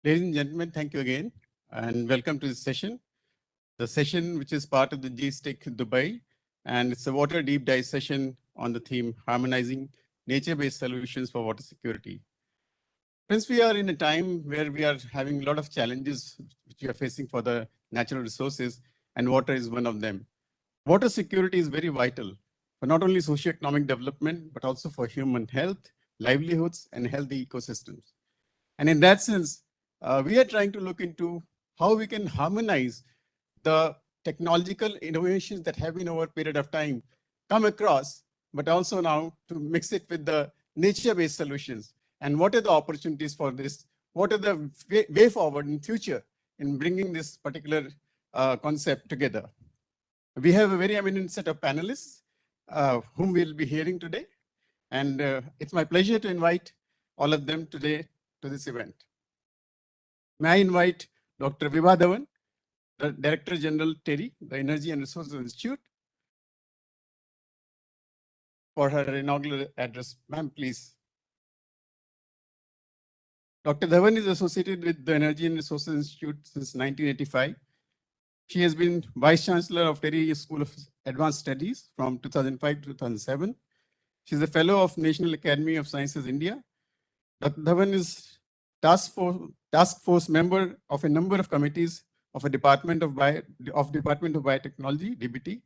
Ladies and gentlemen, thank you again and welcome to this session. The session which is part of the G-Stick Dubai, and it's a water deep dive session on the theme Harmonizing Nature-Based Solutions for Water Security. Since we are in a time where we are having a lot of challenges which we are facing for the natural resources, and water is one of them. Water security is very vital for not only socio-economic development, but also for human health, livelihoods, and healthy ecosystems. And in that sense, we are trying to look into how we can harmonize the technological innovations that have been over a period of time come across, but also now to mix it with the nature-based solutions. And what are the opportunities for this? What are the way forward in future in bringing this particular concept together? We have a very eminent set of panelists whom we'll be hearing today. And it's my pleasure to invite all of them today to this event. May I invite Dr. Vibha Dhawan, the Director General TERI, the Energy and Resources Institute, for her inaugural address. Ma'am, please. Dr. Dhawan is associated with the Energy and Resources Institute since 1985. She has been Vice Chancellor of TERI School of Advanced Studies from 2005 to 2007. She's a Fellow of National Academy of Sciences, India. Dr. Dhawan is task force member of a number of committees of a Department of Biotechnology, DBT,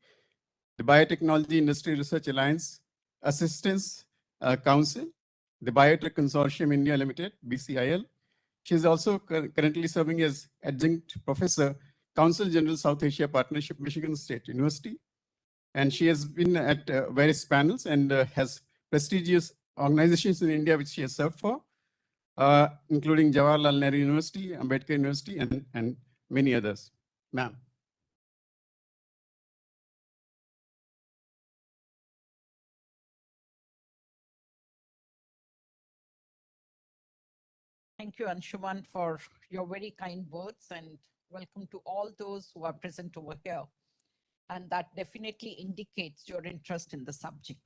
the Biotechnology Industry Research Alliance Assistance Council, the Biotech Consortium India Limited, BCIL. She is also currently serving as Adjunct Professor, Council General South Asia Partnership, Michigan State University. And she has been at various panels and has prestigious organizations in India which she has served for, including Jawaharlal Nehru University, Ambedkar University, and many others. Ma'am. Thank you, Anshuman, for your very kind words, and welcome to all those who are present over here. And that definitely indicates your interest in the subject.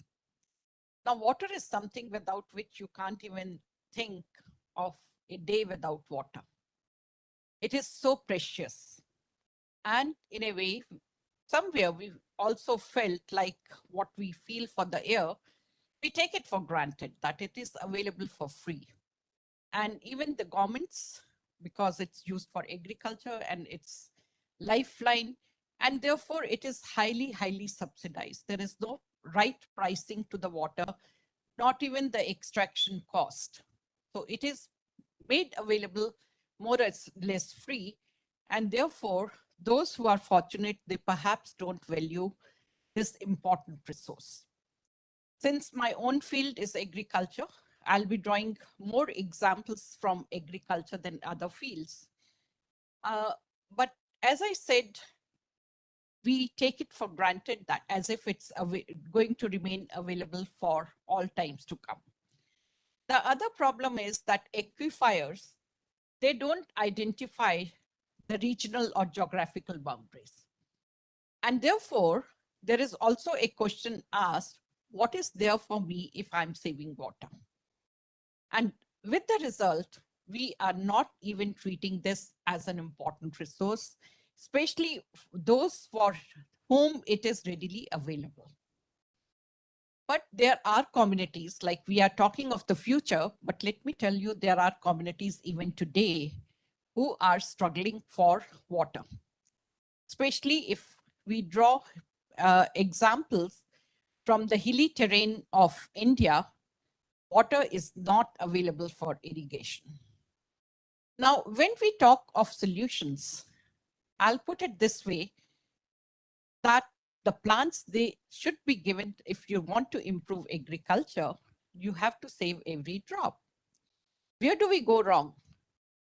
Now, water is something without which you can't even think of a day without water. It is so precious. And in a way, somewhere we also felt like what we feel for the air, we take it for granted that it is available for free. And even the governments, because it's used for agriculture and it's lifeline, and therefore it is highly, highly subsidized. There is no right pricing to the water, not even the extraction cost. So it is made available more or less free. And therefore, those who are fortunate, they perhaps don't value this important resource. Since my own field is agriculture, I'll be drawing more examples from agriculture than other fields. But as I said, we take it for granted that as if it's going to remain available for all times to come. The other problem is that aquifers, they don't identify the regional or geographical boundaries. And therefore, there is also a question asked, what is there for me if I'm saving water? And with the result, we are not even treating this as an important resource, especially those for whom it is readily available. But there are communities, like we are talking of the future, but let me tell you, there are communities even today who are struggling for water. Especially if we draw examples from the hilly terrain of India, water is not available for irrigation. Now, when we talk of solutions, I'll put it this way, that the plants, they should be given, if you want to improve agriculture, you have to save every drop. Where do we go wrong?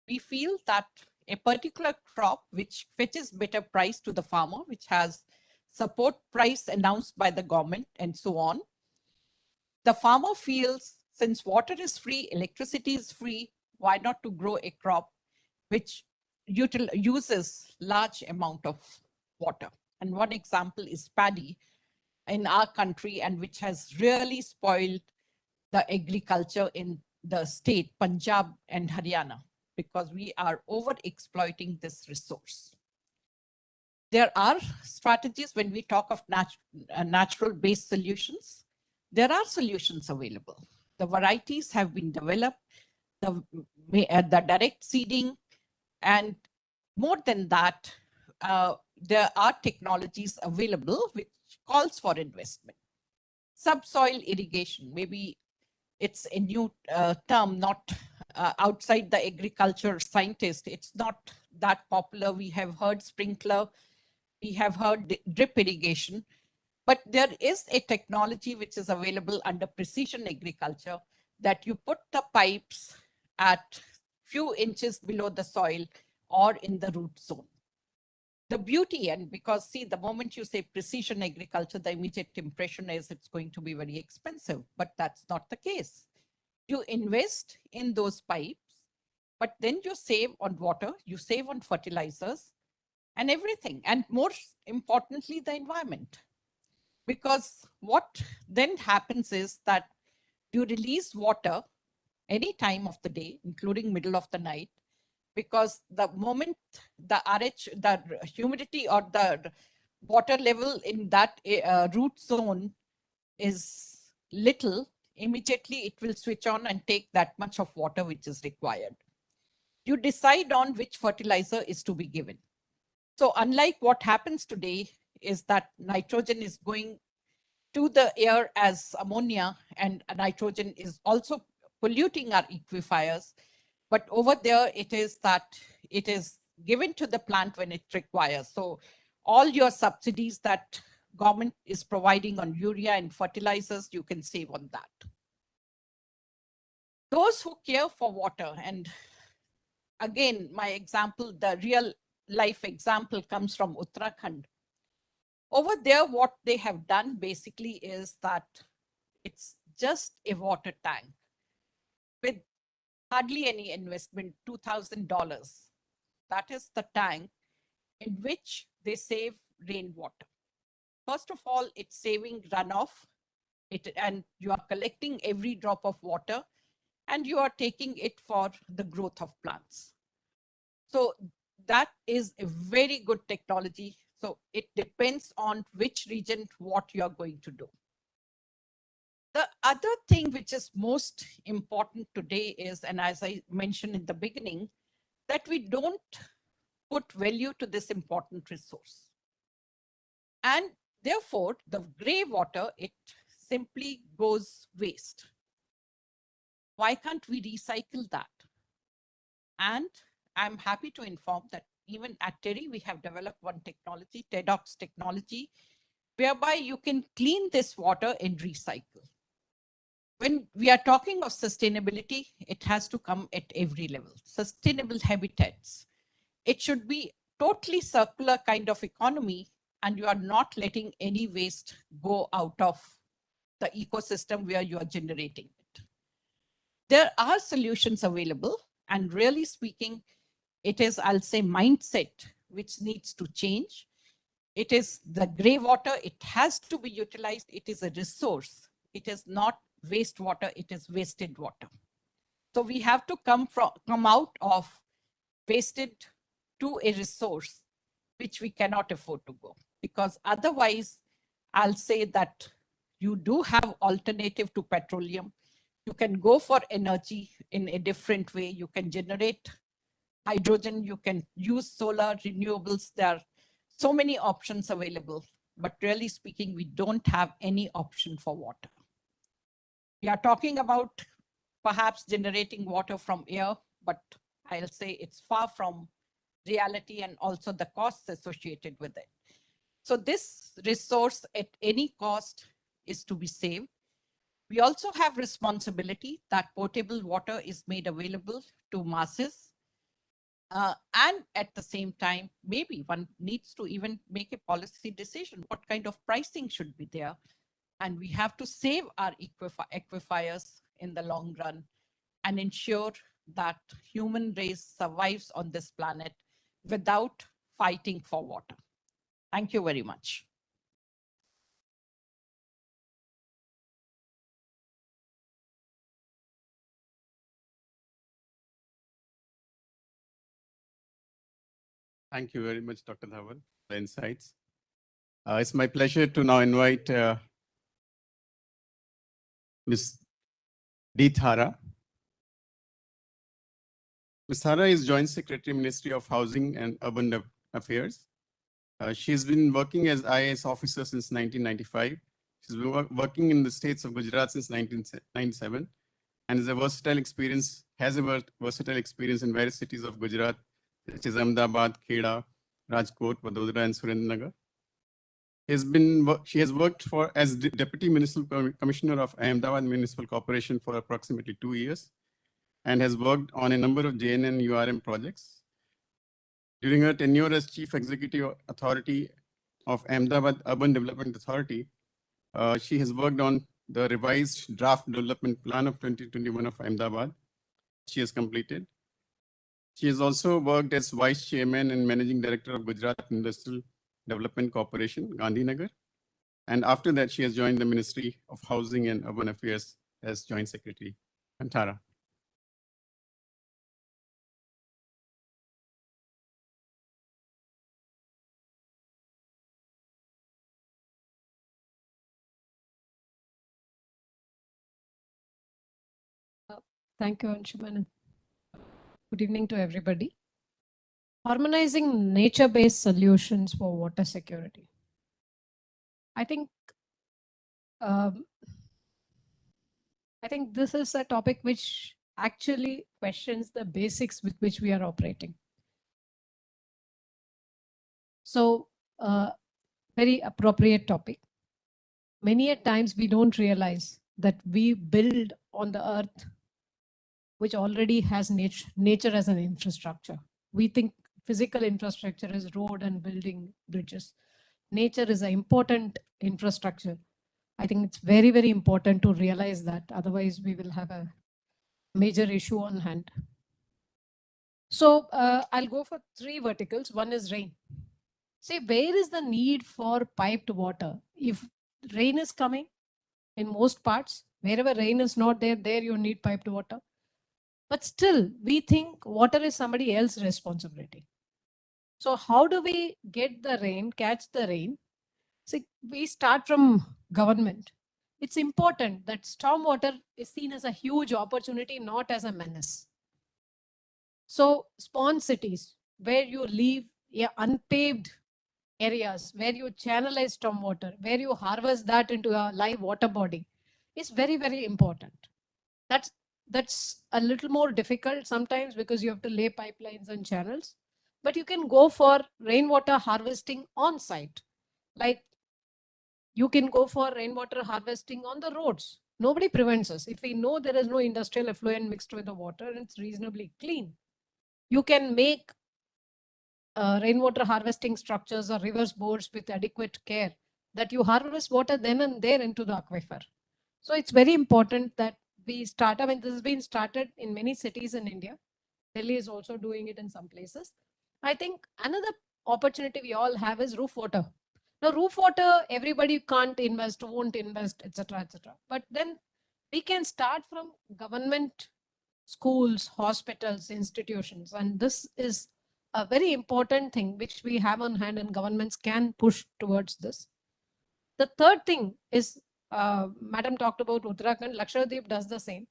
We feel that a particular crop which fetches better price to the farmer, which has support price announced by the government and so on, the farmer feels since water is free, electricity is free, why not to grow a crop which uses large amount of water? And one example is paddy in our country, and which has really spoiled the agriculture in the state, Punjab and Haryana. because we are over exploiting this resource. There are strategies when we talk of natural-based solutions. There are solutions available. The varieties have been developed, the direct seeding, and more than that, there are technologies available which calls for investment. Subsoil irrigation, maybe it's a new term, not outside the agriculture scientist. It's not that popular. We have heard sprinkler, we have heard drip irrigation, but there is a technology which is available under precision agriculture that you put the pipes at few inches below the soil or in the root zone. The beauty, and because see, the moment you say precision agriculture, the immediate impression is it's going to be very expensive, but that's not the case. You invest in those pipes, but then you save on water, you save on fertilizers and everything. And more importantly, the environment. Because what then happens is that you release water any time of the day, including middle of the night, because the moment the RH, the humidity or the water level in that root zone is little, immediately it will switch on and take that much of water which is required. You decide on which fertilizer is to be given. So unlike what happens today is that nitrogen is going to the air as ammonia, and nitrogen is also polluting our aquifers. But over there, it is that it is given to the plant when it requires. So all your subsidies that government is providing on urea and fertilizers, you can save on that. Those who care for water, and again, my example, the real life example comes from Uttarakhand. Over there, what they have done basically is that it's just a water tank with hardly any investment, $2,000. That is the tank in which they save rainwater. First of all, it's saving runoff, and you are collecting every drop of water and you are taking it for the growth of plants. So that is a very good technology. So it depends on which region, what you are going to do. The other thing which is most important today is, and as I mentioned in the beginning, that we don't put value to this important resource. And therefore, the gray water, it simply goes waste. Why can't we recycle that? And I'm happy to inform that even at TERI, we have developed one technology, TEDOX technology, whereby you can clean this water and recycle. When we are talking of sustainability, it has to come at every level. Sustainable habitats. It should be totally circular kind of economy, and you are not letting any waste go out of the ecosystem where you are generating it. There are solutions available, and really speaking, it is, I'll say, mindset which needs to change. It is the gray water, it has to be utilized. It is a resource. It is not wastewater, it is wasted water. So we have to come out of wasted to a resource which we cannot afford to go, because otherwise I'll say that you do have alternative to petroleum. You can go for energy in a different way. You can generate hydrogen, you can use solar, renewables. There are so many options available, but really speaking, we don't have any option for water. We are talking about perhaps generating water from air, but I'll say it's far from reality, and also the costs associated with it. So this resource at any cost is to be saved. We also have responsibility that potable water is made available to masses. And at the same time, maybe one needs to even make a policy decision. What kind of pricing should be there? And we have to save our aquifers in the long run and ensure that human race survives on this planet without fighting for water. Thank you very much. Thank you very much, Dr. Dhawan, for the insights. It's my pleasure to now invite Ms. D. Thara. Ms. Thara is Joint Secretary, Ministry of Housing and Urban Affairs. She's been working as IAS officer since 1995. She's been working in the states of Gujarat since 1997 and has a versatile experience in various cities of Gujarat, such as Ahmedabad, Kheda, Rajkot, Vadodara, and Surendranagar. She has worked as Deputy Municipal Commissioner of Ahmedabad Municipal Corporation for approximately 2 years and has worked on a number of JNN URM projects. During her tenure as Chief Executive Authority of Ahmedabad Urban Development Authority, she has worked on the revised draft development plan of 2021 of Ahmedabad. She has completed. She has also worked as Vice Chairman and Managing Director of Gujarat Industrial Development Corporation, Gandhinagar. And after that, she has joined the Ministry of Housing and Urban Affairs as Joint Secretary. Thara. Thank you, Anshuman. Good evening to everybody. Harmonizing nature-based solutions for water security. I think this is a topic which actually questions the basics with which we are operating. So, very appropriate topic. Many a times we don't realize that we build on the earth which already has nature as an infrastructure. We think physical infrastructure is road and building bridges. Nature is an important infrastructure. I think it's very, very important to realize that. Otherwise, we will have a major issue on hand. So I'll go for 3 verticals. One is rain. See, where is the need for piped water? If rain is coming in most parts, wherever rain is not there, there you need piped water. But still, we think water is somebody else's responsibility. So how do we get the rain, catch the rain? See, we start from government. It's important that stormwater is seen as a huge opportunity, not as a menace. So spawn cities, where you leave unpaved areas, where you channelize stormwater, where you harvest that into a live water body, is very, very important. That's a little more difficult sometimes because you have to lay pipelines and channels, but you can go for rainwater harvesting on site. Like you can go for rainwater harvesting on the roads. Nobody prevents us. If we know there is no industrial effluent mixed with the water and it's reasonably clean, you can make rainwater harvesting structures or reverse bores with adequate care that you harvest water then and there into the aquifer. So it's very important that we start. I mean, this has been started in many cities in India. Delhi is also doing it in some places. I think another opportunity we all have is roof water. Now, roof water, everybody can't invest, won't invest, etc., etc. But then we can start from government, schools, hospitals, institutions, and this is a very important thing which we have on hand, and governments can push towards this. The third thing is, Madam talked about Uttarakhand. Lakshadweep does the same.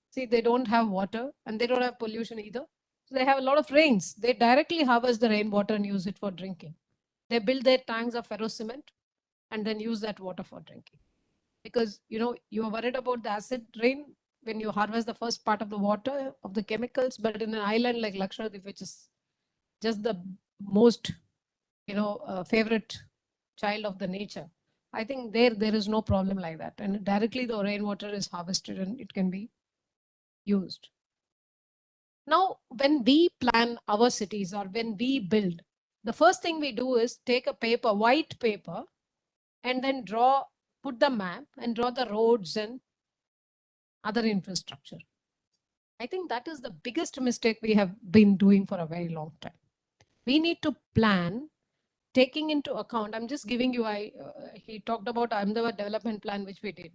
See, they don't have water and they don't have pollution either. So they have a lot of rains. They directly harvest the rainwater and use it for drinking. They build their tanks of ferrous cement and then use that water for drinking. Because, you know, you are worried about the acid rain when you harvest the first part of the water, of the chemicals, but in an island like Lakshadweep, which is just the most, favorite child of the nature, I think there is no problem like that. And directly the rainwater is harvested and it can be used. Now, when we plan our cities or when we build, the first thing we do is take a paper, white paper, and then put the map and draw the roads and other infrastructure. I think that is the biggest mistake we have been doing for a very long time. We need to plan taking into account. I'm just giving you, he talked about Ahmedabad development plan, which we did.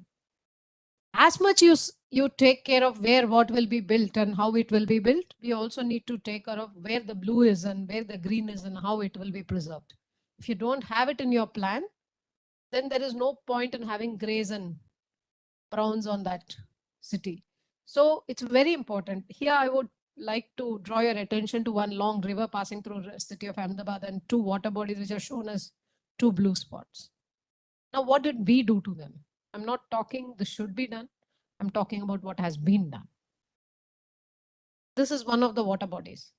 as much you take care of where what will be built and how it will be built, we also need to take care of where the blue is and where the green is and how it will be preserved. If you don't have it in your plan, then there is no point in having grays and browns on that city. So it's very important. Here I would like to draw your attention to one long river passing through the city of Ahmedabad and two water bodies which are shown as two blue spots. Now, what did we do to them? I'm not talking this should be done. I'm talking about what has been done. This is one of the water bodies.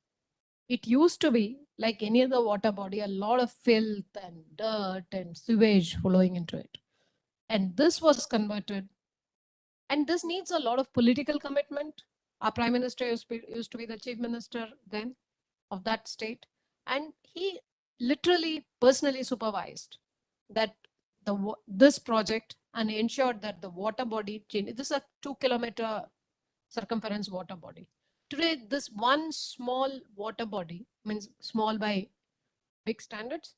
It used to be like any other water body, a lot of filth and dirt and sewage flowing into it. And this was converted. And this needs a lot of political commitment. Our prime minister used to be the chief minister then of that state. And he literally personally supervised that this project and ensured that the water body changed. This is a 2-kilometer circumference water body. Today, this one small water body, means small by big standards,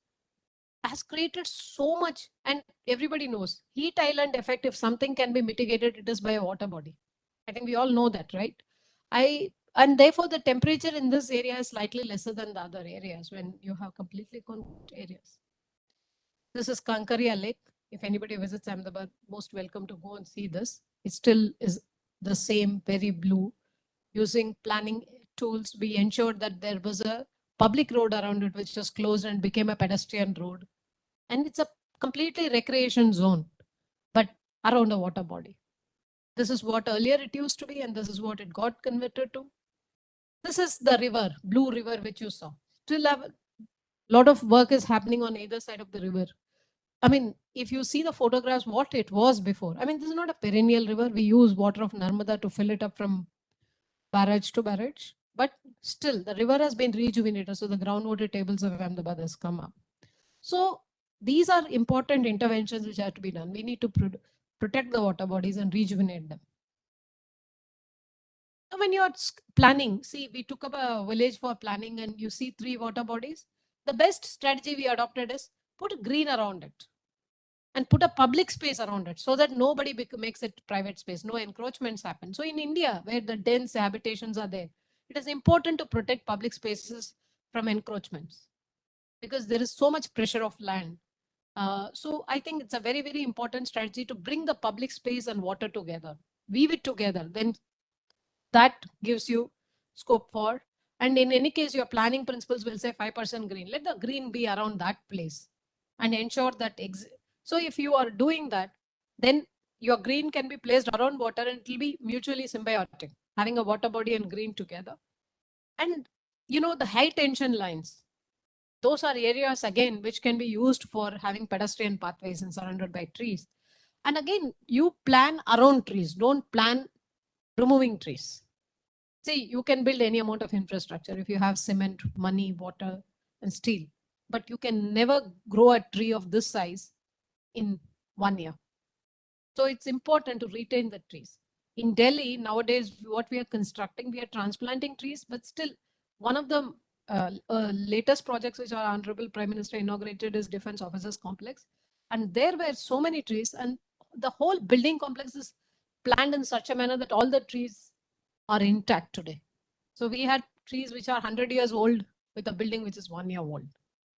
has created so much. And everybody knows heat island effect, if something can be mitigated, it is by a water body. I think we all know that, right? And therefore the temperature in this area is slightly lesser than the other areas when you have completely concrete areas. This is Kankaria Lake. If anybody visits Ahmedabad, most welcome to go and see this. It still is the same, very blue. Using planning tools, we ensured that there was a public road around it which was closed and became a pedestrian road. And it's a completely recreation zone, but around a water body. This is what earlier it used to be, and this is what it got converted to. This is the river, Blue River, which you saw. Still have a lot of work is happening on either side of the river. I mean, if you see the photographs, what it was before. I mean, this is not a perennial river. We use water of Narmada to fill it up from barrage to barrage. But still, the river has been rejuvenated. So the groundwater tables of Ahmedabad has come up. So these are important interventions which have to be done. We need to protect the water bodies and rejuvenate them. So when you're planning, see, we took up a village for planning and you see 3 water bodies. The best strategy we adopted is put green around it and put a public space around it so that nobody makes it private space. No encroachments happen. So in India, where the dense habitations are there, it is important to protect public spaces from encroachments because there is so much pressure of land. So I think it's a very, very important strategy to bring the public space and water together, weave it together. Then that gives you scope for, and in any case, your planning principles will say 5% green. Let the green be around that place and ensure that. So if you are doing that, then your green can be placed around water and it will be mutually symbiotic, having a water body and green together. And you know, the high tension lines, those are areas again which can be used for having pedestrian pathways and surrounded by trees. And again, you plan around trees, don't plan removing trees. See, you can build any amount of infrastructure if you have cement, money, water, and steel, but you can never grow a tree of this size in 1 year. So it's important to retain the trees. In Delhi, nowadays, what we are constructing, we are transplanting trees, but still one of the latest projects which our Honorable Prime Minister inaugurated is Defense Officers Complex. And there were so many trees and the whole building complex is planned in such a manner that all the trees are intact today. So we had trees which are 100 years old with a building which is 1 year old.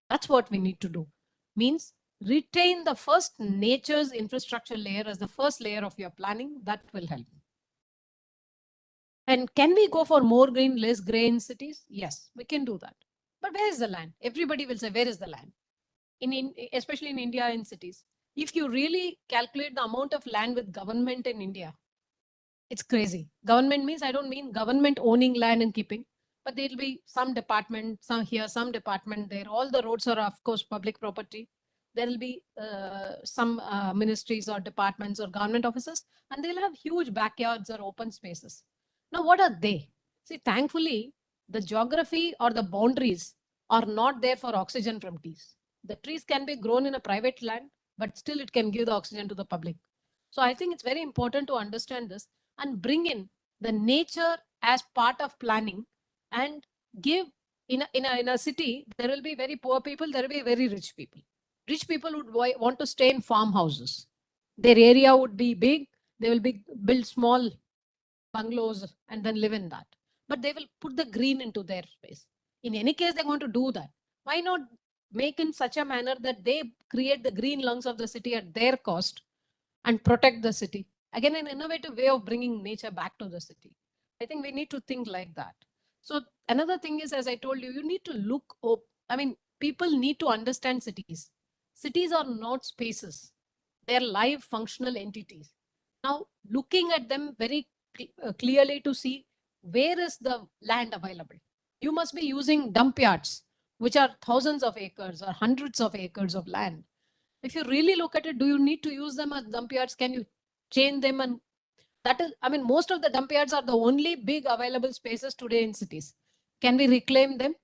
That's what we need to do. Means retain the first nature's infrastructure layer as the first layer of your planning. That will help. And can we go for more green, less gray in cities? Yes, we can do that. But where is the land? Everybody will say, where is the land? Especially in India, in cities. If you really calculate the amount of land with government in India, it's crazy. Government means I don't mean government owning land and keeping, but there'll be some department, some here, some department there. All the roads are, of course, public property. There will be some ministries or departments or government offices, and they'll have huge backyards or open spaces. Now, what are they? See, thankfully, the geography or the boundaries are not there for oxygen from trees. The trees can be grown in a private land, but still it can give the oxygen to the public. So I think it's very important to understand this and bring in the nature as part of planning and give in a city, there will be very poor people, there will be very rich people. Rich people would want to stay in farmhouses. Their area would be big They will build small bungalows and then live in that. But they will put the green into their space. In any case, they're going to do that. Why not make in such a manner that they create the green lungs of the city at their cost and protect the city? Again, an innovative way of bringing nature back to the city. I think we need to think like that. So another thing is, as I told you, you need to look up. I mean, people need to understand cities. Cities are not spaces. They're live functional entities. Now, looking at them very clearly to see where is the land available. You must be using dump yards, which are thousands of acres or hundreds of acres of land. If you really look at it, do you need to use them as dump yards? Can you chain them? And that is, I mean, most of the dump yards are the only big available spaces today in cities. Can we reclaim them?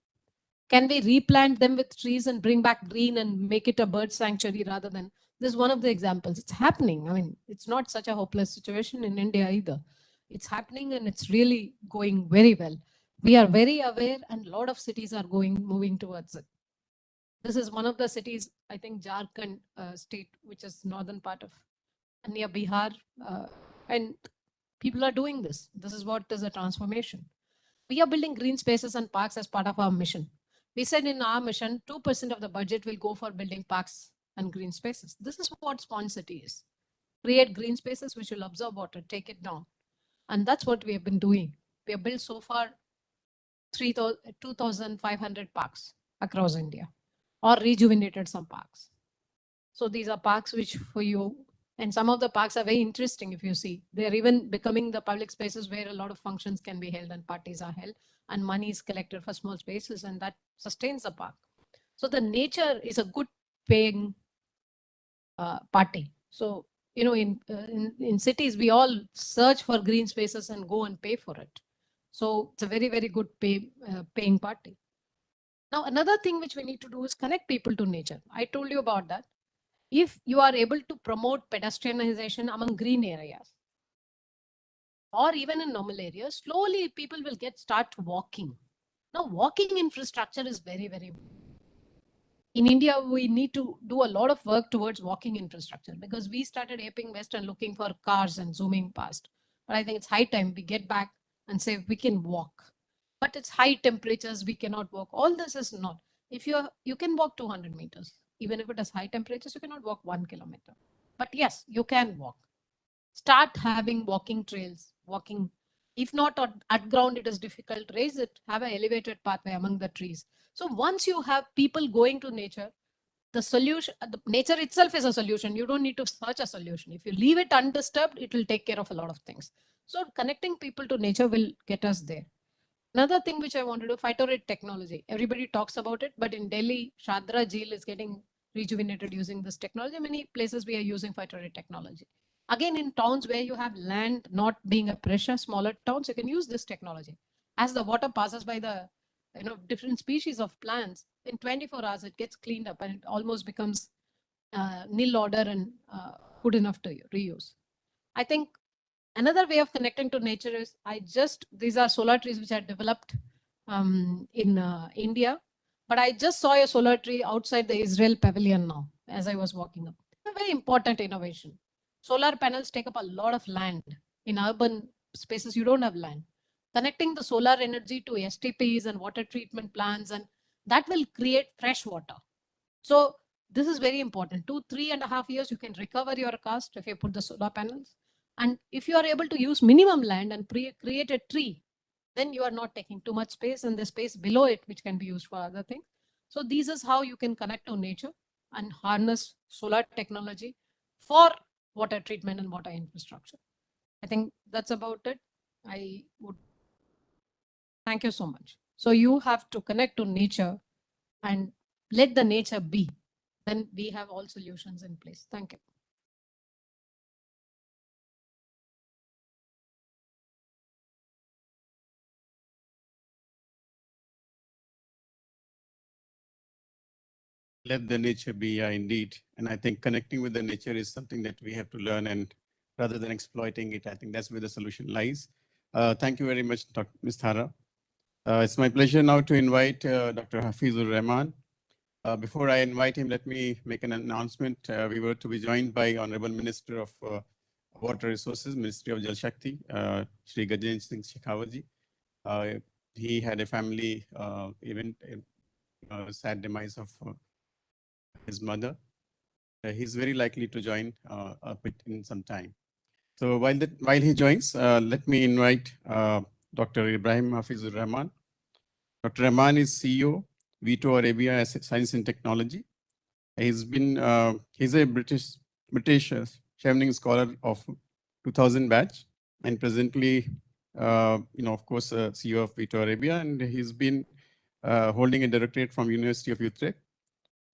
Can we replant them with trees and bring back green and make it a bird sanctuary rather than, this is one of the examples. It's happening. I mean, it's not such a hopeless situation in India either. It's happening and it's really going very well. We are very aware and a lot of cities are moving towards it. This is one of the cities, I think Jharkhand state, which is northern part of near Bihar. And people are doing this. This is what is a transformation. We are building green spaces and parks as part of our mission. We said in our mission, 2% of the budget will go for building parks and green spaces. This is what Spawn City is. Create green spaces which will absorb water, take it down. And that's what we have been doing. We have built so far 2,500 parks across India, or rejuvenated some parks. So these are parks which for you, and some of the parks are very interesting if you see. They're even becoming the public spaces where a lot of functions can be held and parties are held and money is collected for small spaces, and that sustains the park. So the nature is a good paying party. So, you know, in cities, we all search for green spaces and go and pay for it. So it's a very, very good paying party. Now, another thing which we need to do is connect people to nature. I told you about that. If you are able to promote pedestrianization among green areas, or even in normal areas, slowly people will start walking. Now, walking infrastructure is very, very important. In India, we need to do a lot of work towards walking infrastructure because we started aping west and looking for cars and zooming past. But I think it's high time we get back and say we can walk. But it's high temperatures, we cannot walk. All this is not. If you can walk 200 meters, even if it is high temperatures, you cannot walk 1 kilometer. But yes, you can walk. Start having walking trails, walking. If not at ground, it is difficult. Raise it, have an elevated pathway among the trees. So once you have people going to nature, the solution, the nature itself is a solution. You don't need to search a solution. If you leave it undisturbed, it will take care of a lot of things. So connecting people to nature will get us there. Another thing which I want to do, phytorate technology. Everybody talks about it, but in Delhi, Shadra Jheel is getting rejuvenated using this technology. Many places we are using phytorate technology. Again, in towns where you have land not being a pressure, smaller towns, you can use this technology. As the water passes by the different species of plants, in 24 hours it gets cleaned up and it almost becomes nil order and good enough to reuse. I think another way of connecting to nature is these are solar trees which are developed in India, but I just saw a solar tree outside the Israel pavilion now as I was walking up. A very important innovation. Solar panels take up a lot of land. In urban spaces, you don't have land. Connecting the solar energy to STPs and water treatment plants, and that will create fresh water. So this is very important. 3.5 years, you can recover your cost if you put the solar panels. And if you are able to use minimum land and create a tree, then you are not taking too much space and the space below it, which can be used for other things. So this is how you can connect to nature and harness solar technology for water treatment and water infrastructure. I think that's about it. I would thank you so much. So you have to connect to nature and let the nature be. Then we have all solutions in place. Thank you. Let the nature be, yeah, indeed. And I think connecting with the nature is something that we have to learn, and rather than exploiting it, I think that's where the solution lies. Thank you very much, Ms. Thara. It's my pleasure now to invite Dr. Hafizur Rahman. Before I invite him, let me make an announcement. We were to be joined by Honorable Minister of Water Resources, Ministry of Jal Shakti, Shri Gajendra Singh Shekhawat. He had a family event, sad demise of his mother. He's very likely to join a bit in some time. So while he joins, let me invite Dr. Ibrahim Hafizur Rahman. Dr. Rahman is CEO, Vito Arabia Science and Technology. He's a British Chevening Scholar of 2000 batch, and presently, of course, CEO of Vito Arabia, and he's been holding a doctorate from University of Utrecht,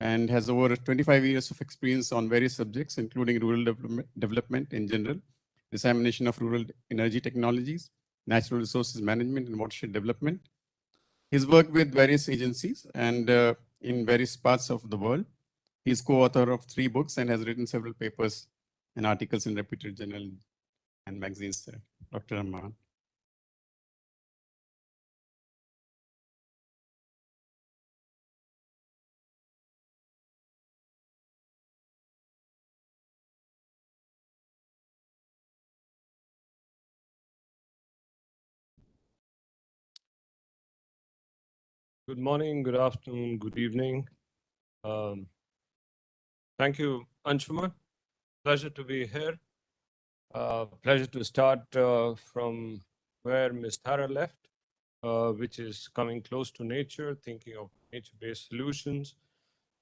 and has over 25 years of experience on various subjects, including rural development in general, dissemination of rural energy technologies, natural resources management, and watershed development. He's worked with various agencies and in various parts of the world. He's co-author of 3 books and has written several papers and articles in reputed journals and magazines. Dr. Rahman. Good morning, good afternoon, good evening. Thank you, Anshuman. Pleasure to be here. Pleasure to start from where Ms. Tara left, which is coming close to nature, thinking of nature-based solutions.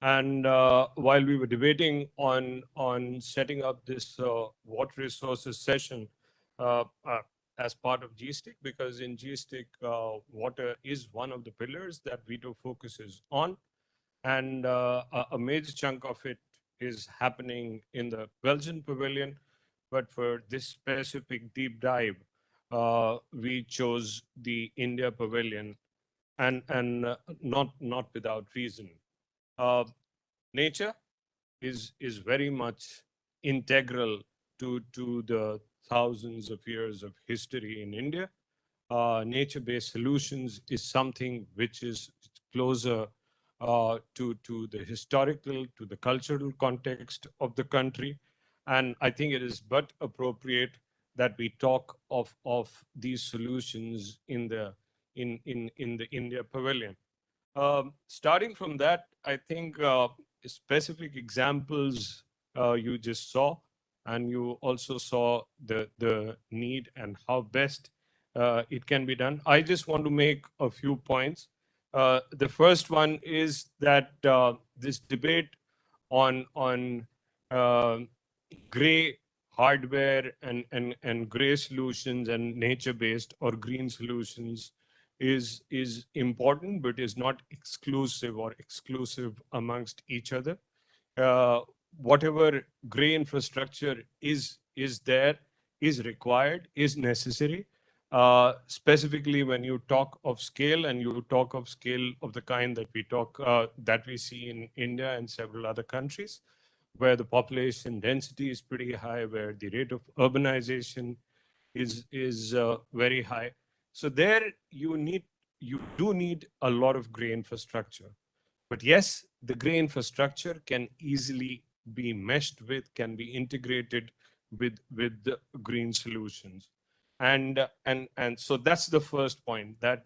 And while we were debating on setting up this water resources session as part of GSTIC, because in GSTIC, water is one of the pillars that Vito focuses on. And a major chunk of it is happening in the Belgian pavilion. But for this specific deep dive, we chose the India pavilion, and not without reason. Nature is very much integral to the thousands of years of history in India. Nature-based solutions is something which is closer to the historical, to the cultural context of the country. And I think it is but appropriate that we talk of these solutions in the India pavilion. Starting from that, I think specific examples you just saw, and you also saw the need and how best it can be done. I just want to make a few points. The first one is that this debate on gray hardware and gray solutions and nature-based or green solutions is important, but is not exclusive or exclusive amongst each other. Whatever gray infrastructure is there, is required, is necessary. Specifically, when you talk of scale, and you talk of scale of the kind that we talk that we see in India and several other countries, where the population density is pretty high, where the rate of urbanization is very high. So there you do need a lot of gray infrastructure. But yes, the gray infrastructure can easily be meshed with, can be integrated with the green solutions. And so that's the first point, that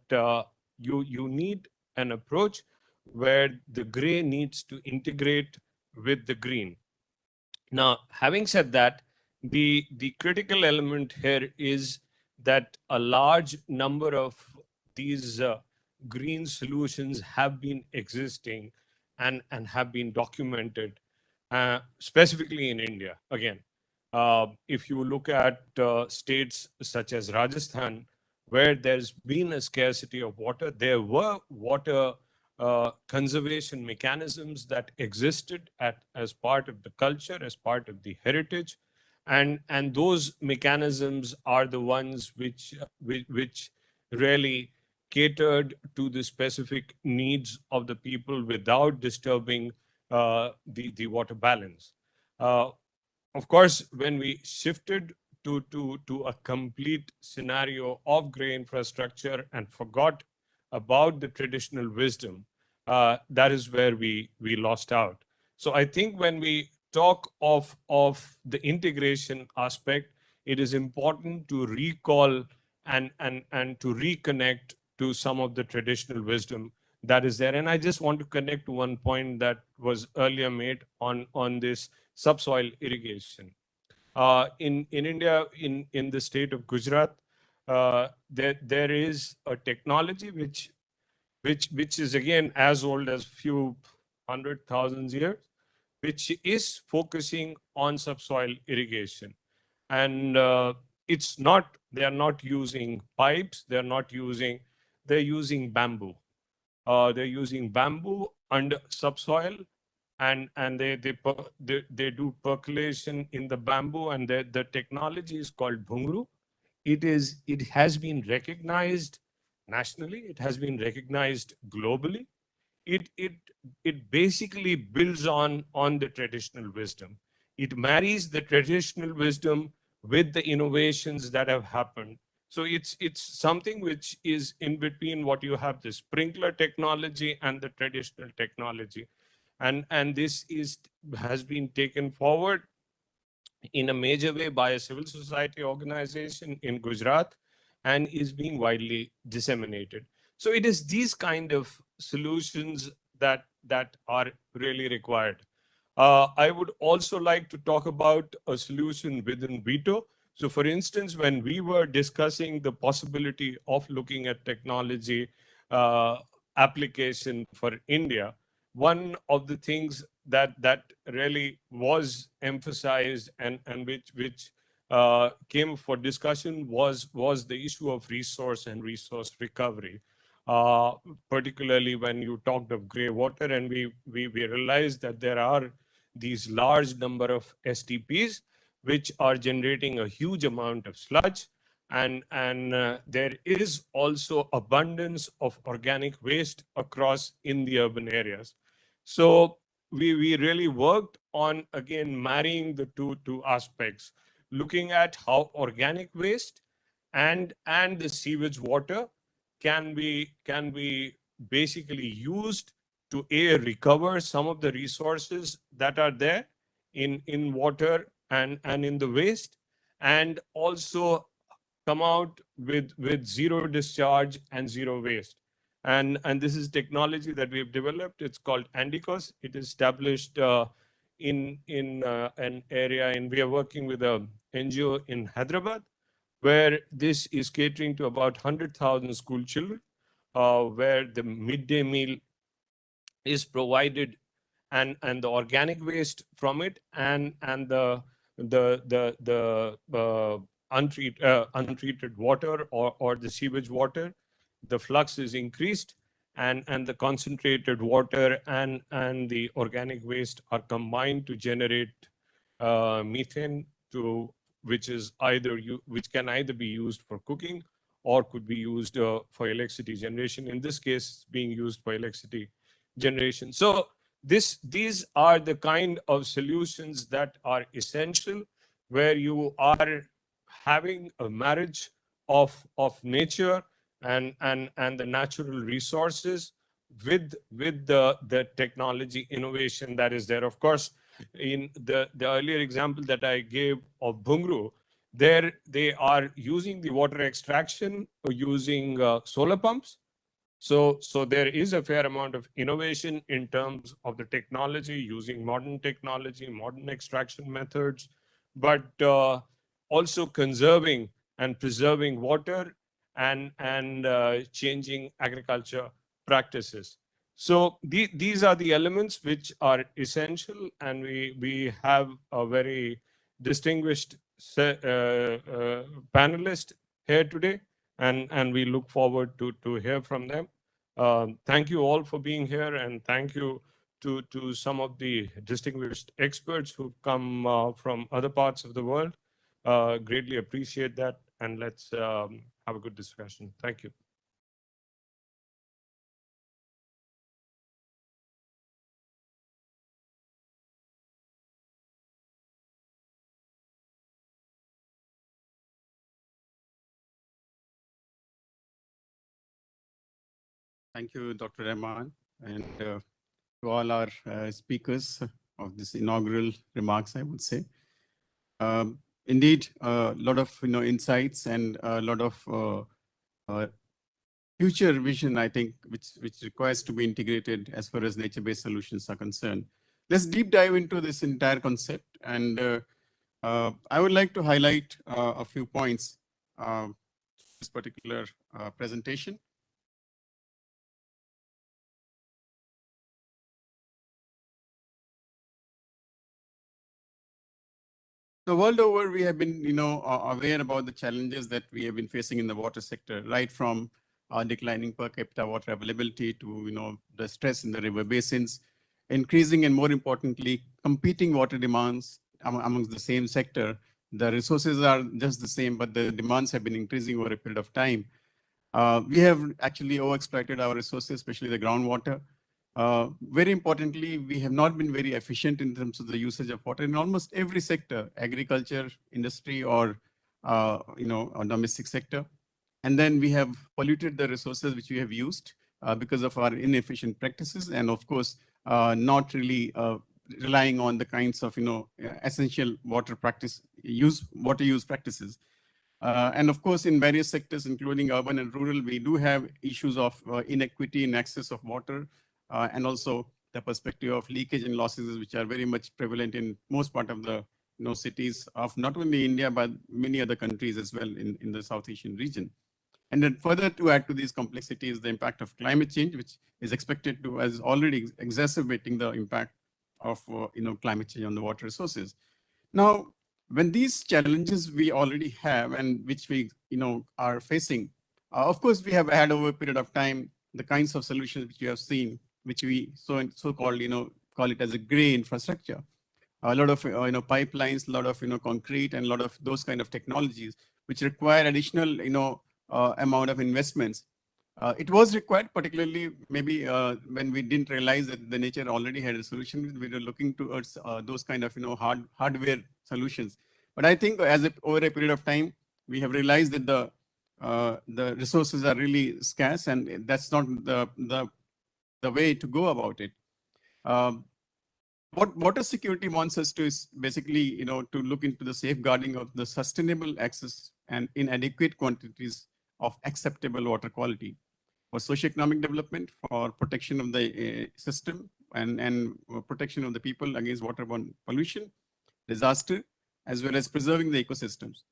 you need an approach where the gray needs to integrate with the green. Now, having said that, the critical element here is that a large number of these green solutions have been existing and have been documented, specifically in India. Again, if you look at states such as Rajasthan, where there's been a scarcity of water, there were water conservation mechanisms that existed as part of the culture, as part of the heritage. And those mechanisms are the ones which really catered to the specific needs of the people without disturbing the water balance. Of course, when we shifted to a complete scenario of gray infrastructure and forgot about the traditional wisdom, that is where we lost out. So I think when we talk of the integration aspect, it is important to recall and to reconnect to some of the traditional wisdom that is there. And I just want to connect to one point that was earlier made on this subsoil irrigation. In India, in the state of Gujarat, there is a technology which is again as old as few 100,000 years, which is focusing on subsoil irrigation. And it's not, they are not using pipes, they're using bamboo. They're using bamboo under subsoil, and they do percolation in the bamboo, and the technology is called bhungru. It has been recognized nationally, it has been recognized globally. It basically builds on the traditional wisdom. It marries the traditional wisdom with the innovations that have happened. So it's something which is in between what you have, the sprinkler technology and the traditional technology. And this has been taken forward in a major way by a civil society organization in Gujarat and is being widely disseminated. So it is these kind of solutions that are really required. I would also like to talk about a solution within veto. So for instance, when we were discussing the possibility of looking at technology application for India, one of the things that really was emphasized and which came for discussion was the issue of resource and resource recovery. Particularly when you talked of grey water, and we realized that there are these large number of STPs which are generating a huge amount of sludge, and there is also abundance of organic waste across in the urban areas. So we really worked on, again, marrying the two aspects, looking at how organic waste and the sewage water can be basically used to recover some of the resources that are there in water and in the waste, and also come out with zero discharge and zero waste. And this is technology that we've developed. It's called Andicos. It is established in an area, and we are working with a NGO in Hyderabad, where this is catering to about 100,000 school children, where the midday meal is provided, and the organic waste from it and the untreated water or the sewage water, the flux is increased, and the concentrated water and the organic waste are combined to generate methane, to which is which can either be used for cooking or could be used for electricity generation. In this case, being used for electricity generation. So these are the kind of solutions that are essential, where you are having a marriage of nature and the natural resources with the technology innovation that is there. Of course, in the earlier example that I gave of Bhungru, there they are using the water extraction using solar pumps. So there is a fair amount of innovation in terms of the technology, using modern technology, modern extraction methods, but also conserving and preserving water and changing agriculture practices. So these are the elements which are essential, and we have a very distinguished panelist here today, and we look forward to hear from them. Thank you all for being here, and thank you to some of the distinguished experts who've come from other parts of the world. Greatly appreciate that, and let's have a good discussion. Thank you. Thank you, Dr. Rahman, and to all our speakers of this inaugural remarks, I would say. indeed a lot of insights and a lot of future vision, I think, which requires to be integrated as far as nature-based solutions are concerned. Let's deep dive into this entire concept, and I would like to highlight a few points this particular presentation. The world over, we have been, aware about the challenges that we have been facing in the water sector, right from declining per capita water availability to, the stress in the river basins, increasing and more importantly, competing water demands amongst the same sector. The resources are just the same, but the demands have been increasing over a period of time. We have actually overexploited our resources, especially the groundwater. Very importantly, we have not been very efficient in terms of the usage of water in almost every sector, agriculture, industry, or or domestic sector. And then we have polluted the resources which we have used because of our inefficient practices, and of course, not really relying on the kinds of essential water use practices. And of course, in various sectors, including urban and rural, we do have issues of inequity in access of water, and also the perspective of leakage and losses, which are very much prevalent in most part of the cities of not only India, but many other countries as well in the South Asian region. And then further to add to these complexities, the impact of climate change, which is expected to, as already exacerbating the impact of climate change on the water resources. Now, when these challenges we already have and which we are facing, of course, we have had over a period of time the kinds of solutions which we have seen, which we so-called call it as a gray infrastructure. A lot of pipelines, a lot of concrete, and a lot of those kind of technologies which require additional amount of investments. It was required, particularly maybe when we didn't realize that the nature already had a solution. We were looking towards those kind of hardware solutions. But I think over a period of time, we have realized that the resources are really scarce, and that's not the way to go about it. What water security wants us to is basically to look into the safeguarding of the sustainable access and in adequate quantities of acceptable water quality for socio-economic development, for protection of the system, and protection of the people against waterborne pollution, disaster, as well as preserving the ecosystems.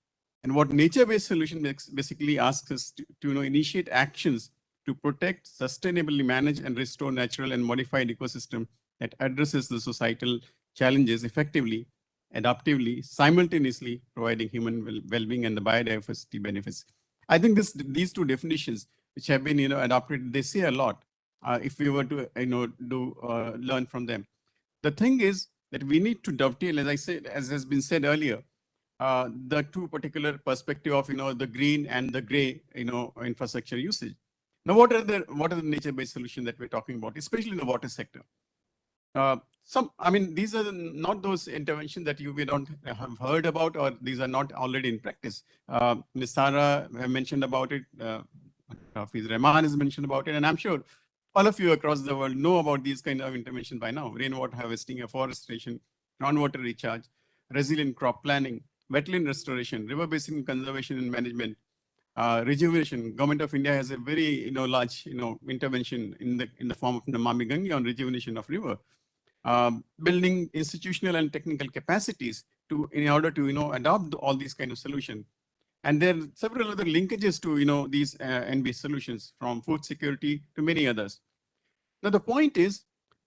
And what nature-based solution basically asks us to initiate actions to protect, sustainably manage, and restore natural and modified ecosystem that addresses the societal challenges effectively, adaptively, simultaneously providing human well-being and the biodiversity benefits. I think these two definitions, which have been adopted, they say a lot if we were to learn from them. The thing is that we need to dovetail, as I said, as has been said earlier, the two particular perspective of the green and the gray infrastructure usage. Now, what are the nature-based solutions that we're talking about, especially in the water sector? These are not those interventions that we don't have heard about, or these are not already in practice. Ms. Sara mentioned about it. Hafiz Rahman has mentioned about it, and I'm sure all of you across the world know about these kind of intervention by now: rainwater harvesting, afforestation, groundwater recharge, resilient crop planning, wetland restoration, river basin conservation and management, rejuvenation. Government of India has a very large intervention in the form of Namami Gange on rejuvenation of river. Building institutional and technical capacities in order to adopt all these kind of solutions. And there are several other linkages to these NB solutions, from food security to many others. Now the point is,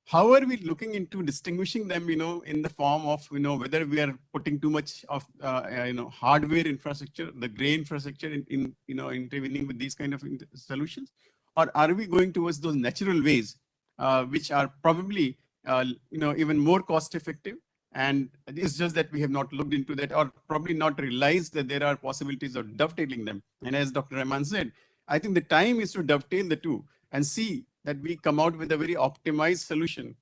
how are we looking into distinguishing them in the form of whether we are putting too much of hardware infrastructure, the gray infrastructure in intervening with these kind of solutions, or are we going towards those natural ways which are probably even more cost effective? And it's just that we have not looked into that, or probably not realized that there are possibilities of dovetailing them. And as Dr. Rahman said, I think the time is to dovetail the two and see that we come out with a very optimized solution,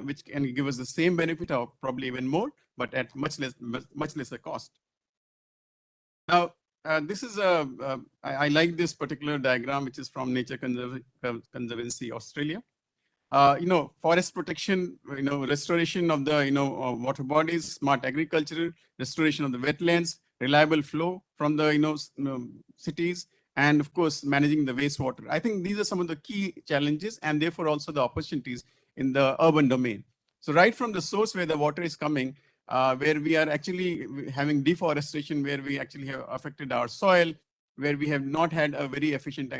which can give us the same benefit, or probably even more, but at much lesser cost. Now, this is I like this particular diagram, which is from Nature Conservancy Australia. forest protection, restoration of the, water bodies, smart agriculture, restoration of the wetlands, reliable flow from the, cities, and of course, managing the wastewater. I think these are some of the key challenges and therefore also the opportunities in the urban domain. So right from the source where the water is coming, where we are actually having deforestation, where we actually have affected our soil, where we have not had a very efficient,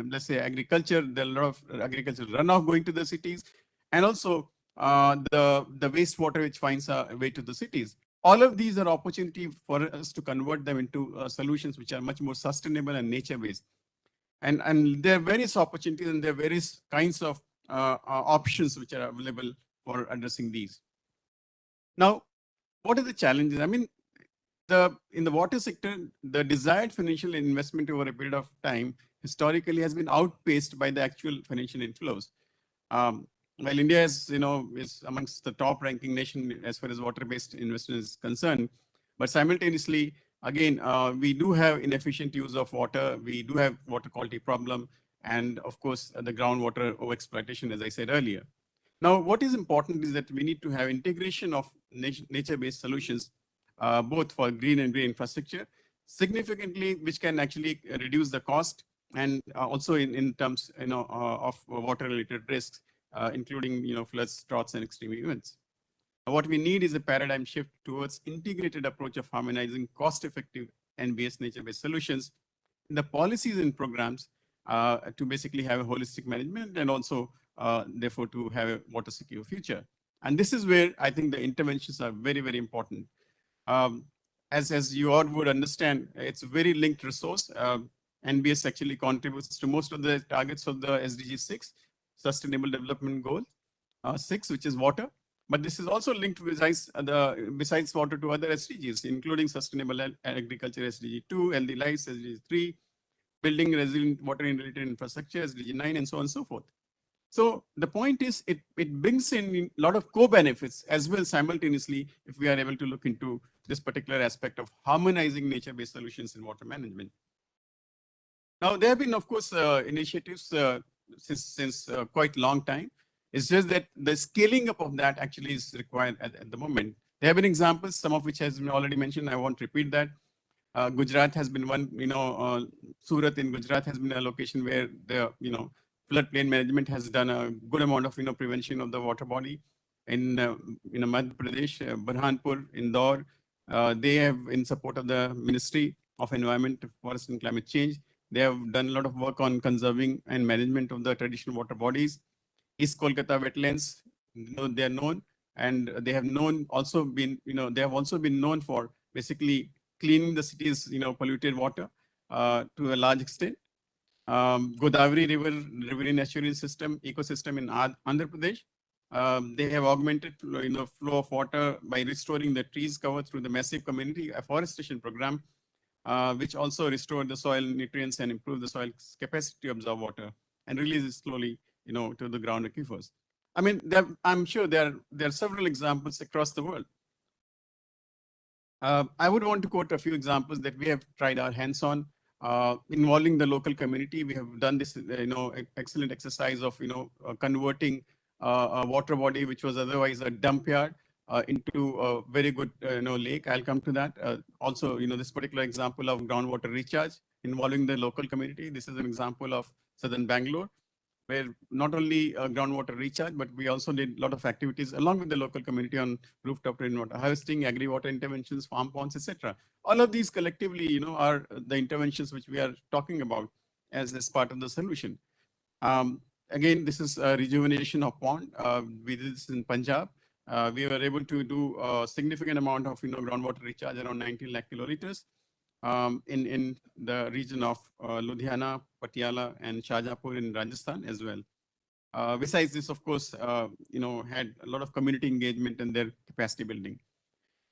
let's say agriculture, there are a lot of agricultural runoff going to the cities, and also the wastewater which finds a way to the cities. All of these are opportunity for us to convert them into solutions which are much more sustainable and nature-based. And there are various opportunities and there are various kinds of options which are available for addressing these. Now, what are the challenges? I mean, in the water sector, the desired financial investment over a period of time historically has been outpaced by the actual financial inflows. While India is, is amongst the top ranking nation as far as water-based investment is concerned, but simultaneously, again, we do have inefficient use of water. We do have water quality problem, and of course, the groundwater overexploitation, as I said earlier. Now, what is important is that we need to have integration of nature-based solutions, both for green and green infrastructure, significantly, which can actually reduce the cost and also in terms, of water-related risks, including, floods, droughts, and extreme events. What we need is a paradigm shift towards integrated approach of harmonizing cost-effective and nature-based solutions in the policies and programs to basically have a holistic management and also therefore to have a water secure future. And this is where I think the interventions are very, very important. As you all would understand, it's a very linked resource. NBS actually contributes to most of the targets of the SDG 6, Sustainable Development Goal 6, which is water. But this is also linked besides water to other SDGs, including Sustainable Agriculture SDG 2, Healthy Lives SDG 3, Building Resilient Water-related Infrastructure SDG 9, and so on and so forth. So the point is, it brings in a lot of co-benefits as well simultaneously if we are able to look into this particular aspect of harmonizing nature-based solutions in water management. Now, there have been, of course, initiatives since quite long time. It's just that the scaling up of that actually is required at the moment. There have been examples, some of which has been already mentioned. I won't repeat that. Gujarat has been one, Surat in Gujarat has been a location where the, floodplain management has done a good amount of, prevention of the water body. In Madhya Pradesh, Burhanpur, Indore, they have, in support of the Ministry of Environment, Forest and Climate Change, they have done a lot of work on conserving and management of the traditional water bodies. East Kolkata wetlands, they are known, and they have also been known for basically cleaning the city's, polluted water to a large extent. Godavari riverine estuarine system, ecosystem in Andhra Pradesh. They have augmented, flow of water by restoring the trees cover through the massive community afforestation program, which also restore the soil nutrients and improve the soil's capacity to absorb water and release it slowly, to the ground aquifers. I mean, I'm sure there are several examples across the world. I would want to quote a few examples that we have tried our hands on. Involving the local community, we have done this, excellent exercise of, converting a water body which was otherwise a dump yard into a very good, lake. I'll come to that. Also, this particular example of groundwater recharge involving the local community. This is an example of southern Bangalore, where not only groundwater recharge, but we also did a lot of activities along with the local community on rooftop rainwater harvesting, agri-water interventions, farm ponds, etc. All of these collectively, are the interventions which we are talking about as part of the solution. Again, this is a rejuvenation of pond. We did this in Punjab. We were able to do a significant amount of, groundwater recharge, around 19 lakh kiloliters. In the region of Ludhiana, Patiala, and Shahjahanpur in Rajasthan as well. Besides this, of course, had a lot of community engagement and their capacity building.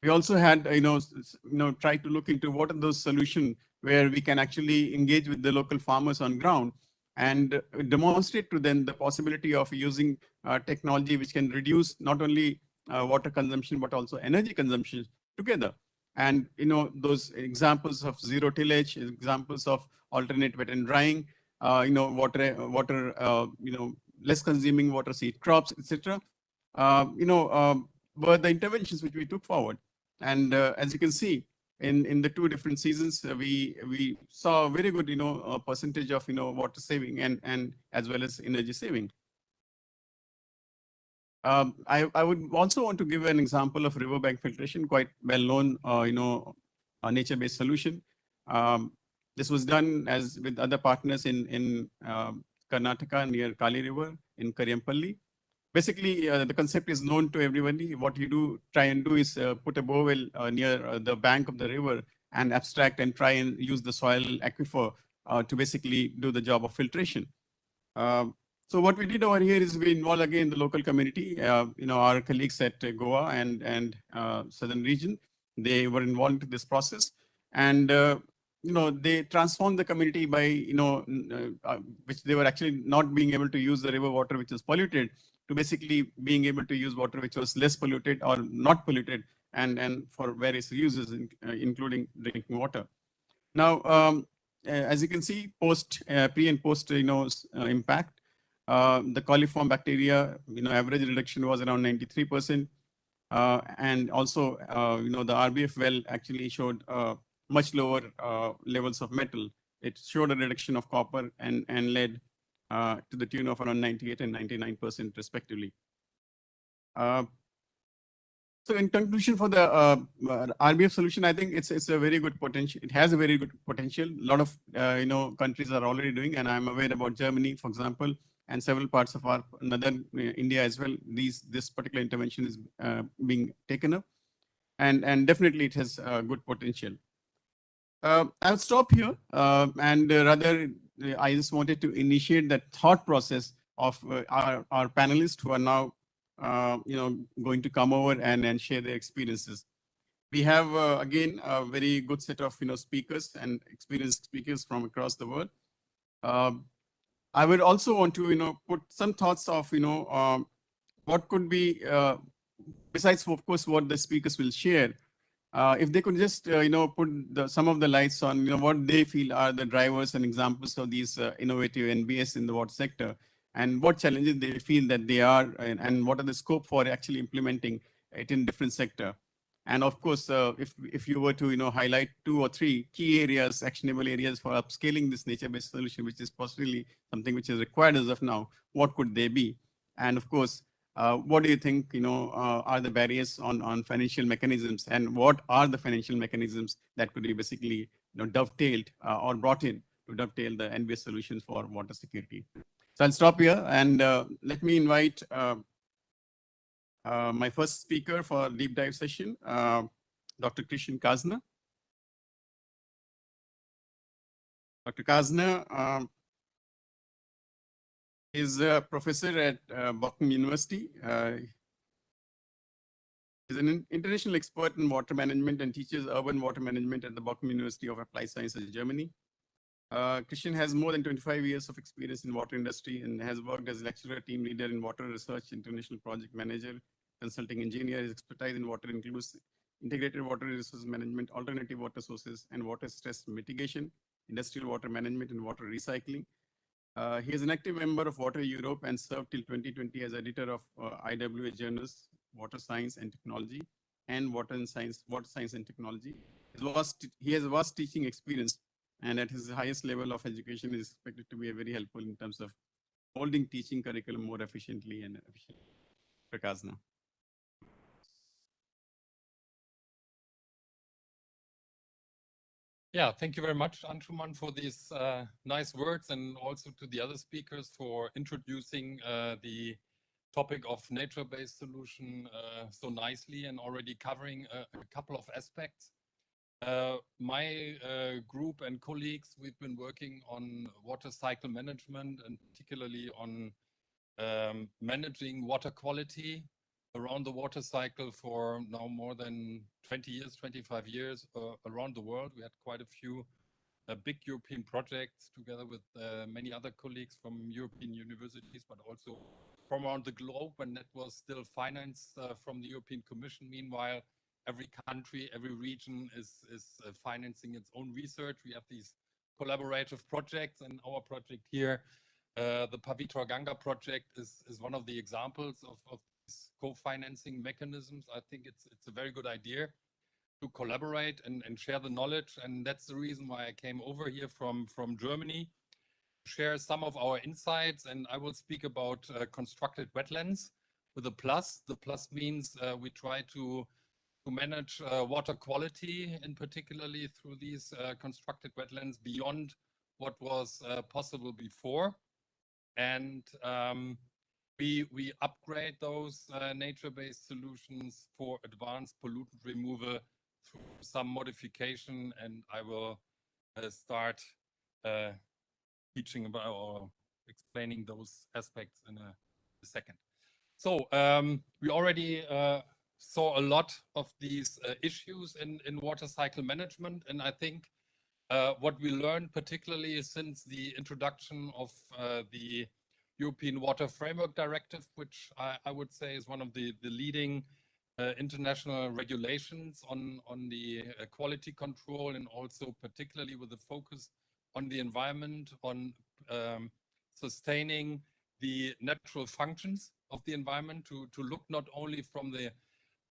We also had, tried to look into what are those solutions where we can actually engage with the local farmers on ground and demonstrate to them the possibility of using technology which can reduce not only water consumption, but also energy consumption together. And, those examples of zero tillage, examples of alternate wet and drying, water, less consuming water seed crops, etc. Were the interventions which we took forward. And as you can see, in the 2 different seasons, we saw a very good, percentage of, water saving and as well as energy saving. I would also want to give an example of riverbank filtration, quite well known, a nature-based solution. This was done as with other partners in Karnataka near Kali River in Kariampalli. Basically, the concept is known to everybody. What you try and do is put a borewell near the bank of the river and abstract and try and use the soil aquifer to basically do the job of filtration. So what we did over here is we involved again the local community, our colleagues at Goa and Southern region. They were involved in this process, and they transformed the community by which they were actually not being able to use the river water which was polluted to basically being able to use water which was less polluted or not polluted, and for various uses, including drinking water. Now, as you can see, pre and post, impact. The coliform bacteria, average reduction was around 93%. And also, the RBF well actually showed much lower levels of metal. It showed a reduction of copper and lead to the tune of around 98 and 99% respectively. So in conclusion, for the RBF solution, I think it's a very good potential. It has a very good potential. A lot of countries are already doing, and I'm aware about Germany, for example, and several parts of our northern India as well. This particular intervention is being taken up, and definitely it has good potential. I'll stop here, and rather I just wanted to initiate that thought process of our panelists who are now going to come over and share their experiences. We have again a very good set of speakers and experienced speakers from across the world. I would also want to put some thoughts of what could be besides of course what the speakers will share. If they could just put some of the lights on what they feel are the drivers and examples of these innovative NBS in the water sector, and what challenges they feel that they are, and what are the scope for actually implementing it in different sector. And of course, if you were to highlight 2 or 3 key areas, actionable areas for upscaling this nature-based solution, which is possibly something which is required as of now, what could they be? And of course, what do you think are the barriers on financial mechanisms, and what are the financial mechanisms that could be basically dovetailed or brought in to dovetail the NBS solutions for water security? So I'll stop here, and let me invite my first speaker for deep dive session, Dr. Christian Kazner. Dr. Kazner is a professor at Bochum University. He's an international expert in water management and teaches urban water management at the Bochum University of Applied Sciences, Germany. Christian has more than 25 years of experience in water industry and has worked as lecturer, team leader in water research, international project manager, consulting engineer. His expertise in water includes integrated water resource management, alternative water sources, and water stress mitigation, industrial water management, and water recycling. He is an active member of Water Europe and served till 2020 as editor of IWA journals, Water Science and Technology, and Water Science and Technology. He has vast teaching experience, and at his highest level of education is expected to be very helpful in terms of holding teaching curriculum more efficiently and efficiently. Prakazna. Yeah, thank you very much, Anshuman, for these nice words, and also to the other speakers for introducing the topic of nature-based solution so nicely and already covering a couple of aspects. My group and colleagues, we've been working on water cycle management, and particularly on managing water quality around the water cycle for now more than 20 years, 25 years around the world. We had quite a few big European projects together with many other colleagues from European universities, but also from around the globe, when that was still financed from the European Commission. Meanwhile, every country, every region is financing its own research. We have these collaborative projects, and our project here The Pavitra Ganga project is one of the examples of these co-financing mechanisms. I think it's a very good idea to collaborate and share the knowledge. And that's the reason why I came over here from Germany, share some of our insights. And I will speak about constructed wetlands with a plus. The plus means we try to manage water quality, and particularly through these constructed wetlands beyond what was possible before. And we upgrade those nature-based solutions for advanced pollutant removal through some modification. And I will start teaching about or explaining those aspects in a second. So we already saw a lot of these issues in water cycle management. And I think what we learned, particularly since the introduction of the European Water Framework Directive, which I would say is one of the leading international regulations on the quality control, and also particularly with the focus on the environment, on sustaining the natural functions of the environment, to look not only from the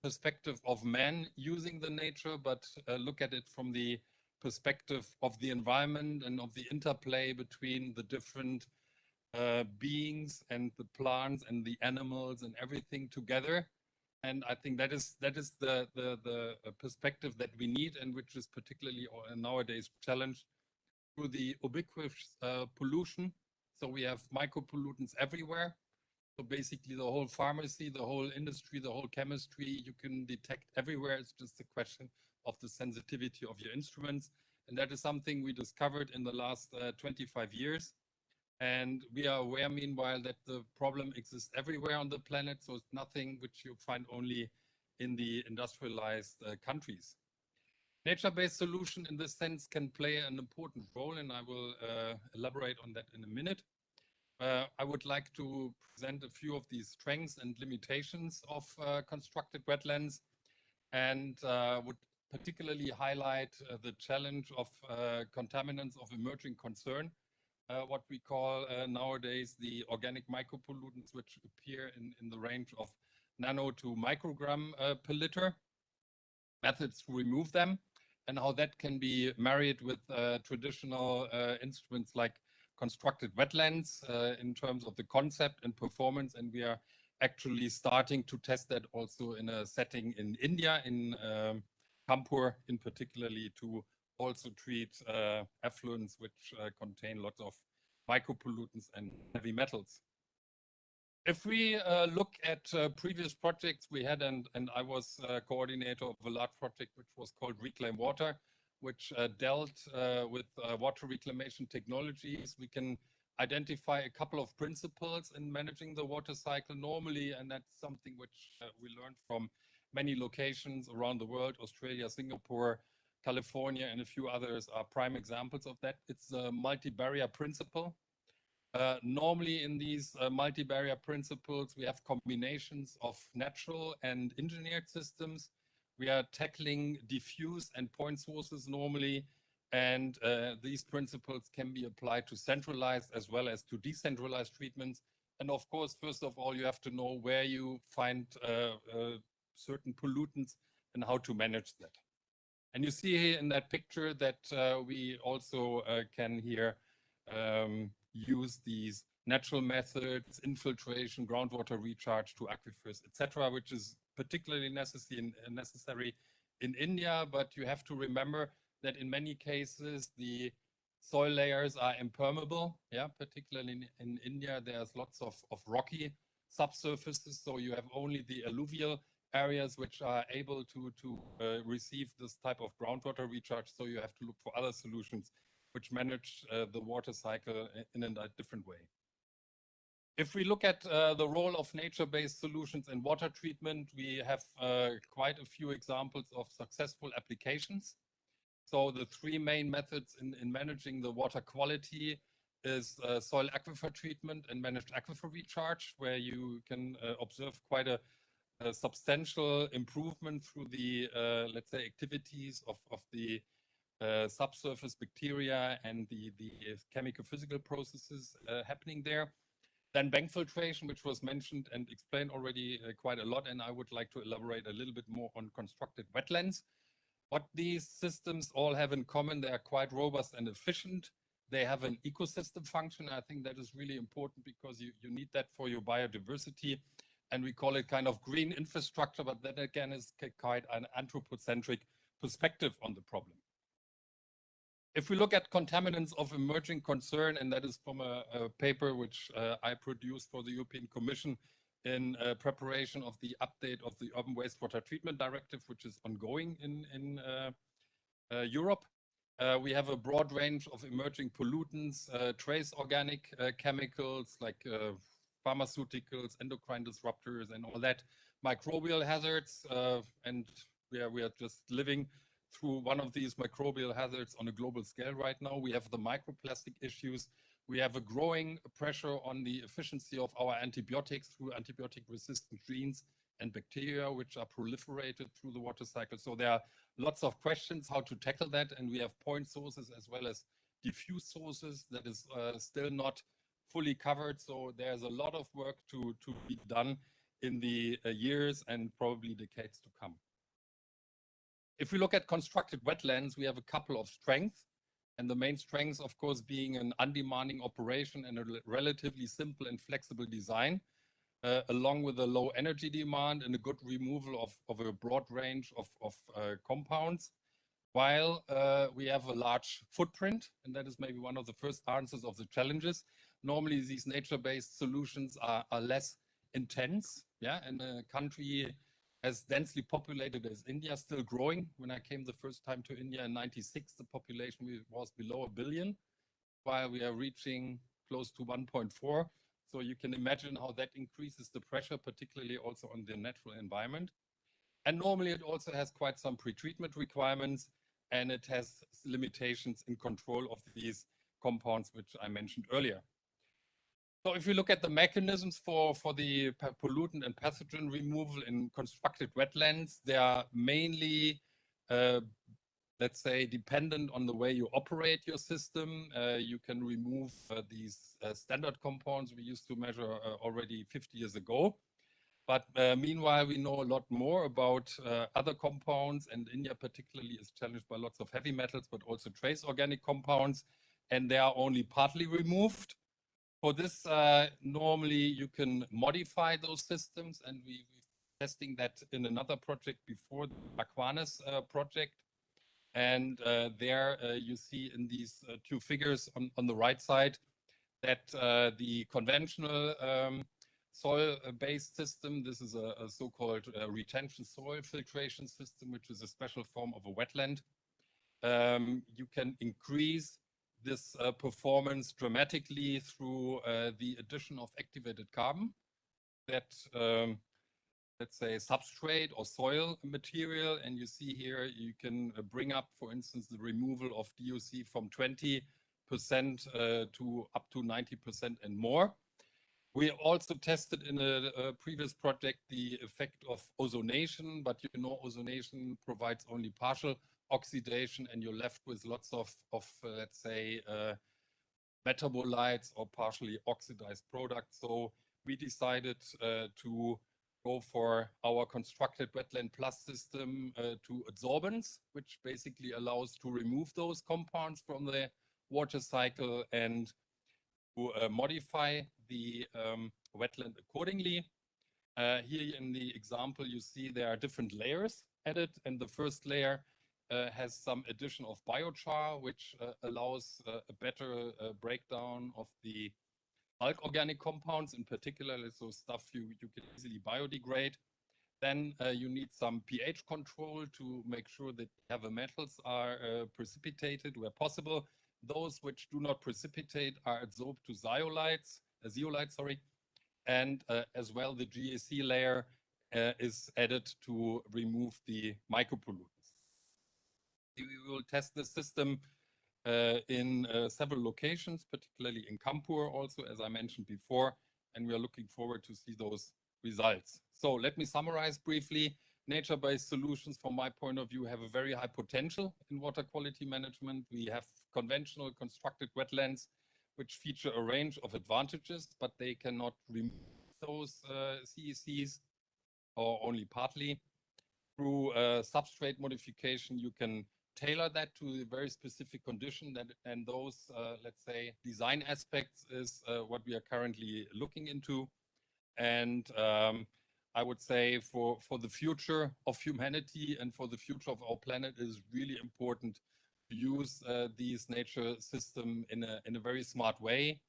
perspective of man using the nature, but look at it from the perspective of the environment and of the interplay between the different beings and the plants and the animals and everything together. And I think that is the perspective that we need, and which is particularly nowadays challenged through the ubiquitous pollution. So we have micropollutants everywhere. So basically the whole pharmacy, the whole industry, the whole chemistry, you can detect everywhere. It's just a question of the sensitivity of your instruments. And that is something we discovered in the last 25 years. And we are aware, meanwhile, that the problem exists everywhere on the planet. So it's nothing which you find only in the industrialized countries. Nature-based solution in this sense can play an important role, and I will elaborate on that in a minute. I would like to present a few of these strengths and limitations of constructed wetlands, and would particularly highlight the challenge of contaminants of emerging concern, what we call nowadays the organic micropollutants, which appear in the range of nano to microgram per liter, methods to remove them, and how that can be married with traditional instruments like constructed wetlands in terms of the concept and performance. And we are actually starting to test that also in a setting in India, in Kanpur in particularly, to also treat effluents which contain lots of micropollutants and heavy metals. If we look at previous projects we had, and I was coordinator of a large project which was called Reclaim Water, which dealt with water reclamation technologies, we can identify a couple of principles in managing the water cycle normally, and that's something which we learned from many locations around the world. Australia, Singapore, California, and a few others are prime examples of that. It's a multi-barrier principle. Normally in these multi-barrier principles, we have combinations of natural and engineered systems. We are tackling diffuse and point sources normally, and these principles can be applied to centralized as well as to decentralized treatments. And of course, first of all, you have to know where you find certain pollutants and how to manage that. And you see here in that picture that we also can here use these natural methods, infiltration, groundwater recharge to aquifers, etc., which is particularly necessary in India. But you have to remember that in many cases the soil layers are impermeable. Yeah, particularly in India, there's lots of rocky subsurfaces, so you have only the alluvial areas which are able to receive this type of groundwater recharge. So you have to look for other solutions which manage the water cycle in a different way. If we look at the role of nature-based solutions in water treatment, we have quite a few examples of successful applications. So the three main methods in managing the water quality is soil aquifer treatment and managed aquifer recharge, where you can observe quite a substantial improvement through the, let's say, activities of the subsurface bacteria and the chemical physical processes happening there. Then bank filtration, which was mentioned and explained already quite a lot, and I would like to elaborate a little bit more on constructed wetlands. What these systems all have in common, they are quite robust and efficient. They have an ecosystem function. I think that is really important because you need that for your biodiversity. And we call it kind of green infrastructure, but that again is quite an anthropocentric perspective on the problem. If we look at contaminants of emerging concern, and that is from a paper which I produced for the European Commission in preparation of the update of the Urban Wastewater Treatment Directive, which is ongoing in Europe. We have a broad range of emerging pollutants, trace organic chemicals like pharmaceuticals, endocrine disruptors, and all that, microbial hazards, and we are just living through one of these microbial hazards on a global scale right now. We have the microplastic issues. We have a growing pressure on the efficiency of our antibiotics through antibiotic-resistant genes and bacteria, which are proliferated through the water cycle. So there are lots of questions how to tackle that, and we have point sources as well as diffuse sources that is still not fully covered. So there's a lot of work to be done in the years and probably decades to come. If we look at constructed wetlands, we have a couple of strengths. And the main strengths, of course, being an undemanding operation and a relatively simple and flexible design, along with a low energy demand and a good removal of a broad range of compounds, while we have a large footprint. And that is maybe one of the first answers of the challenges. Normally, these nature-based solutions are less intense. Yeah, and a country as densely populated as India, still growing. When I came the first time to India in '96, the population was below 1 billion, while we are reaching close to 1.4. So you can imagine how that increases the pressure, particularly also on the natural environment. And normally it also has quite some pretreatment requirements, and it has limitations in control of these compounds, which I mentioned earlier. So if you look at the mechanisms for the pollutant and pathogen removal in constructed wetlands, they are mainly, let's say, dependent on the way you operate your system. You can remove these standard compounds we used to measure already 50 years ago. But meanwhile, we know a lot more about other compounds, and India particularly is challenged by lots of heavy metals, but also trace organic compounds, and they are only partly removed. For this, normally you can modify those systems, and we're testing that in another project before, the Aquanis project. And there you see in these two figures on the right side that the conventional soil-based system, this is a so-called retention soil filtration system, which is a special form of a wetland. You can increase this performance dramatically through the addition of activated carbon that, let's say, substrate or soil material. And you see here, you can bring up, for instance, the removal of DOC from 20% to up to 90% and more. We also tested in a previous project the effect of ozonation, but you know, ozonation provides only partial oxidation, and you're left with lots of let's say, metabolites or partially oxidized products. So we decided to go for our constructed wetland plus system to Absorbance, which basically allows to remove those compounds from the water cycle and to modify the wetland accordingly. Here in the example, you see there are different layers added, and the first layer has some addition of biochar, which allows a better breakdown of the bulk organic compounds, in particular, so stuff you can easily biodegrade. Then you need some pH control to make sure that heavy metals are precipitated where possible. Those which do not precipitate are adsorbed to zeolites, and as well the GAC layer is added to remove the micropollutants. We will test the system in several locations, particularly in Kanpur also, as I mentioned before, and we are looking forward to see those results. So let me summarize briefly. nature-based solutions, from my point of view, have a very high potential in water quality management. We have conventional constructed wetlands, which feature a range of advantages, but they cannot remove those CECs, or only partly. Through substrate modification, you can tailor that to a very specific condition, and those, let's say, design aspects is what we are currently looking into. And I would say for the future of humanity and for the future of our planet, it is really important to use these nature system in a very smart way.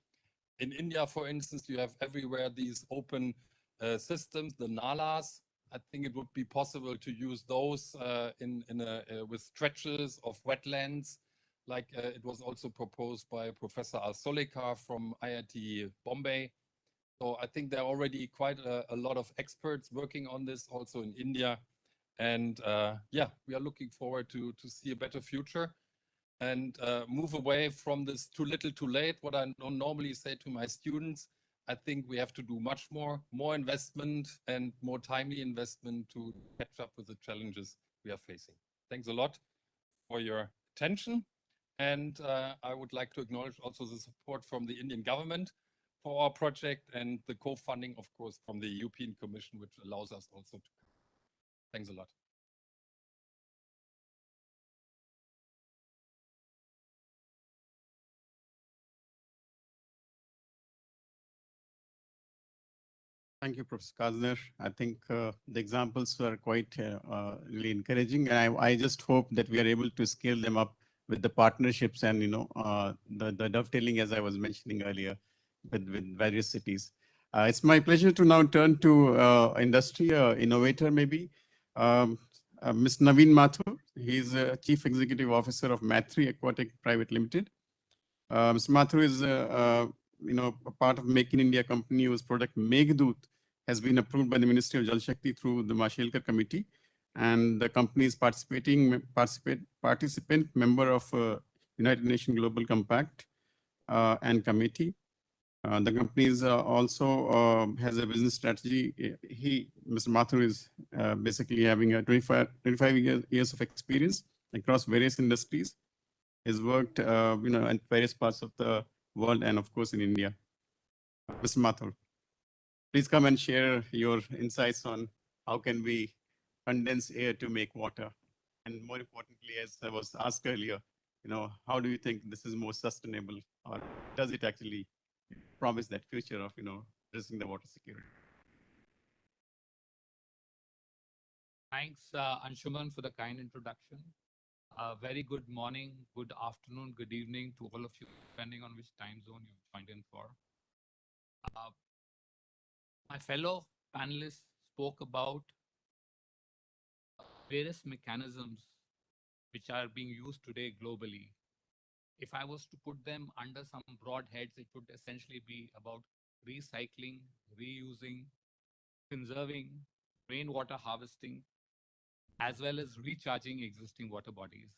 In India, for instance, you have everywhere these open systems, the nalas. I think it would be possible to use those with stretches of wetlands, like it was also proposed by Professor Al-Solikar from IIT Bombay. So I think there are already quite a lot of experts working on this also in India. And yeah, we are looking forward to see a better future and move away from this too little too late. What I normally say to my students, I think we have to do much more investment and more timely investment to catch up with the challenges we are facing. Thanks a lot for your attention. And I would like to acknowledge also the support from the Indian government for our project, and the co-funding, of course, from the European Commission, which allows us also to. Thanks a lot. Thank you, Professor Kazner. I think the examples were quite really encouraging. And I just hope that we are able to scale them up with the partnerships and, the dovetailing, as I was mentioning earlier, with various cities. It's my pleasure to now turn to industry innovator, maybe. Ms. Naveen Mathur. He's Chief Executive Officer of Mathri Aquatic Private Limited. Ms. Mathur is a part of Make in India company whose product Meghdoot has been approved by the Ministry of Jal Shakti through the Mashelkar Committee. And the company is participant member of United Nations Global Compact and Committee. The company is also has a business strategy. Mr. Mathur is basically having a 25 years of experience across various industries. He's worked, in various parts of the world and of course in India. Mr. Mathur, please come and share your insights on how can we condense air to make water. And more importantly, as I was asked earlier, how do you think this is more sustainable, or does it actually promise that future of, addressing the water security? Thanks, Anshuman, for the kind introduction. Very good morning, good afternoon, good evening to all of you, depending on which time zone you've joined in for. My fellow panelists spoke about various mechanisms which are being used today globally. If I was to put them under some broad heads, it would essentially be about recycling, reusing, conserving, rainwater harvesting, as well as recharging existing water bodies.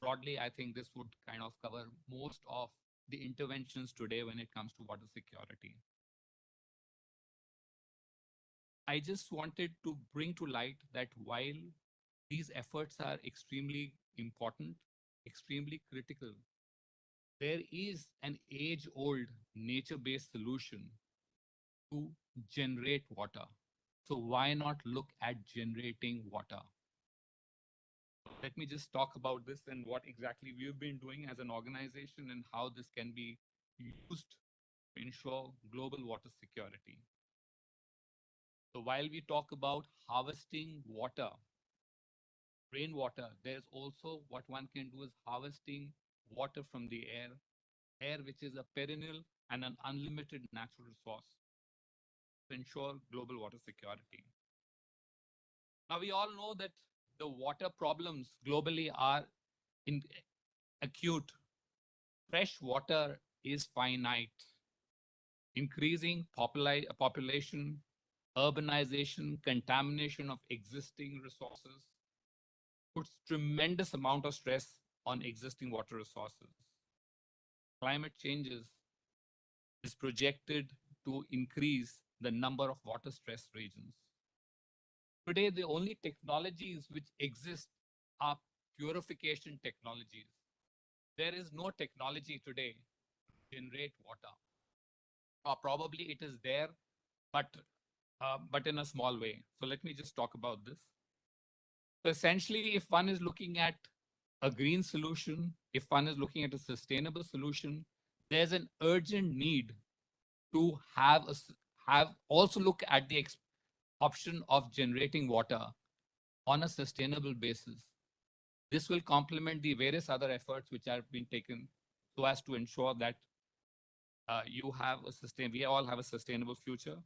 Broadly, I think this would kind of cover most of the interventions today when it comes to water security. I just wanted to bring to light that while these efforts are extremely important, extremely critical, there is an age-old nature-based solution to generate water. So why not look at generating water? Let me just talk about this and what exactly we've been doing as an organization and how this can be used to ensure global water security. So while we talk about harvesting water, rainwater, there's also what one can do is harvesting water from the air which is a perennial and an unlimited natural resource to ensure global water security. Now we all know that the water problems globally are acute. Fresh water is finite. Increasing population, urbanization, contamination of existing resources puts tremendous amount of stress on existing water resources. Climate changes is projected to increase the number of water stressed regions. Today, the only technologies which exist are purification technologies. There is no technology today to generate water. Or probably it is there, but in a small way. So let me just talk about this. So essentially, if one is looking at a green solution, if one is looking at a sustainable solution, there's an urgent need to have also look at the option of generating water on a sustainable basis. This will complement the various other efforts which have been taken so as to ensure that we all have a sustainable future.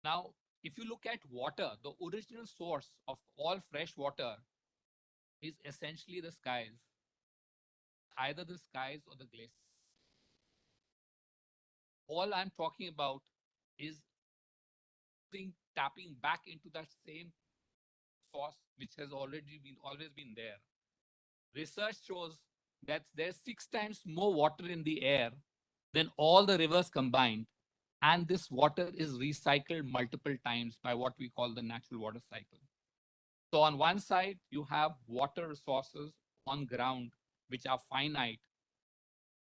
Now, if you look at water, the original source of all fresh water is essentially the skies, either the skies or the glaciers. All I'm talking about is tapping back into that same source which has always been there. Research shows that there's 6 times more water in the air than all the rivers combined. And this water is recycled multiple times by what we call the natural water cycle. So on one side, you have water resources on ground, which are finite.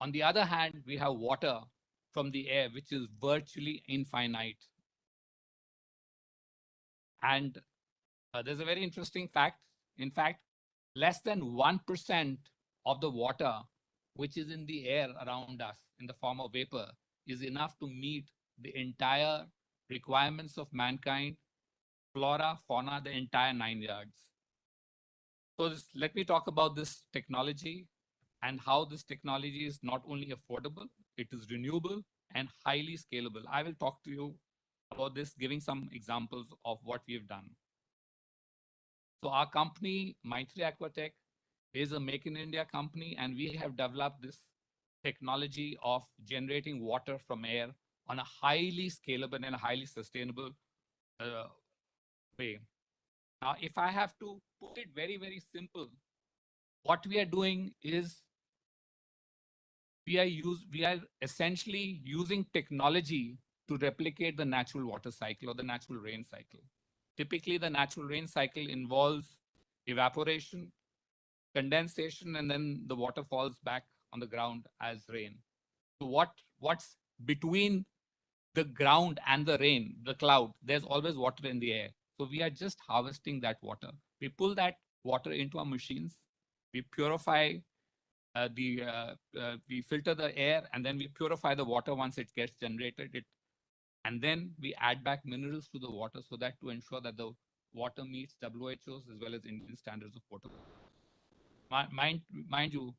On the other hand, we have water from the air, which is virtually infinite. And there's a very interesting fact. In fact, less than 1% of the water which is in the air around us in the form of vapor is enough to meet the entire requirements of mankind, flora, fauna, the entire 9 yards. So let me talk about this technology and how this technology is not only affordable, it is renewable and highly scalable. I will talk to you about this, giving some examples of what we have done. So our company, Maitri Aquatech, is a Make in India company, and we have developed this technology of generating water from air on a highly scalable and a highly sustainable way. Now, if I have to put it very, very simple, what we are doing is we are essentially using technology to replicate the natural water cycle or the natural rain cycle. Typically, the natural rain cycle involves evaporation, condensation, and then the water falls back on the ground as rain. So what's between the ground and the rain, the cloud, there's always water in the air. So we are just harvesting that water. We pull that water into our machines. We purify we filter the air, and then we purify the water once it gets generated. And then we add back minerals to the water so that to ensure that the water meets WHO's as well as Indian standards of water. Mind you,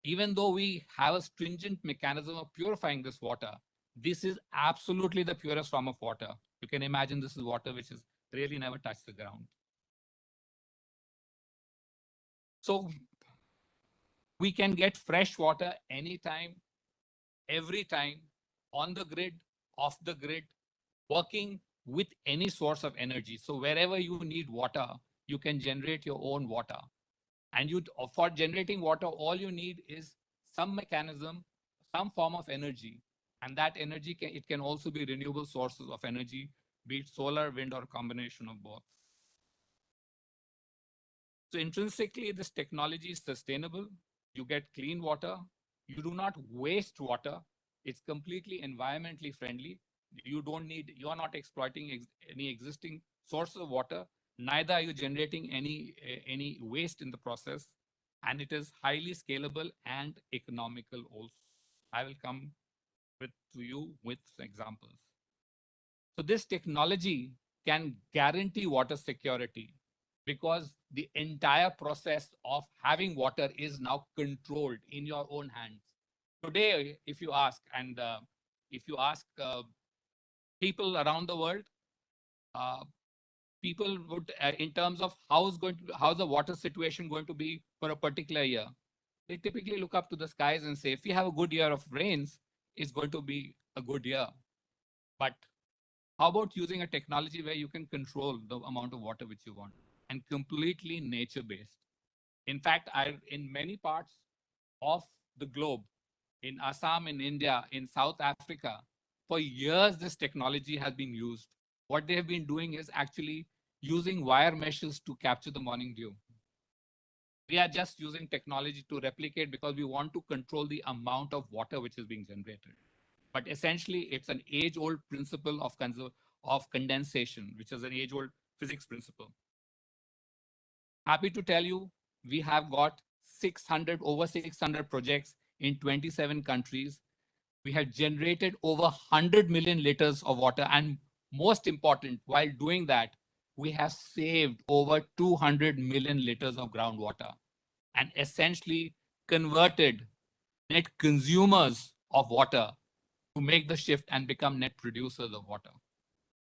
even though we have a stringent mechanism of purifying this water, this is absolutely the purest form of water. You can imagine this is water which has really never touched the ground. So we can get fresh water anytime, every time, on the grid, off the grid, working with any source of energy. So wherever you need water, you can generate your own water. And for generating water, all you need is some mechanism, some form of energy. And that energy, it can also be renewable sources of energy, be it solar, wind, or a combination of both. So intrinsically, this technology is sustainable. You get clean water. You do not waste water. It's completely environmentally friendly. You are not exploiting any existing source of water. Neither are you generating any waste in the process. And it is highly scalable and economical also. I will come to you with examples. So this technology can guarantee water security because the entire process of having water is now controlled in your own hands. Today, if you ask, people around the world, people would, in terms of how's the water situation going to be for a particular year, they typically look up to the skies and say, if we have a good year of rains, it's going to be a good year. But how about using a technology where you can control the amount of water which you want and completely nature-based? In fact, in many parts of the globe, in Assam, in India, in South Africa, for years, this technology has been used. What they have been doing is actually using wire meshes to capture the morning dew. We are just using technology to replicate because we want to control the amount of water which is being generated. But essentially, it's an age-old principle of condensation, which is an age-old physics principle. Happy to tell you, we have got over 600 projects in 27 countries. We have generated over 100 million liters of water. And most important, while doing that, we have saved over 200 million liters of groundwater and essentially converted net consumers of water to make the shift and become net producers of water.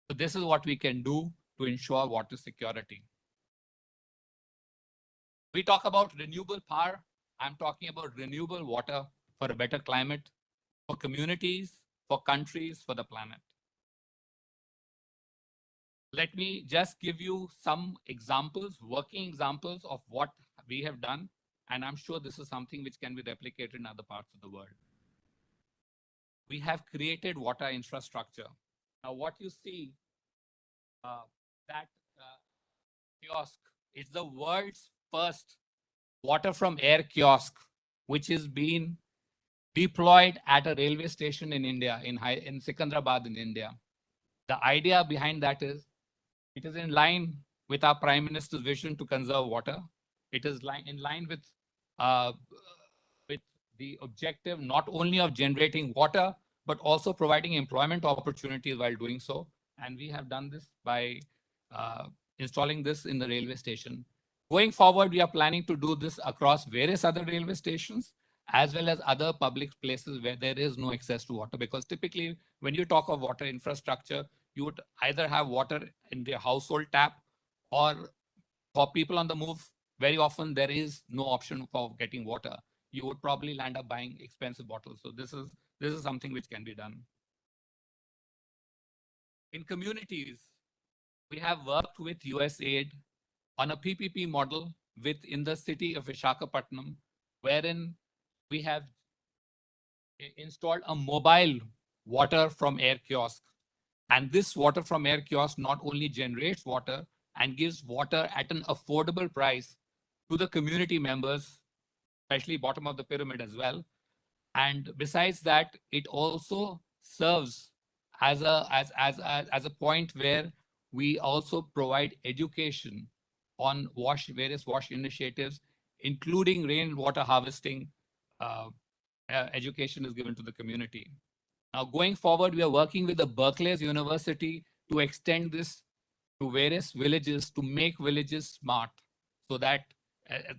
So this is what we can do to ensure water security. We talk about renewable power. I'm talking about renewable water for a better climate, for communities, for countries, for the planet. Let me just give you some examples, working examples of what we have done. And I'm sure this is something which can be replicated in other parts of the world. We have created water infrastructure. Now, what you see, that kiosk is the world's first water from air kiosk, which is being deployed at a railway station in India, in Secunderabad in India. The idea behind that is, it is in line with our Prime Minister's vision to conserve water. It is in line with the objective not only of generating water, but also providing employment opportunities while doing so. And we have done this by installing this in the railway station. Going forward, we are planning to do this across various other railway stations, as well as other public places where there is no access to water. Because typically, when you talk of water infrastructure, you would either have water in their household tap, or for people on the move, very often there is no option for getting water. You would probably land up buying expensive bottles. So this is something which can be done. In communities, we have worked with USAID on a PPP model within the city of Visakhapatnam, wherein we have installed a mobile water from air kiosk. And this water from air kiosk not only generates water and gives water at an affordable price to the community members, especially bottom of the pyramid as well. And besides that, it also serves as a point where we also provide education on various wash initiatives, including rainwater harvesting. Education is given to the community. Now, going forward, we are working with the Berkeley University to extend this to various villages to make villages smart, so that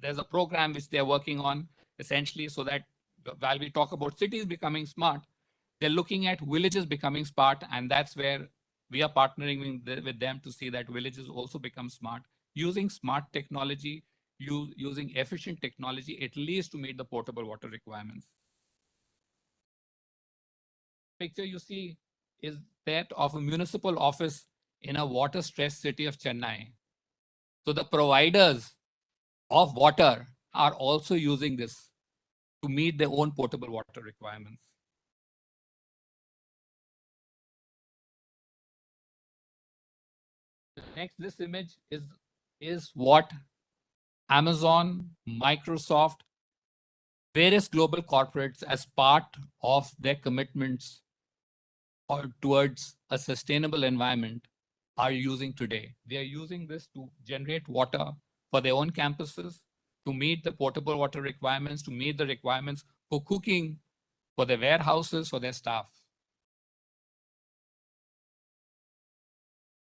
there's a program which they're working on, essentially, so that while we talk about cities becoming smart, they're looking at villages becoming smart, and that's where we are partnering with them to see that villages also become smart, using smart technology, using efficient technology, at least to meet the potable water requirements. Picture you see is that of a municipal office in a water-stressed city of Chennai. So the providers of water are also using this to meet their own potable water requirements. Next, this image is what Amazon, Microsoft, various global corporates, as part of their commitments towards a sustainable environment, are using today. They are using this to generate water for their own campuses, to meet the potable water requirements, to meet the requirements for cooking, for their warehouses, for their staff.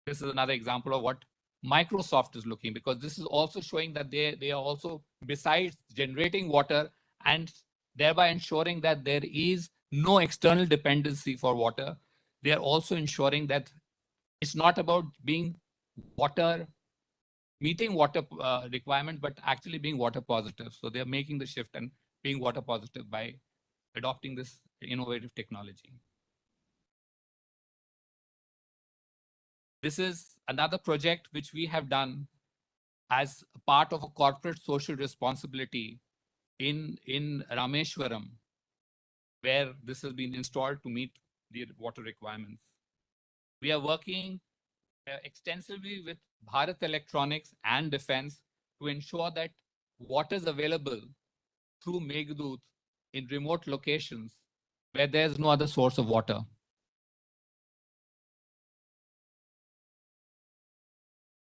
This is another example of what Microsoft is looking, because this is also showing that they are also, besides generating water and thereby ensuring that there is no external dependency for water, they are also ensuring that it's not about being meeting water requirements, but actually being water positive. So they're making the shift and being water positive by adopting this innovative technology. This is another project which we have done as a part of a corporate social responsibility in Rameshwaram, where this has been installed to meet the water requirements. We are working extensively with Bharat Electronics and Defense to ensure that water is available through Meghdut in remote locations where there's no other source of water.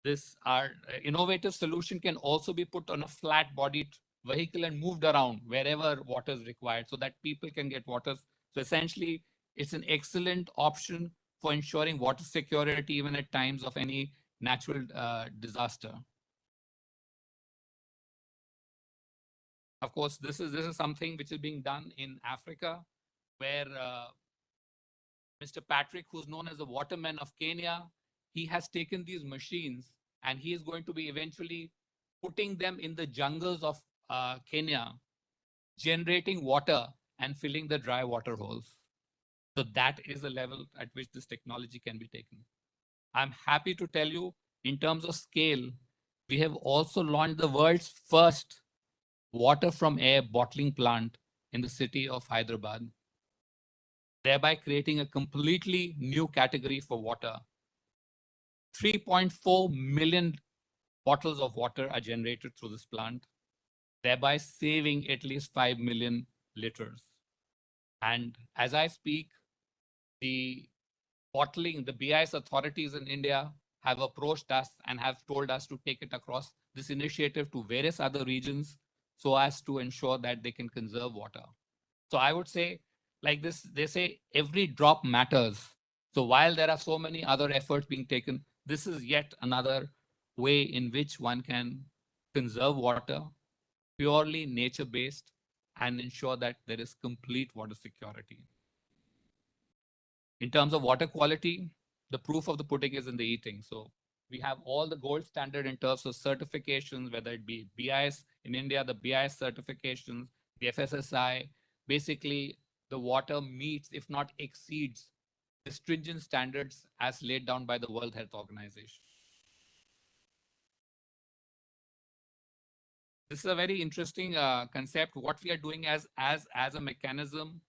This our innovative solution can also be put on a flat bodied vehicle and moved around wherever water is required so that people can get water. So essentially, it's an excellent option for ensuring water security even at times of any natural disaster. Of course, this is something which is being done in Africa, where Mr. Patrick, who's known as the waterman of Kenya, he has taken these machines and he is going to be eventually putting them in the jungles of Kenya, generating water and filling the dry water holes. So that is the level at which this technology can be taken. I'm happy to tell you, in terms of scale, we have also launched the world's first water from air bottling plant in the city of Hyderabad, thereby creating a completely new category for water. 3.4 million bottles of water are generated through this plant, thereby saving at least 5 million liters. And as I speak, the BIS authorities in India have approached us and have told us to take it across this initiative to various other regions so as to ensure that they can conserve water. So I would say, like this, they say every drop matters. So while there are so many other efforts being taken, this is yet another way in which one can conserve water, purely nature-based, and ensure that there is complete water security. In terms of water quality, the proof of the pudding is in the eating. So we have all the gold standard in terms of certifications, whether it be BIS in India, the BIS certifications, the FSSI. Basically, the water meets, if not exceeds, the stringent standards as laid down by the World Health Organization. This is a very interesting concept. What we are doing as a mechanism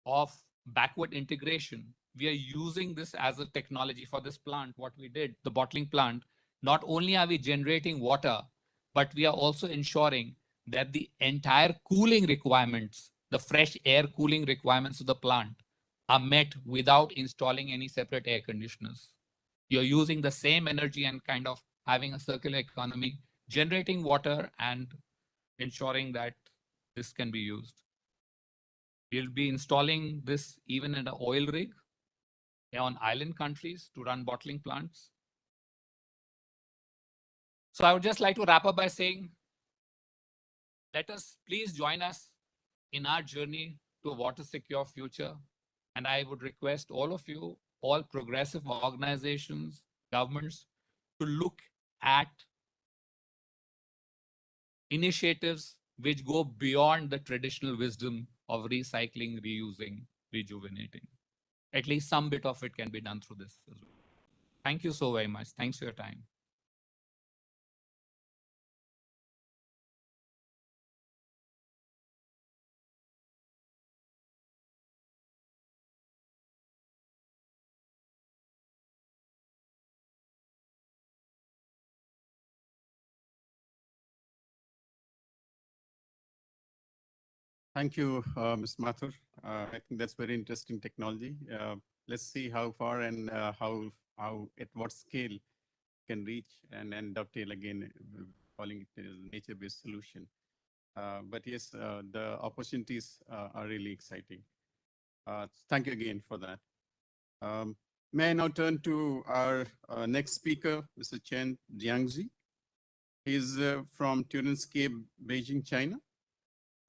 of backward integration, we are using this as a technology for this plant. What we did, the bottling plant, not only are we generating water, but we are also ensuring that the entire cooling requirements, the fresh air cooling requirements of the plant are met without installing any separate air conditioners. You're using the same energy and kind of having a circular economy, generating water and ensuring that this can be used. We'll be installing this even in an oil rig on island countries to run bottling plants. So I would just like to wrap up by saying, let us please join us in our journey to a water secure future. And I would request all of you, all progressive organizations, governments, to look at initiatives which go beyond the traditional wisdom of recycling, reusing, rejuvenating. At least some bit of it can be done through this as well. Thank you so very much. Thanks for your time. Thank you, Ms. Mathur. I think that's very interesting technology. Let's see how far and how at what scale can reach and dovetail again, calling it a nature-based solution. But yes, the opportunities are really exciting. Thank you again for that. May I now turn to our next speaker, Mr. Chen Jiangzi. He's from Turenscape, Beijing, China.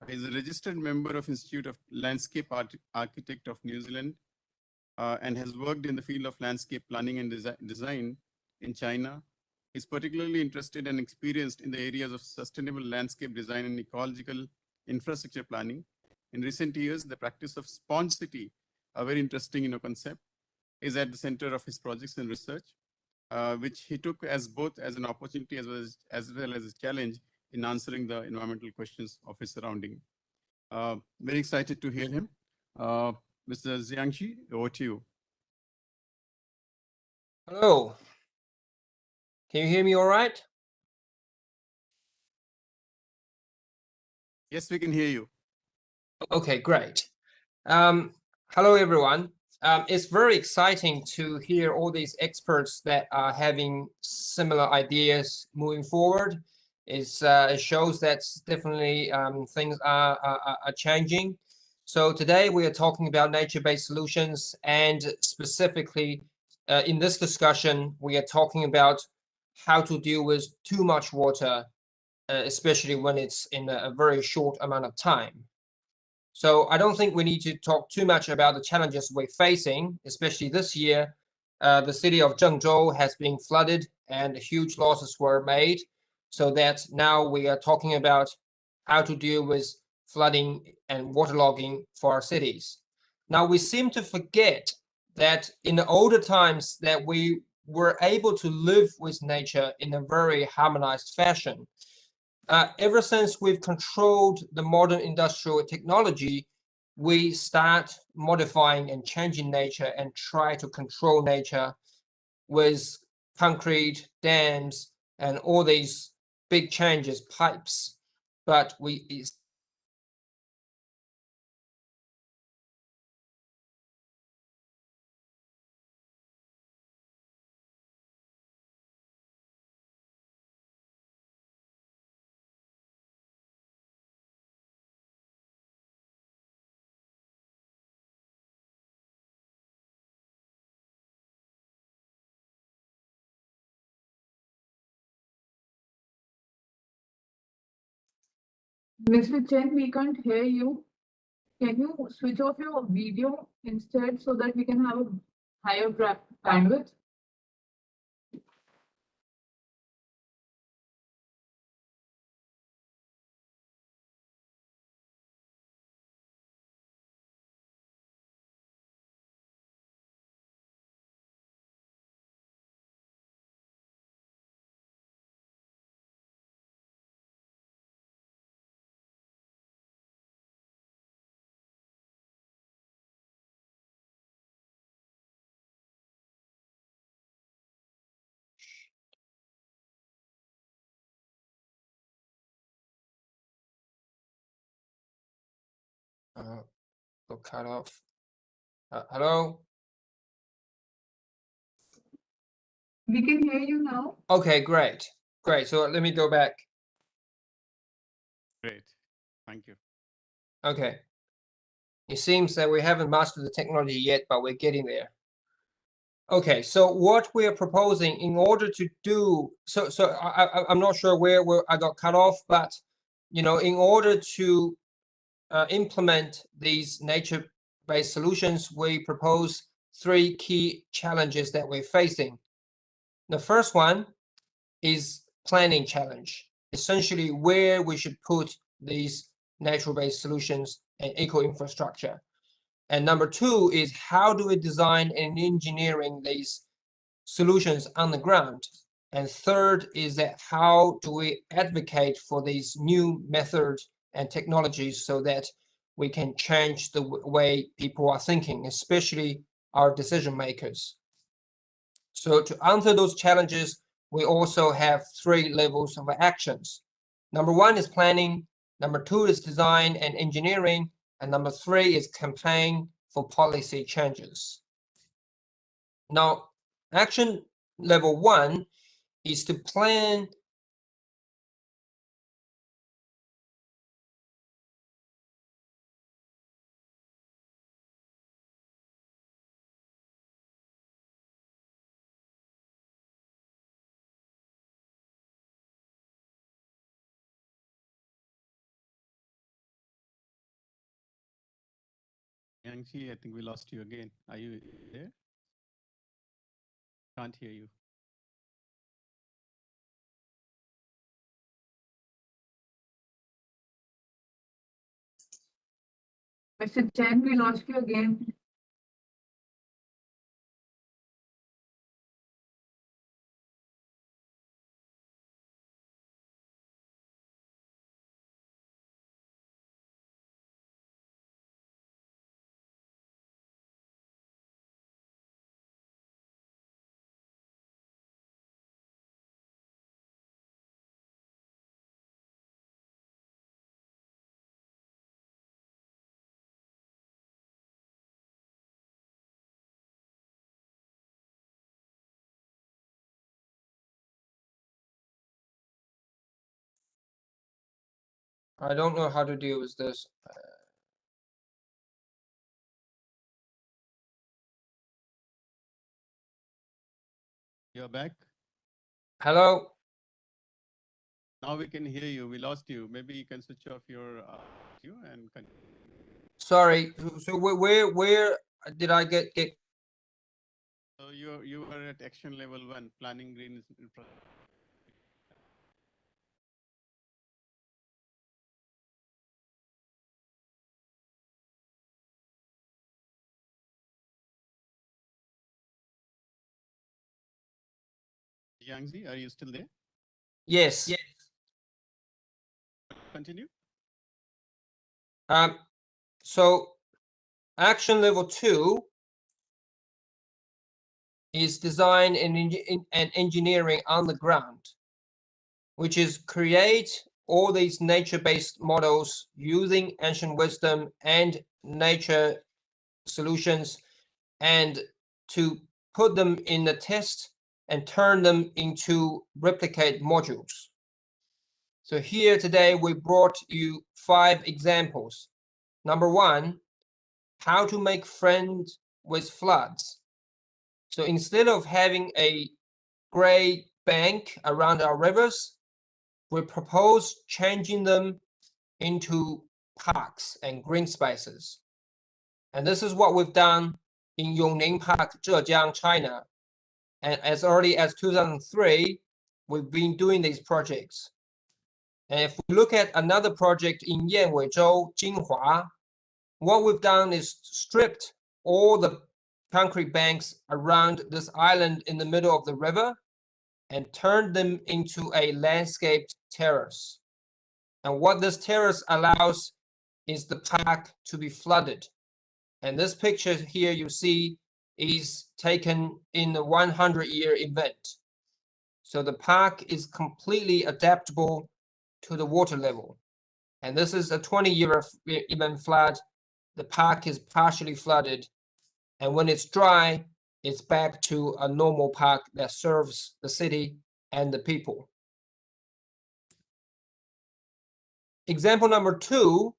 He's a registered member of Institute of Landscape Architect of New Zealand and has worked in the field of landscape planning and design in China. He's particularly interested and experienced in the areas of sustainable landscape design and ecological infrastructure planning. In recent years, the practice of sponge city, a very interesting concept, is at the center of his projects and research, which he took as both as an opportunity as well as a challenge in answering the environmental questions of his surrounding. Very excited to hear him. Mr. Jiangxi, over to you. Hello. Can you hear me all right? Yes, we can hear you. Okay, great. Hello, everyone. It's very exciting to hear all these experts that are having similar ideas moving forward. It shows that definitely things are changing. So today we are talking about nature-based solutions, and specifically in this discussion, we are talking about how to deal with too much water, especially when it's in a very short amount of time. So I don't think we need to talk too much about the challenges we're facing, especially this year. The city of Zhengzhou has been flooded and huge losses were made. So that now we are talking about how to deal with flooding and waterlogging for our cities. Now we seem to forget that in the older times that we were able to live with nature in a very harmonized fashion. Ever since we've controlled the modern industrial technology, we start modifying and changing nature and try to control nature with concrete, dams, and all these big changes, pipes. But Mr. Chen, we can't hear you. Can you switch off your video instead so that we can have a higher bandwidth? got cut off. Hello? We can hear you now. Okay, great. Great. So let me go back. Great. Thank you. Okay. It seems that we haven't mastered the technology yet, but we're getting there. Okay, so what we are proposing in order to do I'm not sure where I got cut off, but in order to implement these nature-based solutions, we propose 3 key challenges that we're facing. The first one is planning challenge, essentially where we should put these natural-based solutions and eco-infrastructure. And number 2 is how do we design and engineering these solutions on the ground? And third is that how do we advocate for these new methods and technologies so that we can change the way people are thinking, especially our decision makers. So to answer those challenges, we also have 3 levels of actions. Number 1 is planning, number 2 is design and engineering, and number 3 is campaign for policy changes. Now, action level 1 is to plan Yangxi, I think we lost you again. Are you there? Can't hear you. Mr. Chen, we lost you again. I don't know how to deal with this. You're back. Hello. Now we can hear you. We lost you. Maybe you can switch off your and continue. Sorry. So where did I get? So you are at action level 1, planning green infrastructure. Yangzi, are you still there? Yes. Continue. So action level 2 is design and engineering on the ground, which is create all these nature-based models using ancient wisdom and nature solutions, and to put them in the test and turn them into replicate modules. So here today we brought you 5 examples. Number 1, how to make friends with floods. So instead of having a gray bank around our rivers, we propose changing them into parks and green spaces. And this is what we've done in Yongning Park, Zhejiang, China. And as early as 2003, we've been doing these projects. And if we look at another project in Yanweizhou, Jinhua, what we've done is stripped all the concrete banks around this island in the middle of the river and turned them into a landscaped terrace. And what this terrace allows is the park to be flooded. And this picture here you see is taken in the 100-year event. So the park is completely adaptable to the water level. And this is a 20-year event flood. The park is partially flooded. And when it's dry, it's back to a normal park that serves the city and the people. Example number 2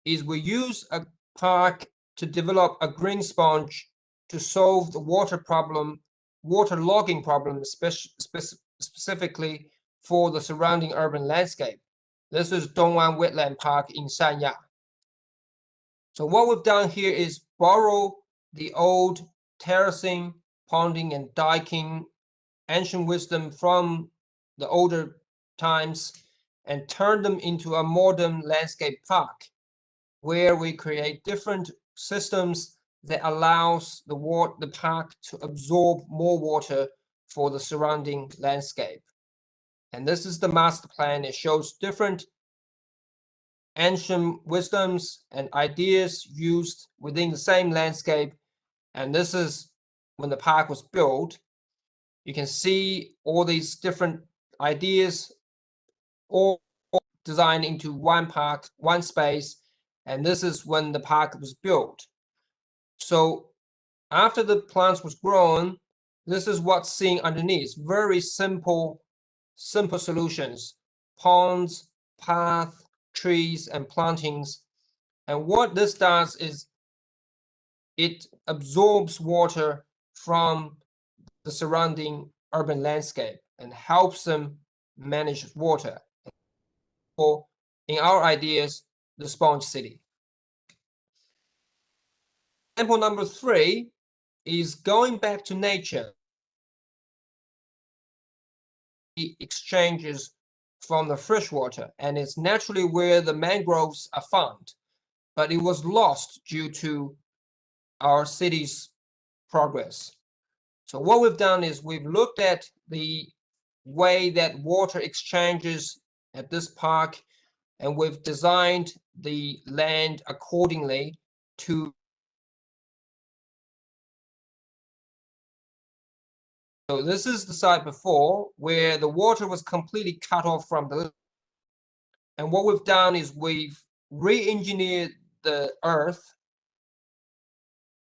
is we use a park to develop a green sponge to solve the water logging problem, specifically for the surrounding urban landscape. This is Dongwan Wetland Park in Sanya. So what we've done here is borrow the old terracing, ponding, and diking ancient wisdom from the older times and turn them into a modern landscape park, where we create different systems that allows the park to absorb more water for the surrounding landscape. And this is the master plan. It shows different ancient wisdoms and ideas used within the same landscape. And this is when the park was built. You can see all these different ideas all designed into one park, one space. And this is when the park was built. So after the plants was grown, this is what's seen underneath. Very simple solutions: ponds, path, trees, and plantings. And what this does is it absorbs water from the surrounding urban landscape and helps them manage water. Or in our ideas, the sponge city. Example number 3 is going back to nature. Exchanges from the freshwater, and it's naturally where the mangroves are found, but it was lost due to our city's progress. So what we've done is we've looked at the way that water exchanges at this park, and we've designed the land accordingly to. So this is the site before, where the water was completely cut off from the. And what we've done is we've re-engineered the earth.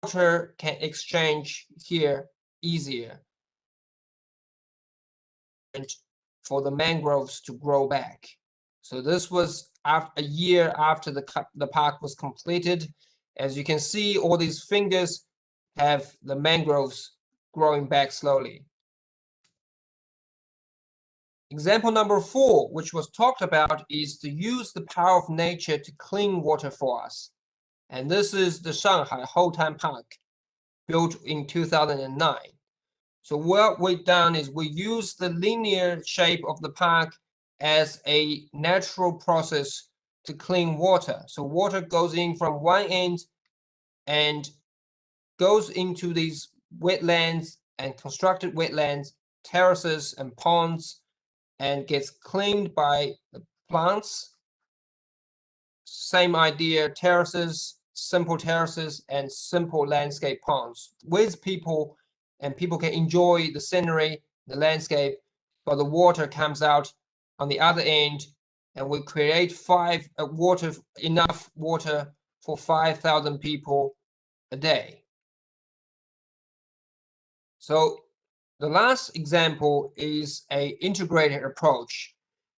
Water can exchange here easier, and for the mangroves to grow back. So this was a year after the park was completed. As you can see, all these fingers have the mangroves growing back slowly. Example number 4, which was talked about, is to use the power of nature to clean water for us. And this is the Shanghai Hotan Park, built in 2009. So what we've done is we use the linear shape of the park as a natural process to clean water. So water goes in from one end and goes into these wetlands and constructed wetlands, terraces and ponds, and gets cleaned by the plants. Same idea, terraces, simple terraces, and simple landscape ponds with people, and people can enjoy the scenery, the landscape, but the water comes out on the other end, and we create enough water for 5,000 people a day. So the last example is an integrated approach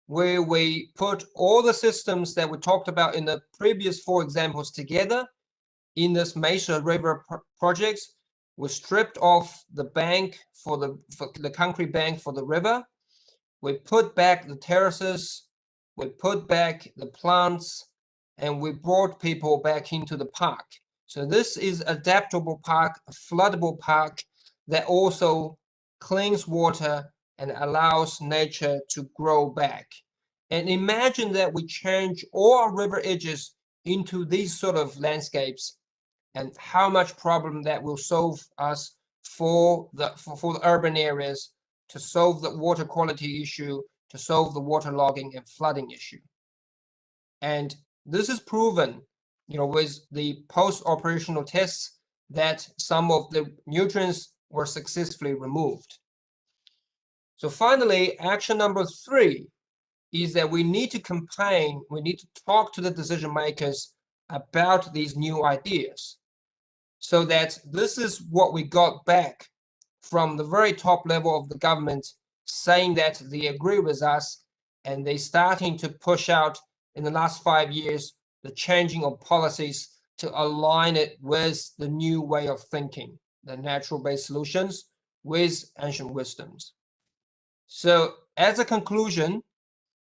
where we put all the systems that we talked about in the previous 4 examples together in this Mesa River project. We stripped off the bank for the concrete bank for the river. We put back the terraces, we put back the plants, and we brought people back into the park. So this is adaptable park, a floodable park that also cleans water and allows nature to grow back. And imagine that we change all our river edges into these sort of landscapes, and how much problem that will solve us for the urban areas, to solve the water quality issue, to solve the water logging and flooding issue. And this is proven, with the post-operational tests, that some of the nutrients were successfully removed. So finally, action number 3 is that we need to campaign, we need to talk to the decision makers about these new ideas. So that this is what we got back from the very top level of the government, saying that they agree with us, and they're starting to push out in the last 5 years the changing of policies to align it with the new way of thinking, the natural-based solutions with ancient wisdoms. So as a conclusion,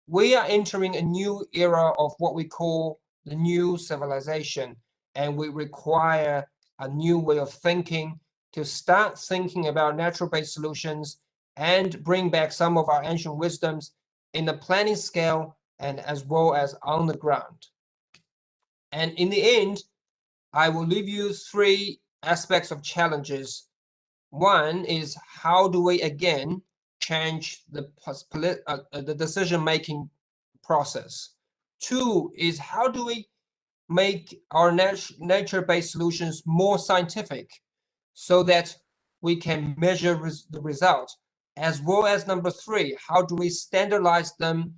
we are entering a new era of what we call the new civilization, and we require a new way of thinking to start thinking about natural-based solutions and bring back some of our ancient wisdoms in the planning scale and as well as on the ground. And in the end, I will leave you 3 aspects of challenges. One is, how do we again change the decision-making process? 2 is, how do we make our nature-based solutions more scientific so that we can measure the result? As well as number 3, how do we standardize them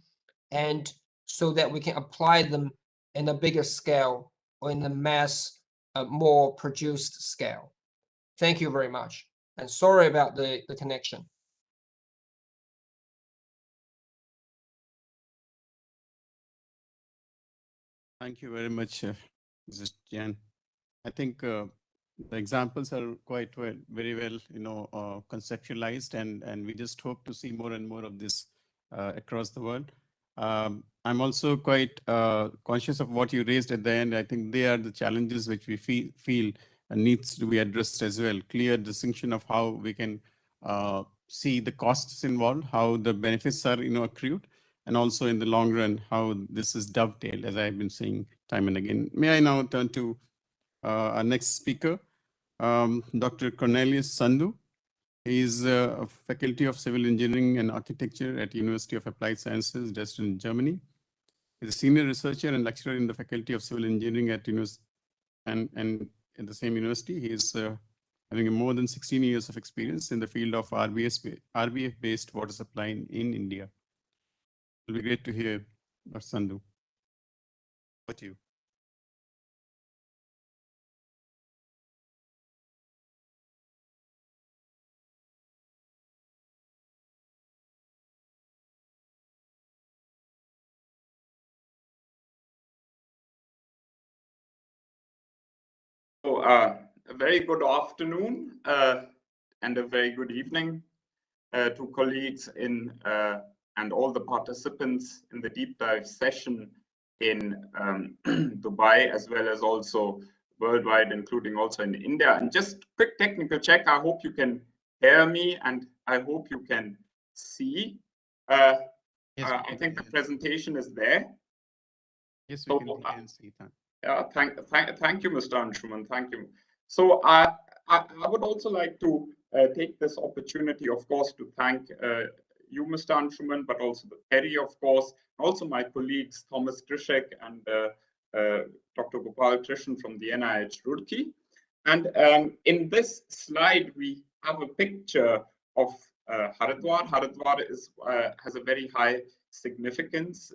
and so that we can apply them in a bigger scale or in the mass, more produced scale? Thank you very much. And sorry about the connection. Thank you very much, Mrs. Jan. I think the examples are quite very well, conceptualized, and we just hope to see more and more of this across the world. I'm also quite conscious of what you raised at the end. I think they are the challenges which we feel needs to be addressed as well. Clear distinction of how we can see the costs involved, how the benefits are accrued, and also in the long run, how this is dovetailed, as I've been saying time and again. May I now turn to our next speaker, Dr. Cornelius Sandhu. He is a Faculty of Civil Engineering and Architecture at University of Applied Sciences, Dresden, Germany. He's a senior researcher and lecturer in the Faculty of Civil Engineering at university, and in the same university, he is having more than 16 years of experience in the field of RBF-based water supply in India. It'll be great to hear Dr. Sandhu. Over to you. So a very good afternoon and a very good evening to colleagues in and all the participants in the deep dive session in Dubai, as well as also worldwide, including also in India. And just quick technical check. I hope you can hear me and I hope you can see. Yes, I think the presentation is there. Yes, we can see that. Yeah, thank you, Mr. Anshuman. Thank you. So I would also like to take this opportunity, of course, to thank you, Mr. Anshuman, but also the Perry, of course, also my colleagues, Thomas Krishek and Dr. Gopal Krishnan from the NIH Roorkee. And in this slide, we have a picture of Haridwar. Haridwar has a very high significance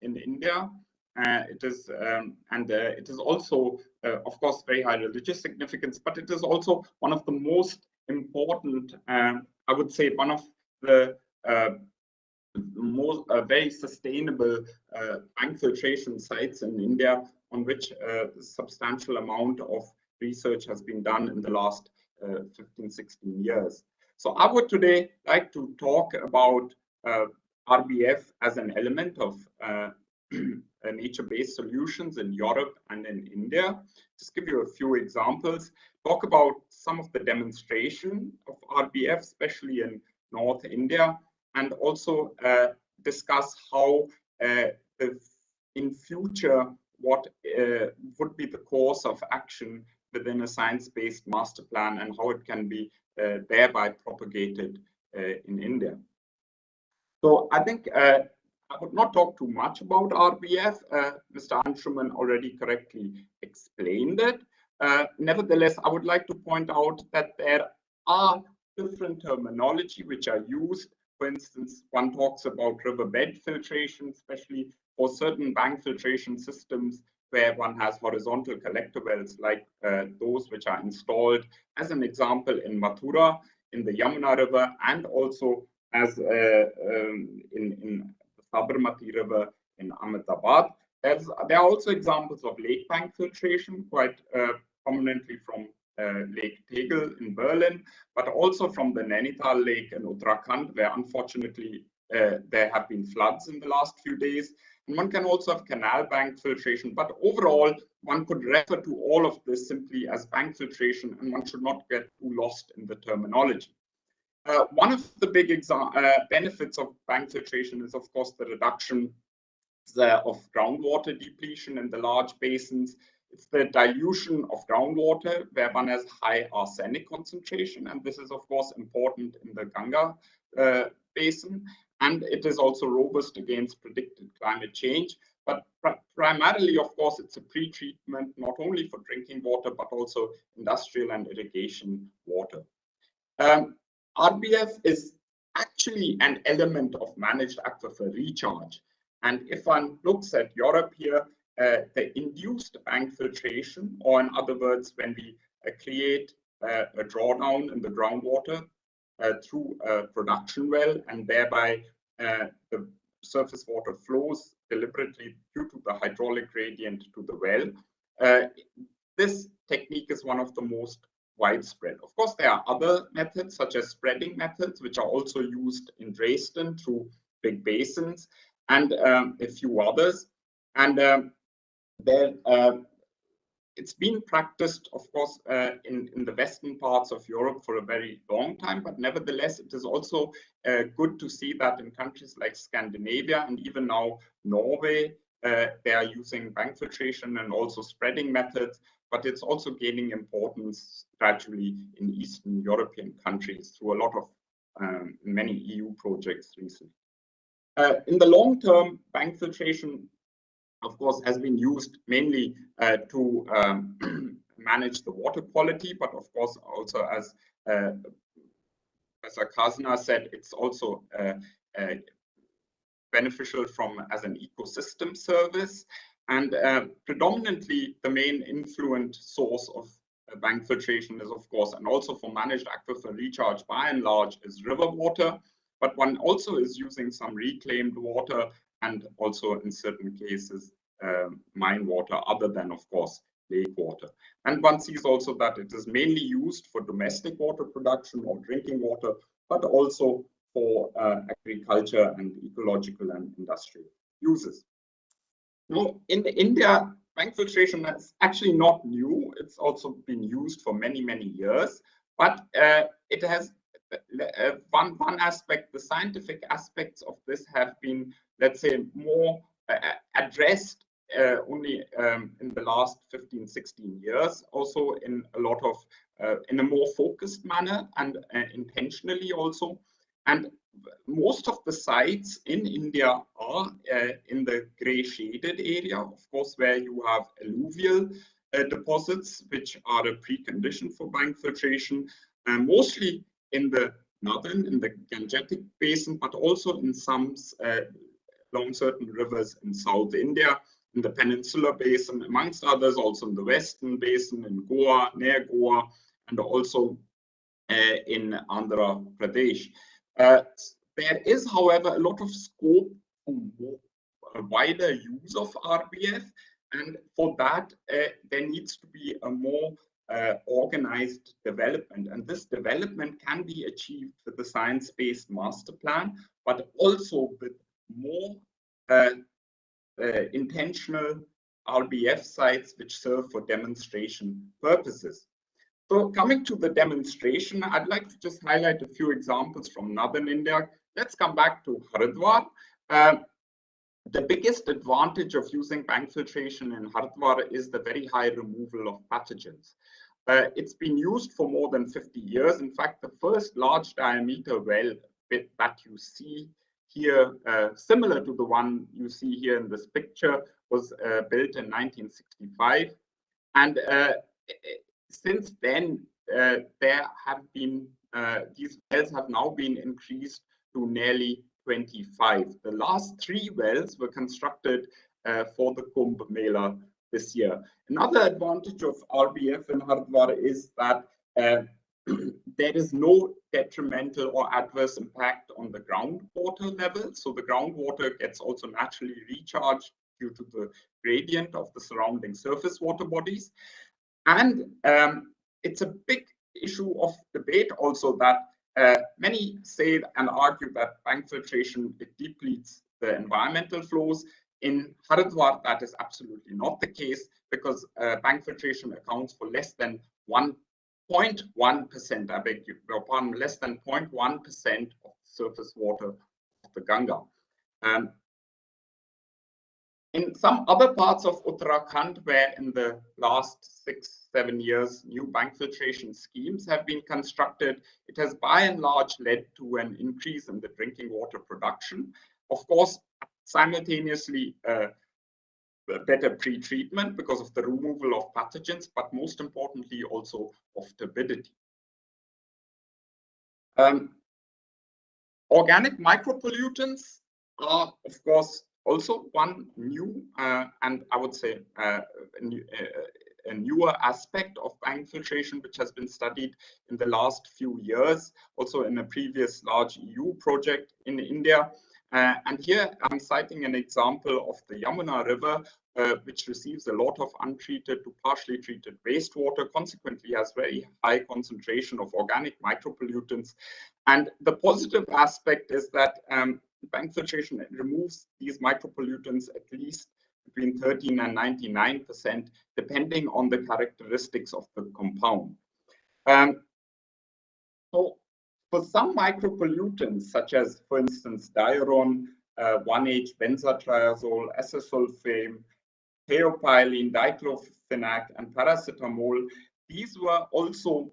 in India. It is also, of course, very high religious significance, but it is also one of the most important, I would say, one of the most very sustainable bank filtration sites in India, on which a substantial amount of research has been done in the last 15, 16 years. So I would today like to talk about RBF as an element of nature-based solutions in Europe and in India. Just give you a few examples. Talk about some of the demonstration of RBF, especially in North India, and also discuss how in future what would be the course of action within a science-based master plan and how it can be thereby propagated in India. So I think I would not talk too much about RBF. Mr. Anshuman already correctly explained it. Nevertheless, I would like to point out that there are different terminology which are used. For instance, one talks about riverbed filtration, especially for certain bank filtration systems where one has horizontal collector wells like those which are installed, as an example, in Mathura, in the Yamuna River, and also as in the Sabarmati River in Ahmedabad. There are also examples of lake bank filtration, quite prominently from Lake Tegel in Berlin, but also from the Nainital Lake in Uttarakhand, where unfortunately there have been floods in the last few days. And one can also have canal bank filtration, but overall, one could refer to all of this simply as bank filtration, and one should not get too lost in the terminology. One of the big benefits of bank filtration is, of course, the reduction of groundwater depletion in the large basins. It's the dilution of groundwater where one has high arsenic concentration, and this is, of course, important in the Ganga basin. And it is also robust against predicted climate change. But primarily, of course, it's a pre-treatment, not only for drinking water, but also industrial and irrigation water. RBF is actually an element of managed aquifer recharge. And if one looks at Europe here, the induced bank filtration, or in other words, when we create a drawdown in the groundwater through a production well, and thereby the surface water flows deliberately due to the hydraulic gradient to the well. This technique is one of the most widespread. Of course, there are other methods such as spreading methods, which are also used in Dresden through big basins, and a few others. And it's been practiced, of course, in the western parts of Europe for a very long time, but nevertheless, it is also good to see that in countries like Scandinavia and even now Norway, they are using bank filtration and also spreading methods, but it's also gaining importance gradually in Eastern European countries through a lot of many EU projects recently. In the long term, bank filtration, of course, has been used mainly to manage the water quality, but of course also as Professor Kasna said, it's also beneficial as an ecosystem service. And predominantly the main influent source of bank filtration is, of course, and also for managed aquifer recharge by and large, is river water. But one also is using some reclaimed water and also in certain cases mine water, other than, of course, lake water. And one sees also that it is mainly used for domestic water production or drinking water, but also for agriculture and ecological and industrial uses. Now, in India, bank filtration is actually not new. It's also been used for many, many years, but it has one aspect, the scientific aspects of this have been, let's say, more addressed only in the last 15, 16 years, also in a lot of, in a more focused manner and intentionally also. And most of the sites in India are in the gray shaded area, of course, where you have alluvial deposits, which are a precondition for bank filtration, mostly in the northern, in the Gangetic basin, but also in some along certain rivers in South India, in the Peninsular basin, amongst others, also in the Western basin, in Goa, near Goa, and also in Andhra Pradesh. There is, however, a lot of scope for a wider use of RBF, and for that, there needs to be a more organized development. And this development can be achieved with the science-based master plan, but also with more intentional RBF sites which serve for demonstration purposes. So coming to the demonstration, I'd like to just highlight a few examples from northern India. Let's come back to Haridwar. The biggest advantage of using bank filtration in Haridwar is the very high removal of pathogens. It's been used for more than 50 years. In fact, the first large diameter well that you see here, similar to the one you see here in this picture, was built in 1965. And since then, there have been, these wells have now been increased to nearly 25. The last 3 wells were constructed for the Kumbh Mela this year. Another advantage of RBF in Haridwar is that there is no detrimental or adverse impact on the groundwater level. So the groundwater gets also naturally recharged due to the gradient of the surrounding surface water bodies. And it's a big issue of debate also that many say and argue that bank filtration, it depletes the environmental flows. In Haridwar, that is absolutely not the case, because bank filtration accounts for less than 1.1%, I beg your pardon, less than 0.1% of surface water of the Ganga. In some other parts of Uttarakhand, where in the last 6-7 years, new bank filtration schemes have been constructed, it has by and large led to an increase in the drinking water production. Of course, simultaneously, better pre-treatment because of the removal of pathogens, but most importantly also of turbidity. Organic micropollutants are, of course, also one new and I would say a newer aspect of bank filtration, which has been studied in the last few years, also in a previous large EU project in India. And here I'm citing an example of the Yamuna River, which receives a lot of untreated to partially treated wastewater, consequently has very high concentration of organic micropollutants. And the positive aspect is that bank filtration removes these micropollutants at least between 13 and 99%, depending on the characteristics of the compound. So for some micropollutants, such as, for instance, diuron, 1,H-benzatriazole, acesulfame, theophylline, diclofenac, and paracetamol, these were also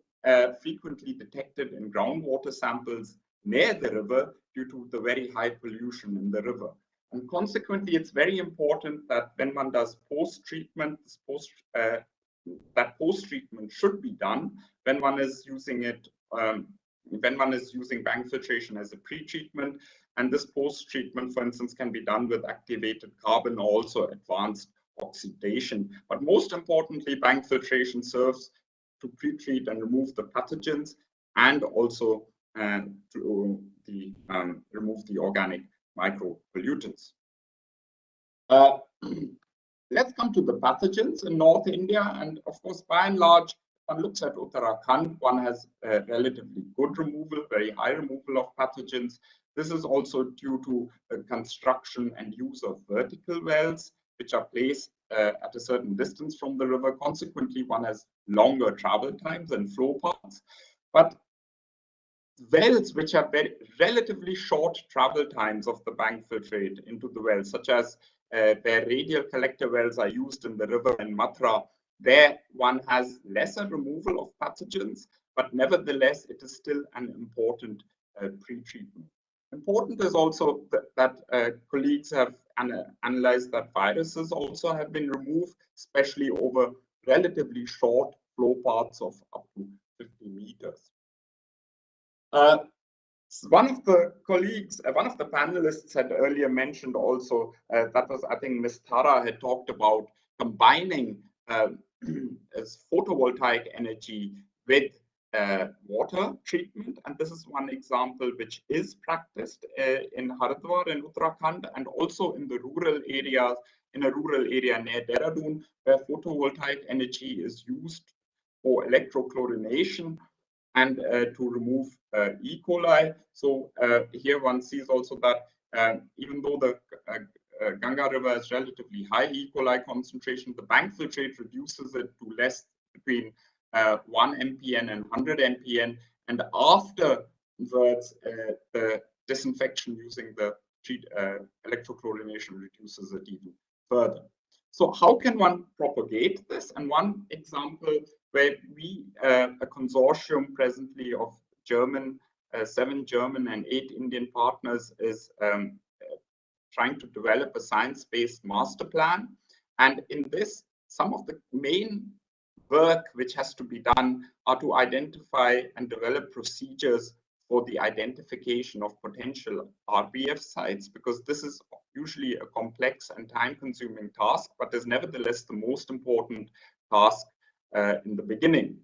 frequently detected in groundwater samples near the river due to the very high pollution in the river. And consequently, it's very important that when one does post-treatment, that post-treatment should be done when one is using it, when one is using bank filtration as a pre-treatment. And this post-treatment, for instance, can be done with activated carbon or also advanced oxidation. But most importantly, bank filtration serves to pre-treat and remove the pathogens and also to remove the organic micropollutants. let's come to the pathogens in North India. And of course, by and large, one looks at Uttarakhand, one has relatively good removal, very high removal of pathogens. This is also due to the construction and use of vertical wells, which are placed at a certain distance from the river. Consequently, one has longer travel times and flow paths. But wells which have very relatively short travel times of the bank filtrate into the wells, such as where radial collector wells are used in the river in Mathura, there one has lesser removal of pathogens, but nevertheless, it is still an important pre-treatment. Important is also that colleagues have analyzed that viruses also have been removed, especially over relatively short flow paths of up to 50 meters. One of the colleagues, one of the panelists had earlier mentioned also, that was, I think, Ms. Thara had talked about combining photovoltaic energy with water treatment. And this is one example which is practiced in Haridwar in Uttarakhand, and also in the rural areas, in a rural area near Dehradun, where photovoltaic energy is used for electrochlorination and to remove E. coli. So here one sees also that even though the Ganga River has relatively high E. coli concentration, the bank filtrate reduces it to less between 1 mpn and 100 mpn. And afterwards, the disinfection using the electrochlorination reduces it even further. So how can one propagate this? And one example where we, a consortium presently of 7 German and 8 Indian partners, is trying to develop a science-based master plan. And in this, some of the main work which has to be done are to identify and develop procedures for the identification of potential RBF sites, because this is usually a complex and time-consuming task, but is nevertheless the most important task in the beginning.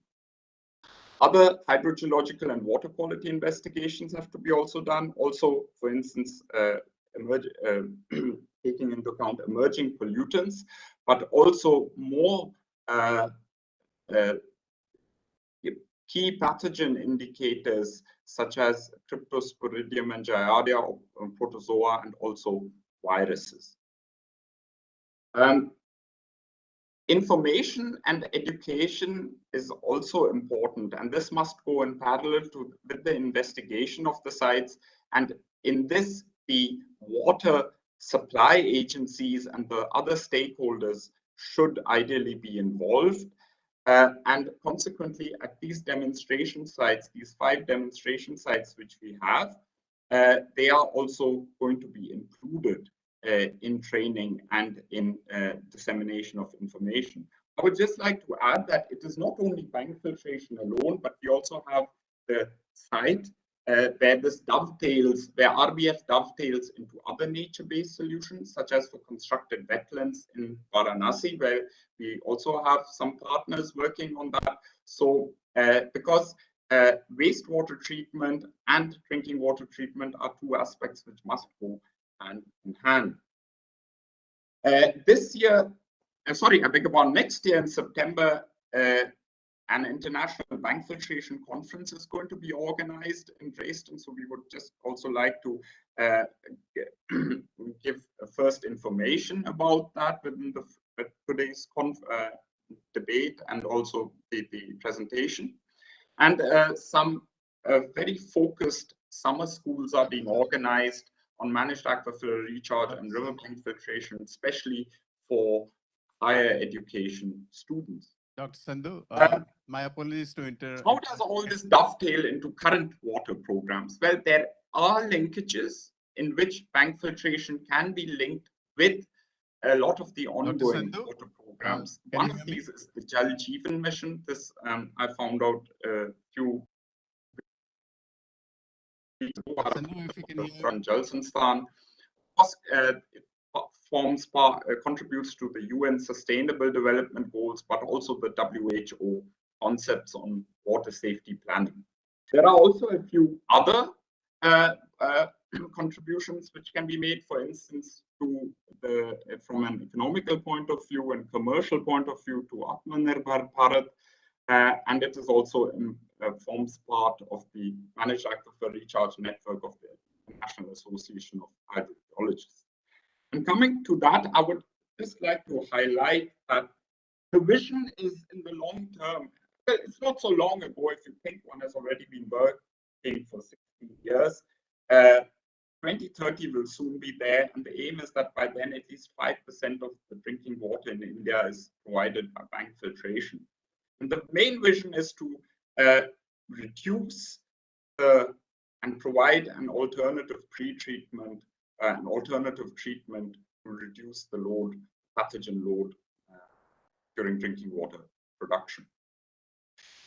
Other hydrogeological and water quality investigations have to be also done. Also, for instance, taking into account emerging pollutants, but also more key pathogen indicators such as Cryptosporidium and Giardia, protozoa, and also viruses. Information and education is also important, and this must go in parallel with the investigation of the sites. And in this, the water supply agencies and the other stakeholders should ideally be involved. And consequently, at these demonstration sites, these 5 demonstration sites which we have, they are also going to be included in training and in dissemination of information. I would just like to add that it is not only bank filtration alone, but we also have the site where this dovetails, where RBF dovetails into other nature-based solutions, such as for constructed wetlands in Varanasi, where we also have some partners working on that. So because wastewater treatment and drinking water treatment are 2 aspects which must go hand in hand. This year, sorry, I beg your pardon, next year in September, an international bank filtration conference is going to be organized in Dresden. So we would just also like to give first information about that within today's debate and also the presentation. And some very focused summer schools are being organized on managed aquifer recharge and riverbank filtration, especially for higher education students. Dr. Sandhu, my apologies to interrupt. How does all this dovetail into current water programs? Well, there are linkages in which bank filtration can be linked with a lot of the ongoing water programs. One of these is the Jal Jeevan mission. This I found out a few from Jalsanstan. It contributes to the UN Sustainable Development Goals, but also the WHO concepts on water safety planning. There are also a few other contributions which can be made, for instance, to from an economical point of view and commercial point of view to Atmanirbhar Bharat, and it is also forms part of the managed aquifer recharge network of the National Association of Hydrogeologists. And coming to that, I would just like to highlight that the vision is in the long term. It's not so long ago, if you think one has already been working for 60 years. 2030 will soon be there, and the aim is that by then at least 5% of the drinking water in India is provided by bank filtration. And the main vision is to reduce and provide an alternative pre-treatment, an alternative treatment to reduce the load, pathogen load during drinking water production.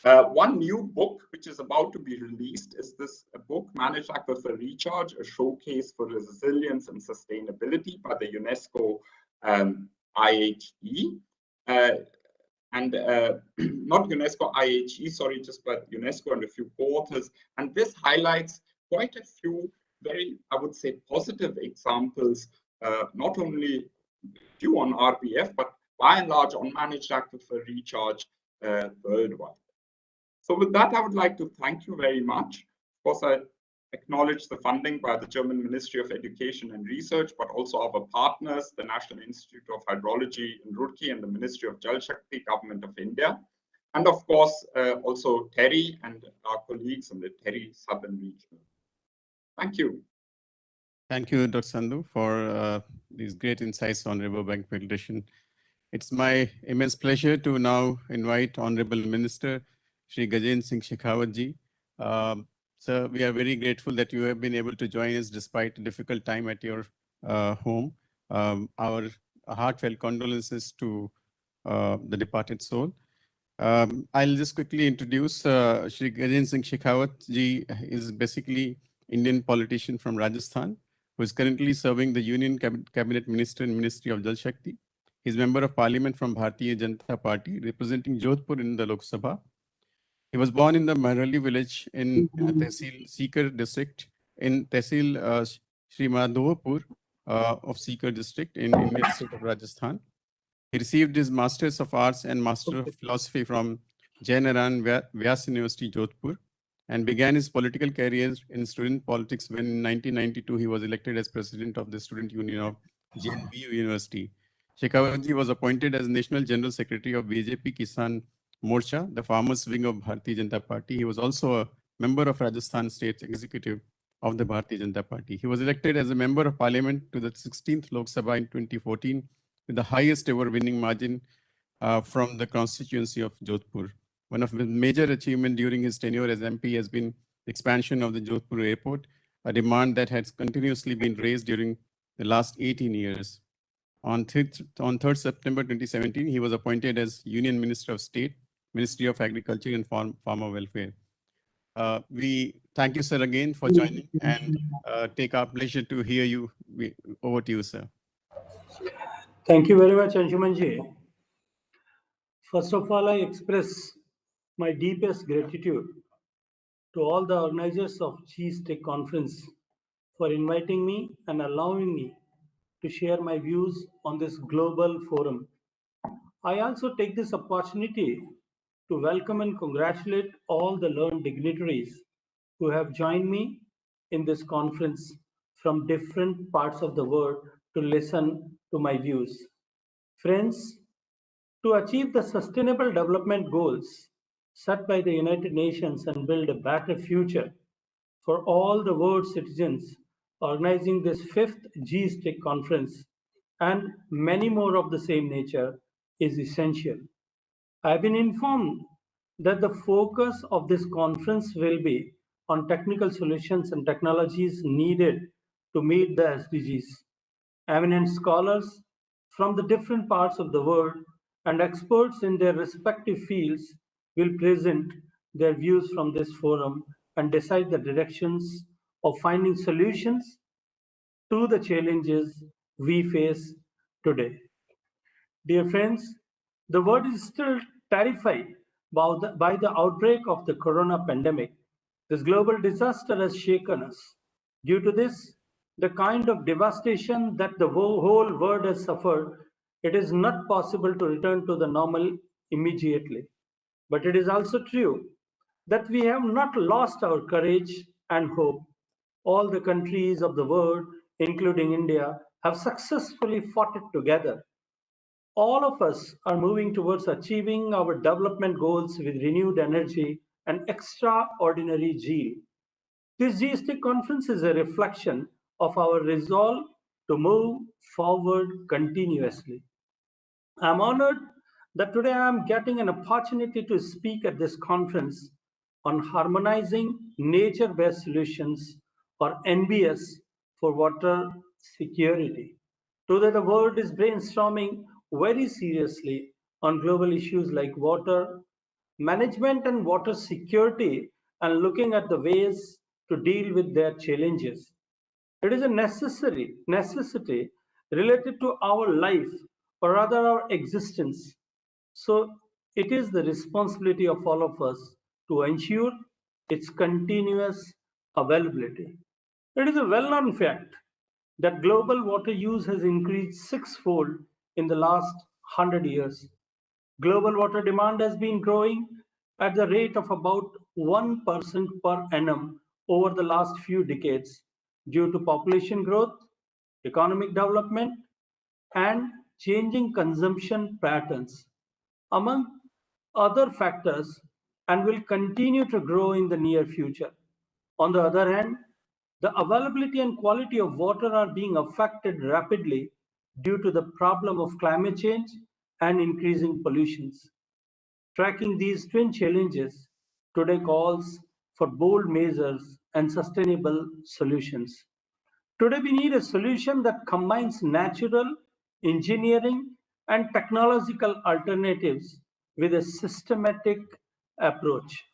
One new book which is about to be released is this book, Managed Aquifer Recharge, a showcase for resilience and sustainability by the UNESCO IHE. And not UNESCO IHE, sorry, just by UNESCO and a few co-authors. And this highlights quite a few very, I would say, positive examples, not only few on RBF, but by and large on managed aquifer recharge worldwide. So with that, I would like to thank you very much. Of course, I acknowledge the funding by the German Ministry of Education and Research, but also our partners, the National Institute of Hydrology in Roorkee and the Ministry of Jal Shakti, Government of India. And of course, also TERI and our colleagues in the TERI Southern region. Thank you. Thank you, Dr. Sandhu, for these great insights on riverbank filtration. It's my immense pleasure to now invite Honorable Minister Shri Gajendra Singh Shekhawat ji. Sir, we are very grateful that you have been able to join us despite a difficult time at your home. Our heartfelt condolences to the departed soul. I'll just quickly introduce Shri Gajendra Singh Shekhawat ji is basically Indian politician from Rajasthan, who is currently serving the Union Cabinet Minister in Ministry of Jal Shakti. He's Member of Parliament from Bharatiya Janata Party, representing Jodhpur in the Lok Sabha. He was born in the Marali village in Tehsil Sikar district, in Tehsil Shri Madhopur of Sikar district in Indian state of Rajasthan. He received his Masters of Arts and Master of Philosophy from Jainaran Vyas University, Jodhpur, and began his political career in student politics when in 1992 he was elected as president of the Student Union of JNBU University. Shekhawat ji was appointed as National General Secretary of BJP Kisan Morcha, the farmers' wing of Bharatiya Janata Party. He was also a member of Rajasthan State Executive of the Bharatiya Janata Party. He was elected as a member of Parliament to the 16th Lok Sabha in 2014 with the highest ever winning margin from the constituency of Jodhpur. One of his major achievements during his tenure as MP has been the expansion of the Jodhpur airport, a demand that has continuously been raised during the last 18 years. On 3rd September 2017, he was appointed as Union Minister of State, Ministry of Agriculture and Farmer Welfare. We thank you, sir, again for joining and take our pleasure to hear you. Over to you, sir. Thank you very much, Anshumanji. First of all, I express my deepest gratitude to all the organizers of G-Stick Conference for inviting me and allowing me to share my views on this global forum. I also take this opportunity to welcome and congratulate all the learned dignitaries who have joined me in this conference from different parts of the world to listen to my views. Friends, to achieve the Sustainable Development Goals set by the United Nations and build a better future for all the world citizens, organizing this 5th G-Stick Conference and many more of the same nature is essential. I've been informed that the focus of this conference will be on technical solutions and technologies needed to meet the SDGs. Eminent scholars from the different parts of the world and experts in their respective fields will present their views from this forum and decide the directions of finding solutions to the challenges we face today. Dear friends, the world is still terrified by the outbreak of the corona pandemic. This global disaster has shaken us. Due to this, the kind of devastation that the whole world has suffered, it is not possible to return to the normal immediately. But it is also true that we have not lost our courage and hope. All the countries of the world, including India, have successfully fought it together. All of us are moving towards achieving our development goals with renewed energy and extraordinary zeal. This GST conference is a reflection of our resolve to move forward continuously. I'm honored that today I'm getting an opportunity to speak at this conference on harmonizing nature-based solutions, or NBS, for water security. Today the world is brainstorming very seriously on global issues like water management and water security, and looking at the ways to deal with their challenges. It is a necessity related to our life, or rather our existence. So it is the responsibility of all of us to ensure its continuous availability. It is a well-known fact that global water use has increased sixfold in the last 100 years. Global water demand has been growing at the rate of about 1% per annum over the last few decades due to population growth, economic development, and changing consumption patterns, among other factors, and will continue to grow in the near future. On the other hand, the availability and quality of water are being affected rapidly due to the problem of climate change and increasing pollutions. Tracking these twin challenges today calls for bold measures and sustainable solutions. Today we need a solution that combines natural, engineering, and technological alternatives with a systematic approach.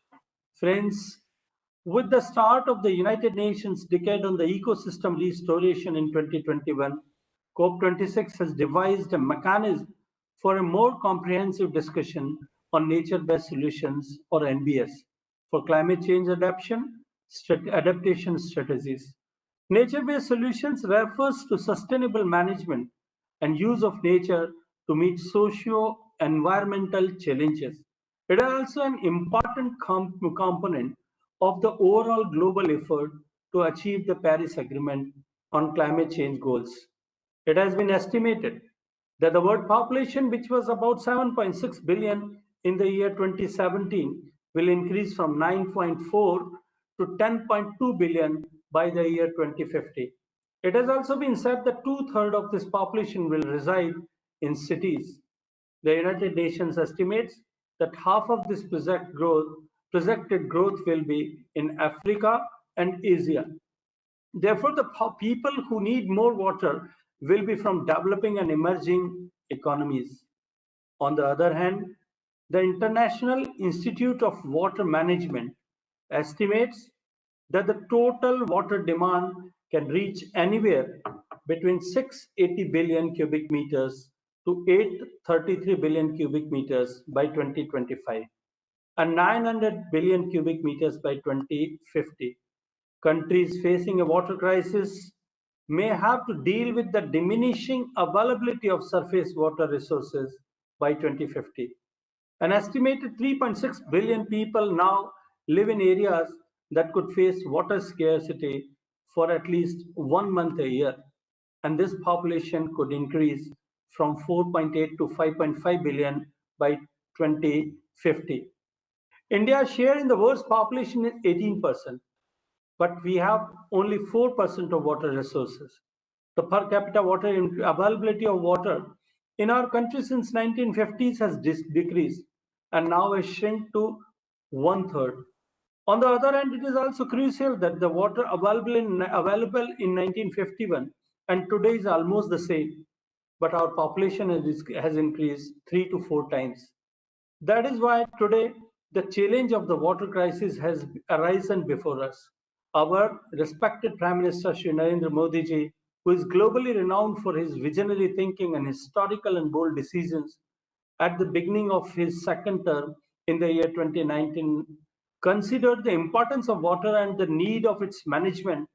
Friends, with the start of the United Nations Decade on the Ecosystem Restoration in 2021, COP26 has devised a mechanism for a more comprehensive discussion on nature-based solutions, or NBS, for climate change adaptation strategies. Nature-based solutions refers to sustainable management and use of nature to meet socio-environmental challenges. It is also an important component of the overall global effort to achieve the Paris Agreement on climate change goals. It has been estimated that the world population, which was about 7.6 billion in the year 2017, will increase from 9.4 to 10.2 billion by the year 2050. It has also been said that two-thirds of this population will reside in cities. The United Nations estimates that half of this projected growth will be in Africa and Asia. Therefore, the people who need more water will be from developing and emerging economies. On the other hand, the International Institute of Water Management estimates that the total water demand can reach anywhere between 680 billion cubic meters to 833 billion cubic meters by 2025 and 900 billion cubic meters by 2050. Countries facing a water crisis may have to deal with the diminishing availability of surface water resources by 2050. An estimated 3.6 billion people now live in areas that could face water scarcity for at least 1 month a year, and this population could increase from 4.8 to 5.5 billion by 2050. India's share in the world's population is 18%, but we have only 4% of water resources. The per capita water availability of water in our country since 1950s has decreased and now has shrunk to 1/3. On the other hand, it is also crucial that the water available in 1951 and today is almost the same, but our population has increased 3 to 4 times. That is why today the challenge of the water crisis has arisen before us. Our respected Prime Minister Shri Narendra Modi ji, who is globally renowned for his visionary thinking and historical and bold decisions, at the beginning of his second term in the year 2019, considered the importance of water and the need of its management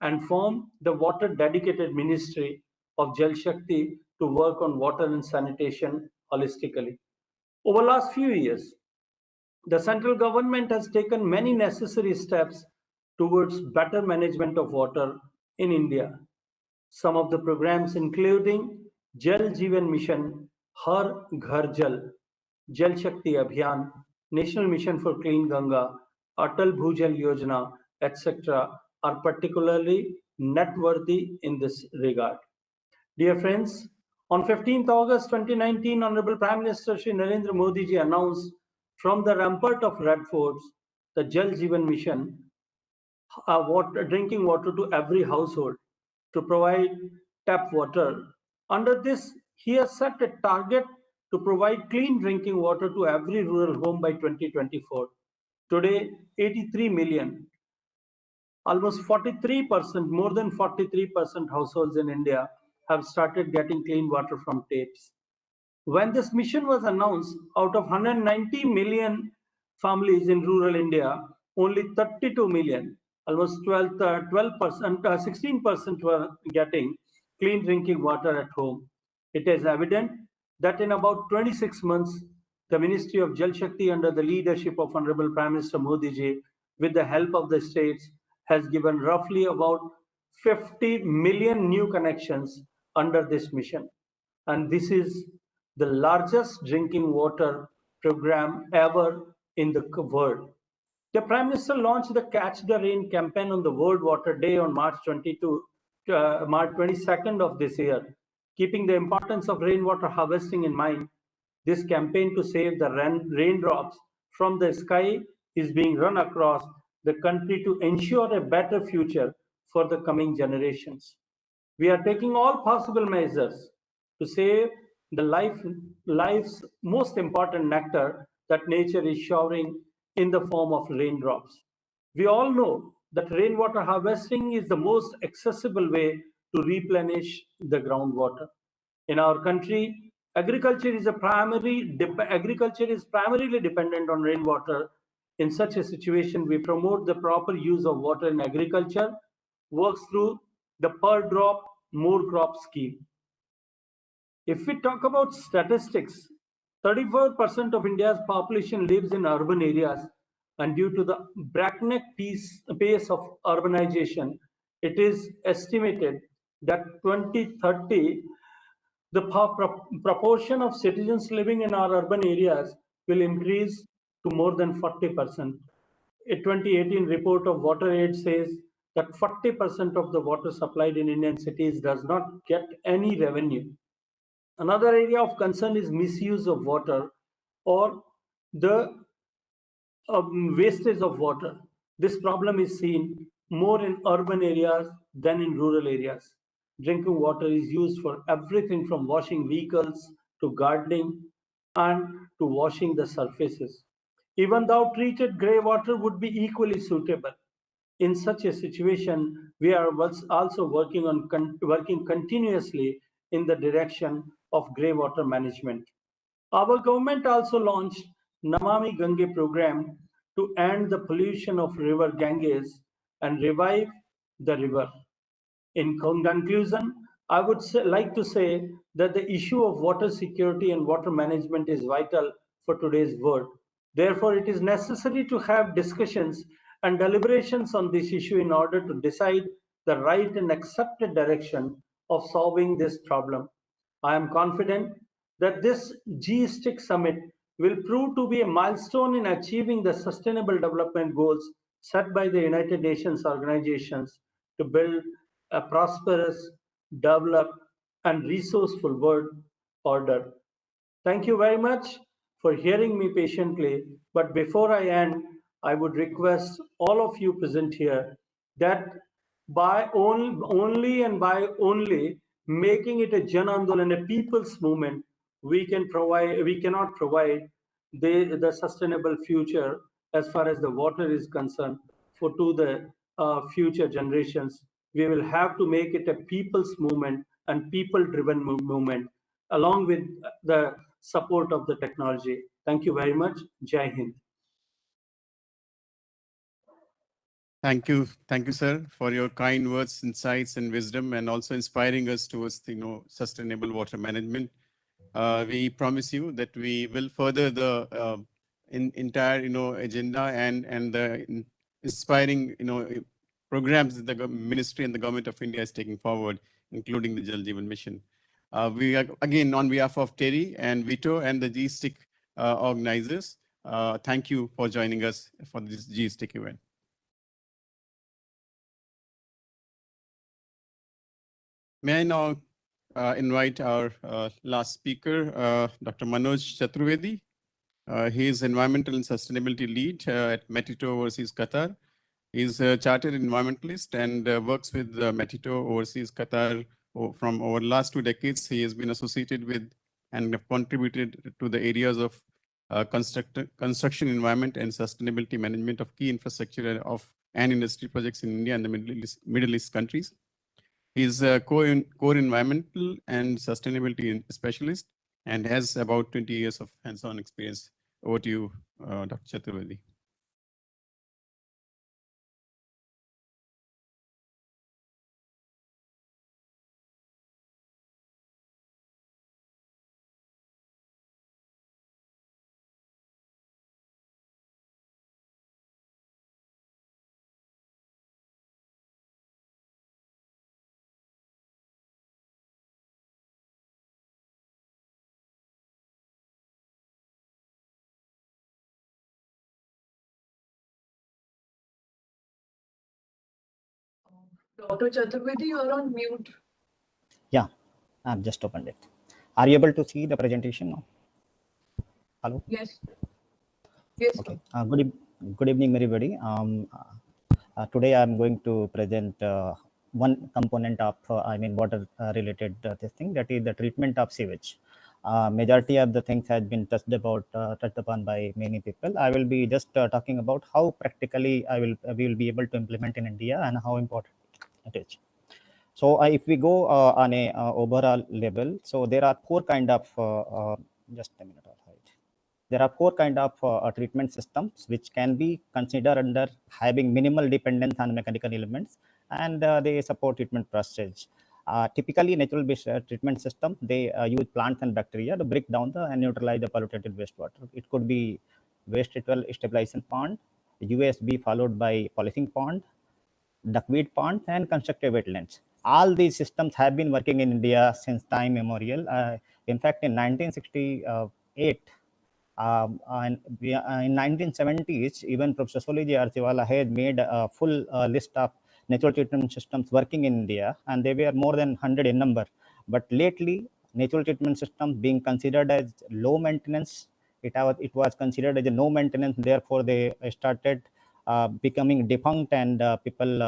and formed the Water Dedicated Ministry of Jal Shakti to work on water and sanitation holistically. Over the last few years, the central government has taken many necessary steps towards better management of water in India. Some of the programs including Jal Jeevan Mission, Har Ghar Jal, Jal Shakti Abhiyan, National Mission for Clean Ganga, Atal Bhujal Yojana, etc. are particularly noteworthy in this regard. Dear friends, on 15th August 2019, Honorable Prime Minister Shri Narendra Modi ji announced from the rampart of Red Forts the Jal Jeevan Mission, drinking water to every household to provide tap water. Under this, he has set a target to provide clean drinking water to every rural home by 2024. Today, 83 million, almost 43%, more than 43% households in India have started getting clean water from taps. When this mission was announced, out of 190 million families in rural India, only 32 million, almost 12%, 16% were getting clean drinking water at home. It is evident that in about 26 months, the Ministry of Jal Shakti under the leadership of Honorable Prime Minister Modi ji, with the help of the states, has given roughly about 50 million new connections under this mission. And this is the largest drinking water program ever in the world. The Prime Minister launched the Catch the Rain campaign on the World Water Day on March 22nd of this year. Keeping the importance of rainwater harvesting in mind, this campaign to save the raindrops from the sky is being run across the country to ensure a better future for the coming generations. We are taking all possible measures to save the life's most important nectar that nature is showering in the form of raindrops. We all know that rainwater harvesting is the most accessible way to replenish the groundwater. In our country, agriculture is primarily dependent on rainwater. In such a situation, we promote the proper use of water in agriculture, works through the per drop, more crop scheme. If we talk about statistics, 34% of India's population lives in urban areas, and due to the breakneck pace of urbanization, it is estimated that 2030, the proportion of citizens living in our urban areas will increase to more than 40%. A 2018 report of WaterAid says that 40% of the water supplied in Indian cities does not get any revenue. Another area of concern is misuse of water or the wastage of water. This problem is seen more in urban areas than in rural areas. Drinking water is used for everything from washing vehicles to gardening and to washing the surfaces. Even though treated grey water would be equally suitable. In such a situation, we are also working continuously in the direction of grey water management. Our government also launched Namami Gange program to end the pollution of river Ganges and revive the river. In conclusion, I would like to say that the issue of water security and water management is vital for today's world. Therefore, it is necessary to have discussions and deliberations on this issue in order to decide the right and accepted direction of solving this problem. I am confident that this G-Stick Summit will prove to be a milestone in achieving the sustainable development goals set by the United Nations organizations to build a prosperous, developed, and resourceful world order. Thank you very much for hearing me patiently. But before I end, I would request all of you present here that by only making it a Jan Andolan, a people's movement, we cannot provide the sustainable future as far as the water is concerned to the future generations. We will have to make it a people's movement and people-driven movement along with the support of the technology. Thank you very much. Jai Hind. Thank you, sir, for your kind words, insights, and wisdom, and also inspiring us towards sustainable water management. We promise you that we will further the entire agenda and the inspiring programs that the ministry and the government of India is taking forward, including the Jal Jeevan Mission. We are again on behalf of Terry and Vito and the G-Stick organizers. Thank you for joining us for this G-Stick event. May I now invite our last speaker, Dr. Manoj Chaturvedi. He is Environmental and Sustainability Lead at Metito Overseas Qatar. He is a chartered environmentalist and works with Metito Overseas Qatar from over the last 2 decades. He has been associated with and have contributed to the areas of construction environment and sustainability management of key infrastructure and industry projects in India and the Middle East countries. He is a core environmental and sustainability specialist and has about 20 years of hands-on experience. Over to you, Dr. Chaturvedi. Dr. Chaturvedi, you are on mute. Yeah, I've just opened it. Are you able to see the presentation now? Hello? Yes. Yes. Okay. Good evening, everybody. Today I'm going to present one component of, water related this thing, that is the treatment of sewage. Majority of the things has been touched upon by many people. I will be just talking about how practically we will be able to implement in India and how important it is. So if we go on a overall level, so there are 4 kind of, just a minute, I'll hide. There are 4 kind of treatment systems which can be considered under having minimal dependence on mechanical elements, and they support treatment process. Typically, natural-based treatment system, they use plants and bacteria to break down and neutralize the polluted wastewater. It could be waste stabilization pond, USB followed by polishing pond, duckweed ponds, and constructive wetlands. All these systems have been working in India since time immemorial. In fact, in 1968, and in 1970s, even Professor Soliji Archiwala had made a full list of natural treatment systems working in India, and they were more than 100 in number. But lately, natural treatment systems being considered as low maintenance, it was considered as a no maintenance. Therefore, they started becoming defunct, and people,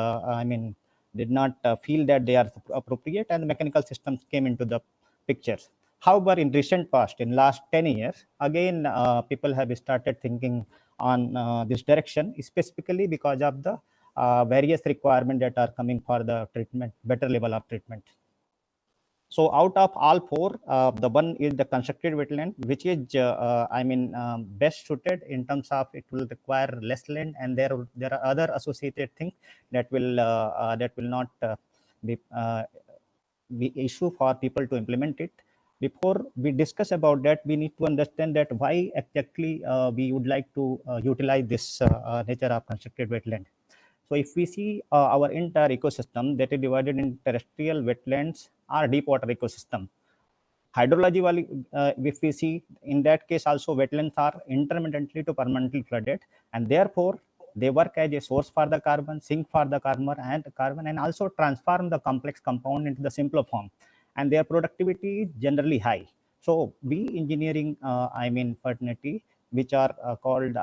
did not feel that they are appropriate, and the mechanical systems came into the picture. However, in recent past, in last 10 years, again, people have started thinking on this direction, specifically because of the various requirements that are coming for the treatment, better level of treatment. So out of all 4, the one is the constructed wetland, which is, best suited in terms of it will require less land, and there are other associated things that will not be issue for people to implement it. Before we discuss about that, we need to understand that why exactly we would like to utilize this nature of constructed wetland. So if we see our entire ecosystem, that is divided in terrestrial, wetlands, or deep water ecosystem. Hydrology, if we see, in that case also wetlands are intermittently to permanently flooded, and therefore they work as a source for the carbon, sink for the carbon, and also transform the complex compound into the simpler form, and their productivity is generally high. So we engineering, fraternity, which are called,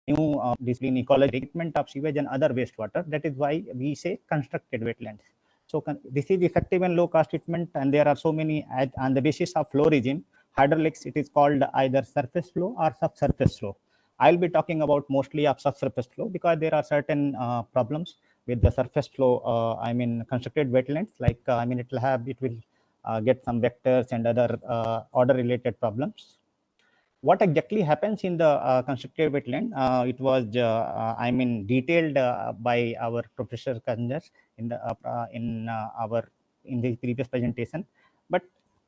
new discipline, ecology, treatment of sewage and other wastewater. That is why we say constructed wetlands. So this is effective and low cost treatment, and there are so many on the basis of flow regime. Hydraulics, it is called either surface flow or subsurface flow. I'll be talking about mostly of subsurface flow because there are certain problems with the surface flow. Constructed wetlands, like it will get some vectors and other order related problems. What exactly happens in the constructed wetland? It was, I mean, detailed by our Professor Kanjar in the in the previous presentation. But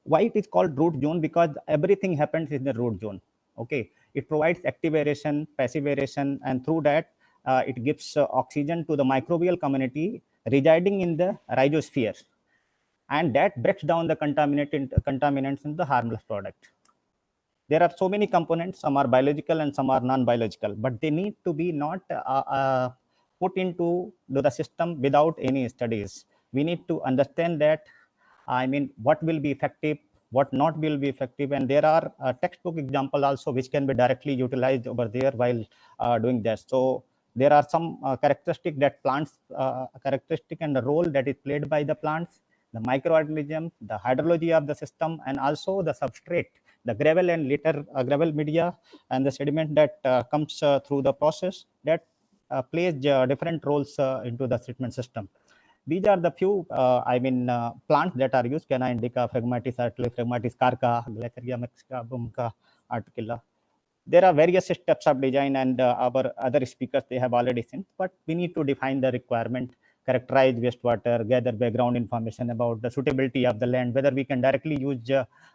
why it is called root zone? Because everything happens in the root zone. Okay, it provides active aeration, passive aeration, and through that it gives oxygen to the microbial community residing in the rhizosphere, and that breaks down the contaminants in the harmless product. There are so many components, some are biological and some are non-biological, but they need to be not put into the system without any studies. We need to understand that, I mean, what will be effective, what not will be effective, and there are textbook examples also which can be directly utilized over there while doing that. So there are some characteristic that plants, characteristic and the role that is played by the plants, the microorganism, the hydrology of the system, and also the substrate, the gravel and later gravel media and the sediment that comes through the process that plays different roles into the treatment system. These are the few, I mean, plants that are used: Canna indica, Phragmites artile, Phragmites carca, Glaciaria mexica, Bumca, Articilla. There are various steps of design, and our other speakers, they have already seen, but we need to define the requirement, characterize wastewater, gather background information about the suitability of the land, whether we can directly use,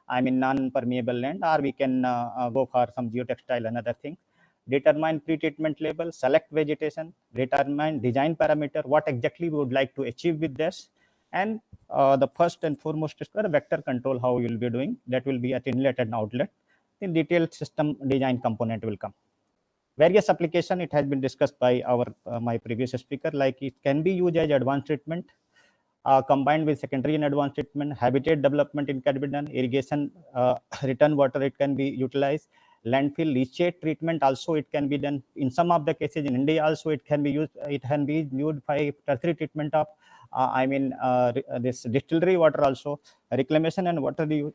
I mean, non-permeable land, or we can go for some geotextile and other things. Determine pre-treatment level, select vegetation, determine design parameter, what exactly we would like to achieve with this. And the first and foremost is the vector control, how you will be doing. That will be at inlet and outlet. In detailed system design component will come. Various application, it has been discussed by our my previous speaker, like it can be used as advanced treatment, combined with secondary and advanced treatment. Habitat development it can be done, irrigation, return water it can be utilized, landfill leachate treatment also it can be done. In some of the cases in India also it can be used. It can be used by tertiary treatment of I mean this distillery water also, reclamation and water reuse.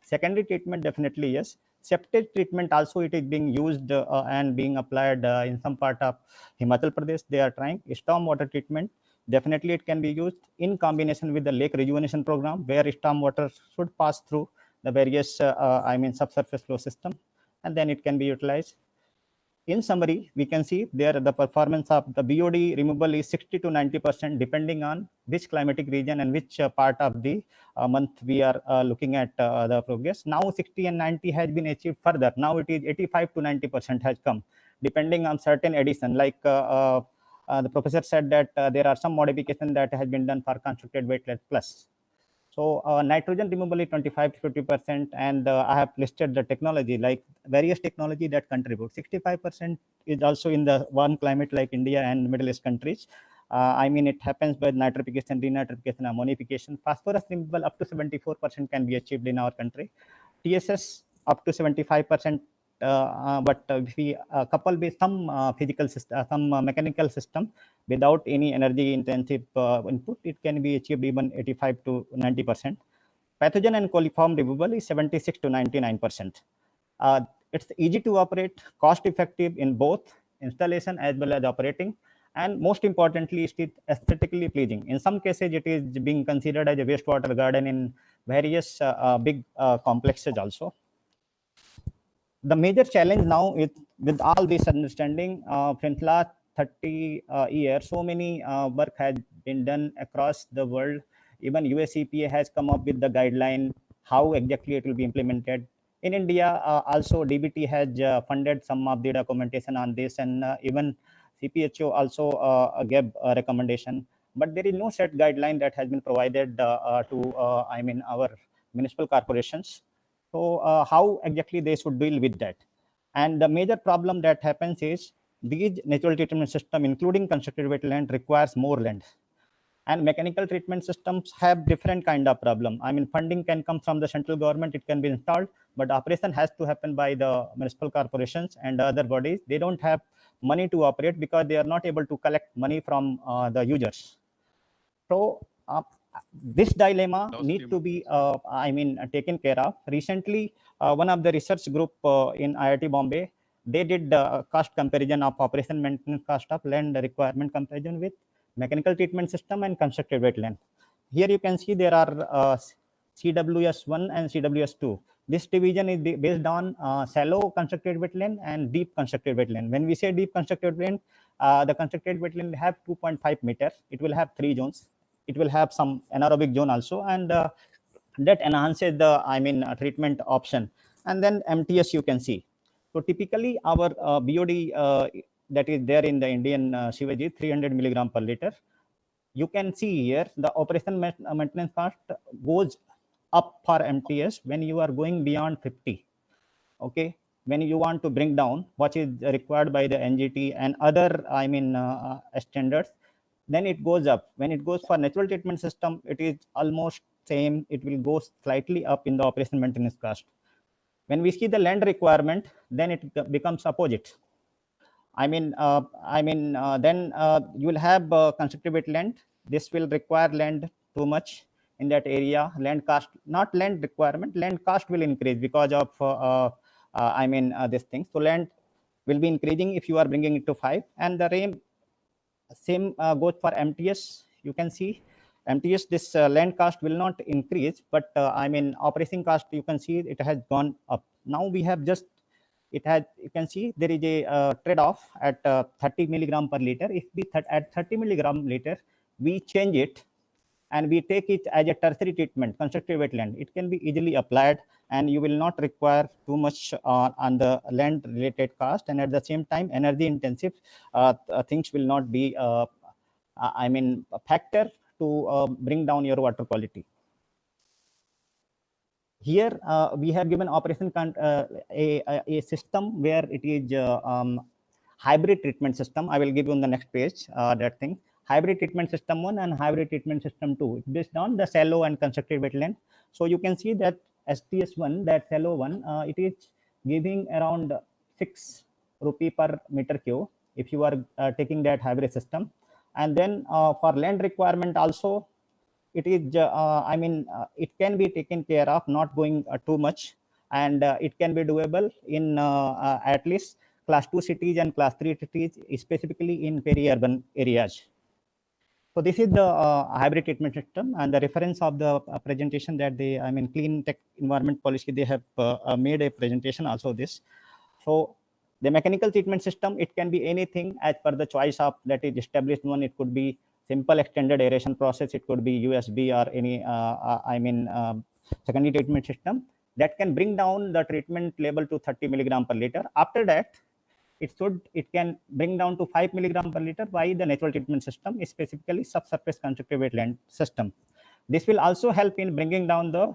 Secondary treatment, definitely yes. Septic treatment also it is being used and being applied in some part of Himachal Pradesh. They are trying. Storm water treatment, definitely it can be used in combination with the lake rejuvenation program, where storm water should pass through the various I mean subsurface flow system, and then it can be utilized. In summary, we can see there the performance of the BOD removal is 60 to 90% depending on which climatic region and which part of the month we are looking at the progress. Now 60 and 90 has been achieved further. Now it is 85 to 90% has come depending on certain addition. Like the professor said that there are some modification that has been done for constructed wetland plus. So nitrogen removal is 25 to 50%, and I have listed the technology, like various technology that contribute. 65% is also in the one climate like India and Middle East countries. I mean, it happens by nitrification, denitrification, ammonification. Phosphorus removal up to 74% can be achieved in our country. TSS up to 75%. But if we couple with some physical system, some mechanical system without any energy intensive input, it can be achieved even 85 to 90%. Pathogen and coliform removal is 76 to 99%. It's easy to operate, cost effective in both installation as well as operating, and most importantly, it is aesthetically pleasing. In some cases, it is being considered as a wastewater garden in various big complexes also. The major challenge now is with all this understanding, since last 30 years, so many work has been done across the world. Even US EPA has come up with the guideline, how exactly it will be implemented. In India, also DBT has funded some of the documentation on this, and even CPHO also gave a recommendation. But there is no set guideline that has been provided to, I mean, our municipal corporations. So how exactly they should deal with that? And the major problem that happens is these natural treatment system, including constructed wetland, requires more land. And mechanical treatment systems have different kind of problem. I mean, funding can come from the central government, it can be installed, but operation has to happen by the municipal corporations and other bodies. They don't have money to operate because they are not able to collect money from the users. So this dilemma need to be, I mean, taken care of. Recently, one of the research group in IIT Bombay, they did cost comparison of operation maintenance cost of land requirement comparison with mechanical treatment system and constructed wetland. Here you can see there are CWS1 and CWS2. This division is based on shallow constructed wetland and deep constructed wetland. When we say deep constructed wetland, the constructed wetland will have 2.5 meters. It will have 3 zones. It will have some anaerobic zone also, and that enhances the treatment option. And then MTS you can see. So typically our BOD that is there in the Indian sewage is 300 milligram per liter. You can see here the operation maintenance cost goes up for MTS when you are going beyond 50. Okay, when you want to bring down what is required by the NGT and other standards, then it goes up. When it goes for natural treatment system, it is almost same. It will go slightly up in the operation maintenance cost. When we see the land requirement, then it becomes opposite. Then you will have constructive wetland. This will require land too much in that area. Land cost, not land requirement, land cost will increase because of this thing. So land will be increasing if you are bringing it to 5. And the same goes for MTS. You can see MTS, this land cost will not increase, but operating cost, you can see it has gone up. Now we have just, it has, you can see there is a trade-off at 30 milligram per liter. If we at 30 milligram liter, we change it and we take it as a tertiary treatment, constructive wetland. It can be easily applied and you will not require too much on the land related cost, and at the same time energy intensive things will not be a factor to bring down your water quality. Here we have given operation a system where it is hybrid treatment system. I will give you on the next page that thing. Hybrid treatment system 1 and hybrid treatment system 2. It's based on the shallow and constructive wetland. So you can see that STS1, that shallow one, it is giving around 6 rupee per meter cube if you are taking that hybrid system. And then for land requirement also, it is it can be taken care of, not going too much, and it can be doable in at least class 2 cities and class 3 cities, specifically in peri-urban areas. So this is the hybrid treatment system, and the reference of the presentation that they, Clean Tech Environment Policy, they have made a presentation also this. So the mechanical treatment system, it can be anything as per the choice of that is established one. It could be simple extended aeration process. It could be USB or any secondary treatment system that can bring down the treatment level to 30 milligram per liter. After that, it can bring down to 5 milligram per liter by the natural treatment system, specifically subsurface constructive wetland system. This will also help in bringing down the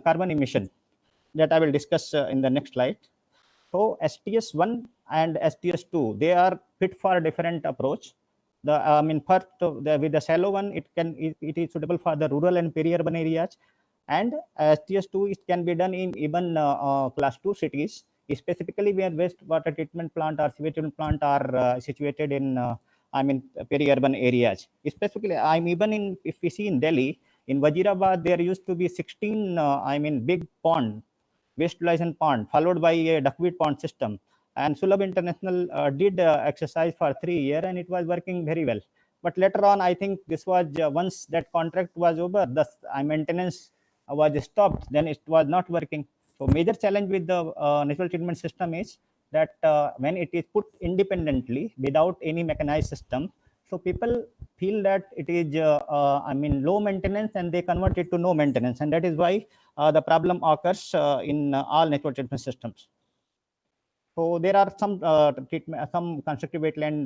carbon emission that I will discuss in the next slide. So STS1 and STS2, they are fit for a different approach. First with the shallow one, it is suitable for the rural and peri-urban areas, and STS2 it can be done in even class 2 cities, specifically where wastewater treatment plant or sewage treatment plant are situated in peri-urban areas. Specifically, even in, if we see in Delhi, in Wazirabad, there used to be 16 big pond, waste utilization pond, followed by a duckweed pond system. And Sulabh International did exercise for 3 years, and it was working very well. But later on, I think this was once that contract was over, the maintenance was stopped, then it was not working. So major challenge with the natural treatment system is that when it is put independently without any mechanized system, so people feel that it is low maintenance, and they convert it to no maintenance, and that is why the problem occurs in all natural treatment systems. So there are some some constructive wetland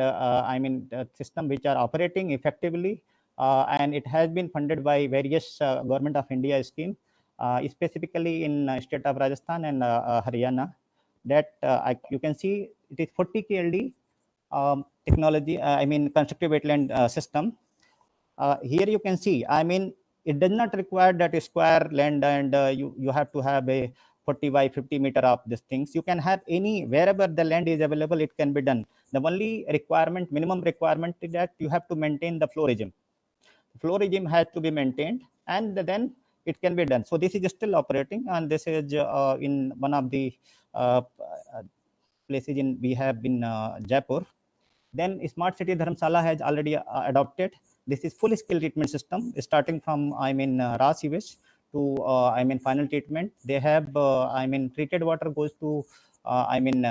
system which are operating effectively, and it has been funded by various government of India scheme, specifically in state of Rajasthan and Haryana. That you can see it is 40 KLD technology. Constructive wetland system. Here you can see. It does not require that square land, and you have to have a 40 by 50 meter of these things. You can have any, wherever the land is available, it can be done. The only requirement, minimum requirement, is that you have to maintain the flow regime. Flow regime has to be maintained, and then it can be done. So this is still operating, and this is in one of the places we have in Jaipur. Then Smart City Dharamsala has already adopted. This is full scale treatment system, starting from raw sewage to, I mean, final treatment. They have, I mean, treated water goes to, I mean,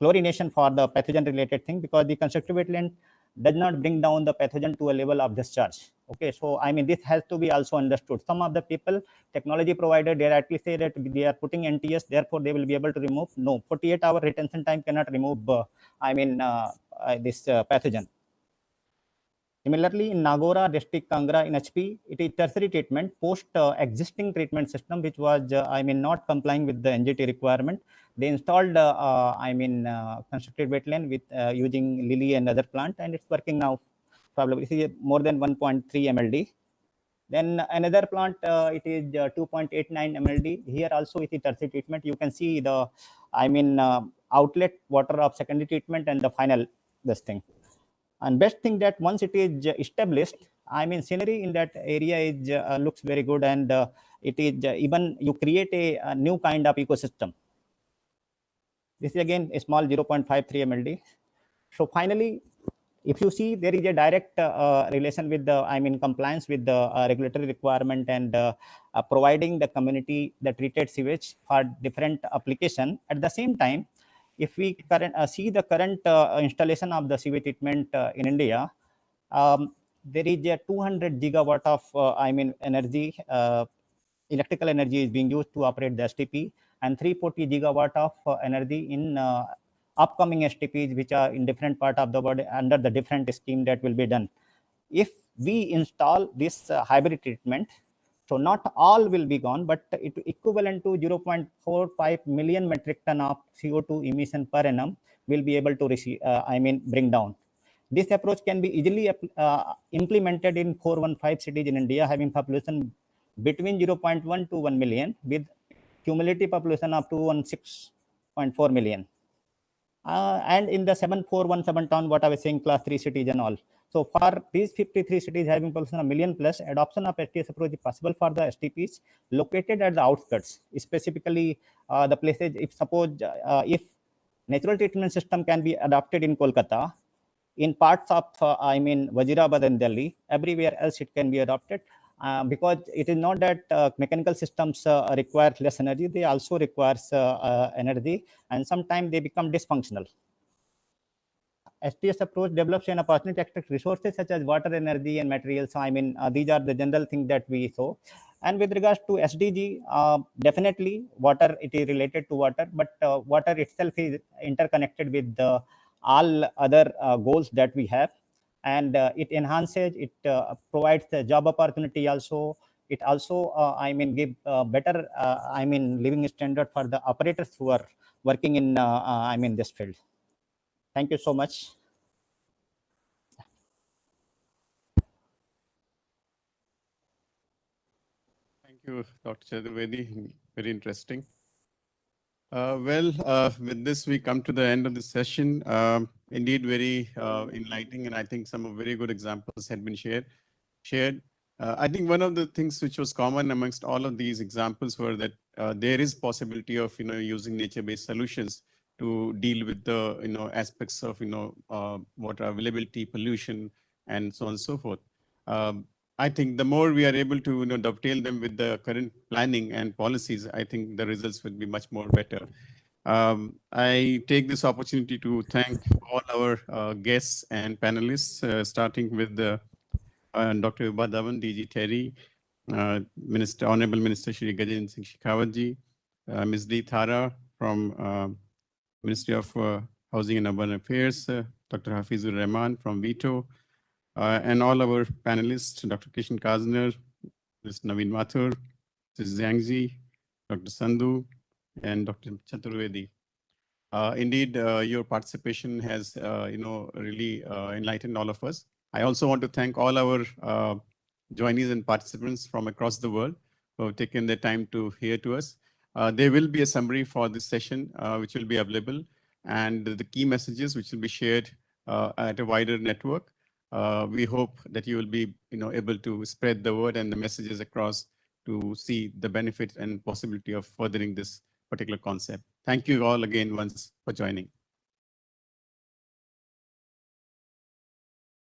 chlorination for the pathogen related thing, because the constructive wetland does not bring down the pathogen to a level of discharge. Okay, so I mean, this has to be also understood. Some of the people, technology provider, they directly say that they are putting NTS, therefore they will be able to remove. No, 48-hour retention time cannot remove, I mean, this pathogen. Similarly, in Nagora district, Kangra in HP, it is tertiary treatment post existing treatment system, which was, I mean, not complying with the NGT requirement. They installed, I mean, constructed wetland with using lily and other plant, and it's working now. Probably it is more than 1.3 MLD. Then another plant, it is 2.89 MLD. Here also it is tertiary treatment. You can see the, I mean, outlet water of secondary treatment and the final this thing. And best thing that once it is established, I mean, scenery in that area is looks very good, and it is even you create a new kind of ecosystem. This is again a small 0.53 MLD. So finally, if you see, there is a direct relation with the, I mean, compliance with the regulatory requirement, and providing the community the treated sewage for different application. At the same time, if we see the current installation of the sewage treatment in India, there is a 200 gigawatt of, I mean, energy, electrical energy is being used to operate the STP, and 340 gigawatt of energy in upcoming STPs, which are in different part of the world under the different scheme that will be done. If we install this hybrid treatment, so not all will be gone, but it equivalent to 0.45 million metric ton of CO2 emission per annum will be able to receive, I mean, bring down. This approach can be easily implemented in 415 cities in India, having population between 0.1 to 1 million, with cumulative population of 216.4 million. And in the 7417 town, what I was saying, class 3 cities and all. So for these 53 cities having population of million plus, adoption of STS approach is possible for the STPs located at the outskirts, specifically the places, if suppose, if natural treatment system can be adopted in Kolkata, in parts of, I mean, Wazirabad and Delhi, everywhere else it can be adopted. Because it is not that mechanical systems require less energy, they also require energy, and sometimes they become dysfunctional. STS approach develops an opportunity to extract resources such as water, energy, and materials. So, I mean, these are the general things that we saw. And with regards to SDG, definitely water, it is related to water, but water itself is interconnected with all other goals that we have. And it enhances, it provides the job opportunity also. It also, I mean, give better, I mean, living standard for the operators who are working in, I mean, this field. Thank you so much. Thank you, Dr. Chaturvedi. Very interesting. With this, we come to the end of the session. Indeed, very enlightening, and I think some very good examples had been shared. I think one of the things which was common amongst all of these examples were that there is possibility of using nature-based solutions to deal with the aspects of water availability, pollution, and so on and so forth. I think the more we are able to dovetail them with the current planning and policies, I think the results will be much more better. I take this opportunity to thank all our guests and panelists, starting with Dr. Ubadavan, DG Terry, Honorable Minister Shri Gajendra Singh Shekhawat ji, Ms. Dee Thara from Ministry of Housing and Urban Affairs, Dr. Hafizur Rahman from VITO, and all our panelists, Dr. Kishan Kazner, Ms. Naveen Mathur, Ms. Zhangji, Dr. Sandhu, and Dr. Chaturvedi. Indeed, your participation has, really enlightened all of us. I also want to thank all our joinees and participants from across the world who have taken the time to hear to us. There will be a summary for this session, which will be available, and the key messages which will be shared at a wider network. We hope that you will be able to spread the word and the messages across to see the benefit and possibility of furthering this particular concept. Thank you all again once for joining.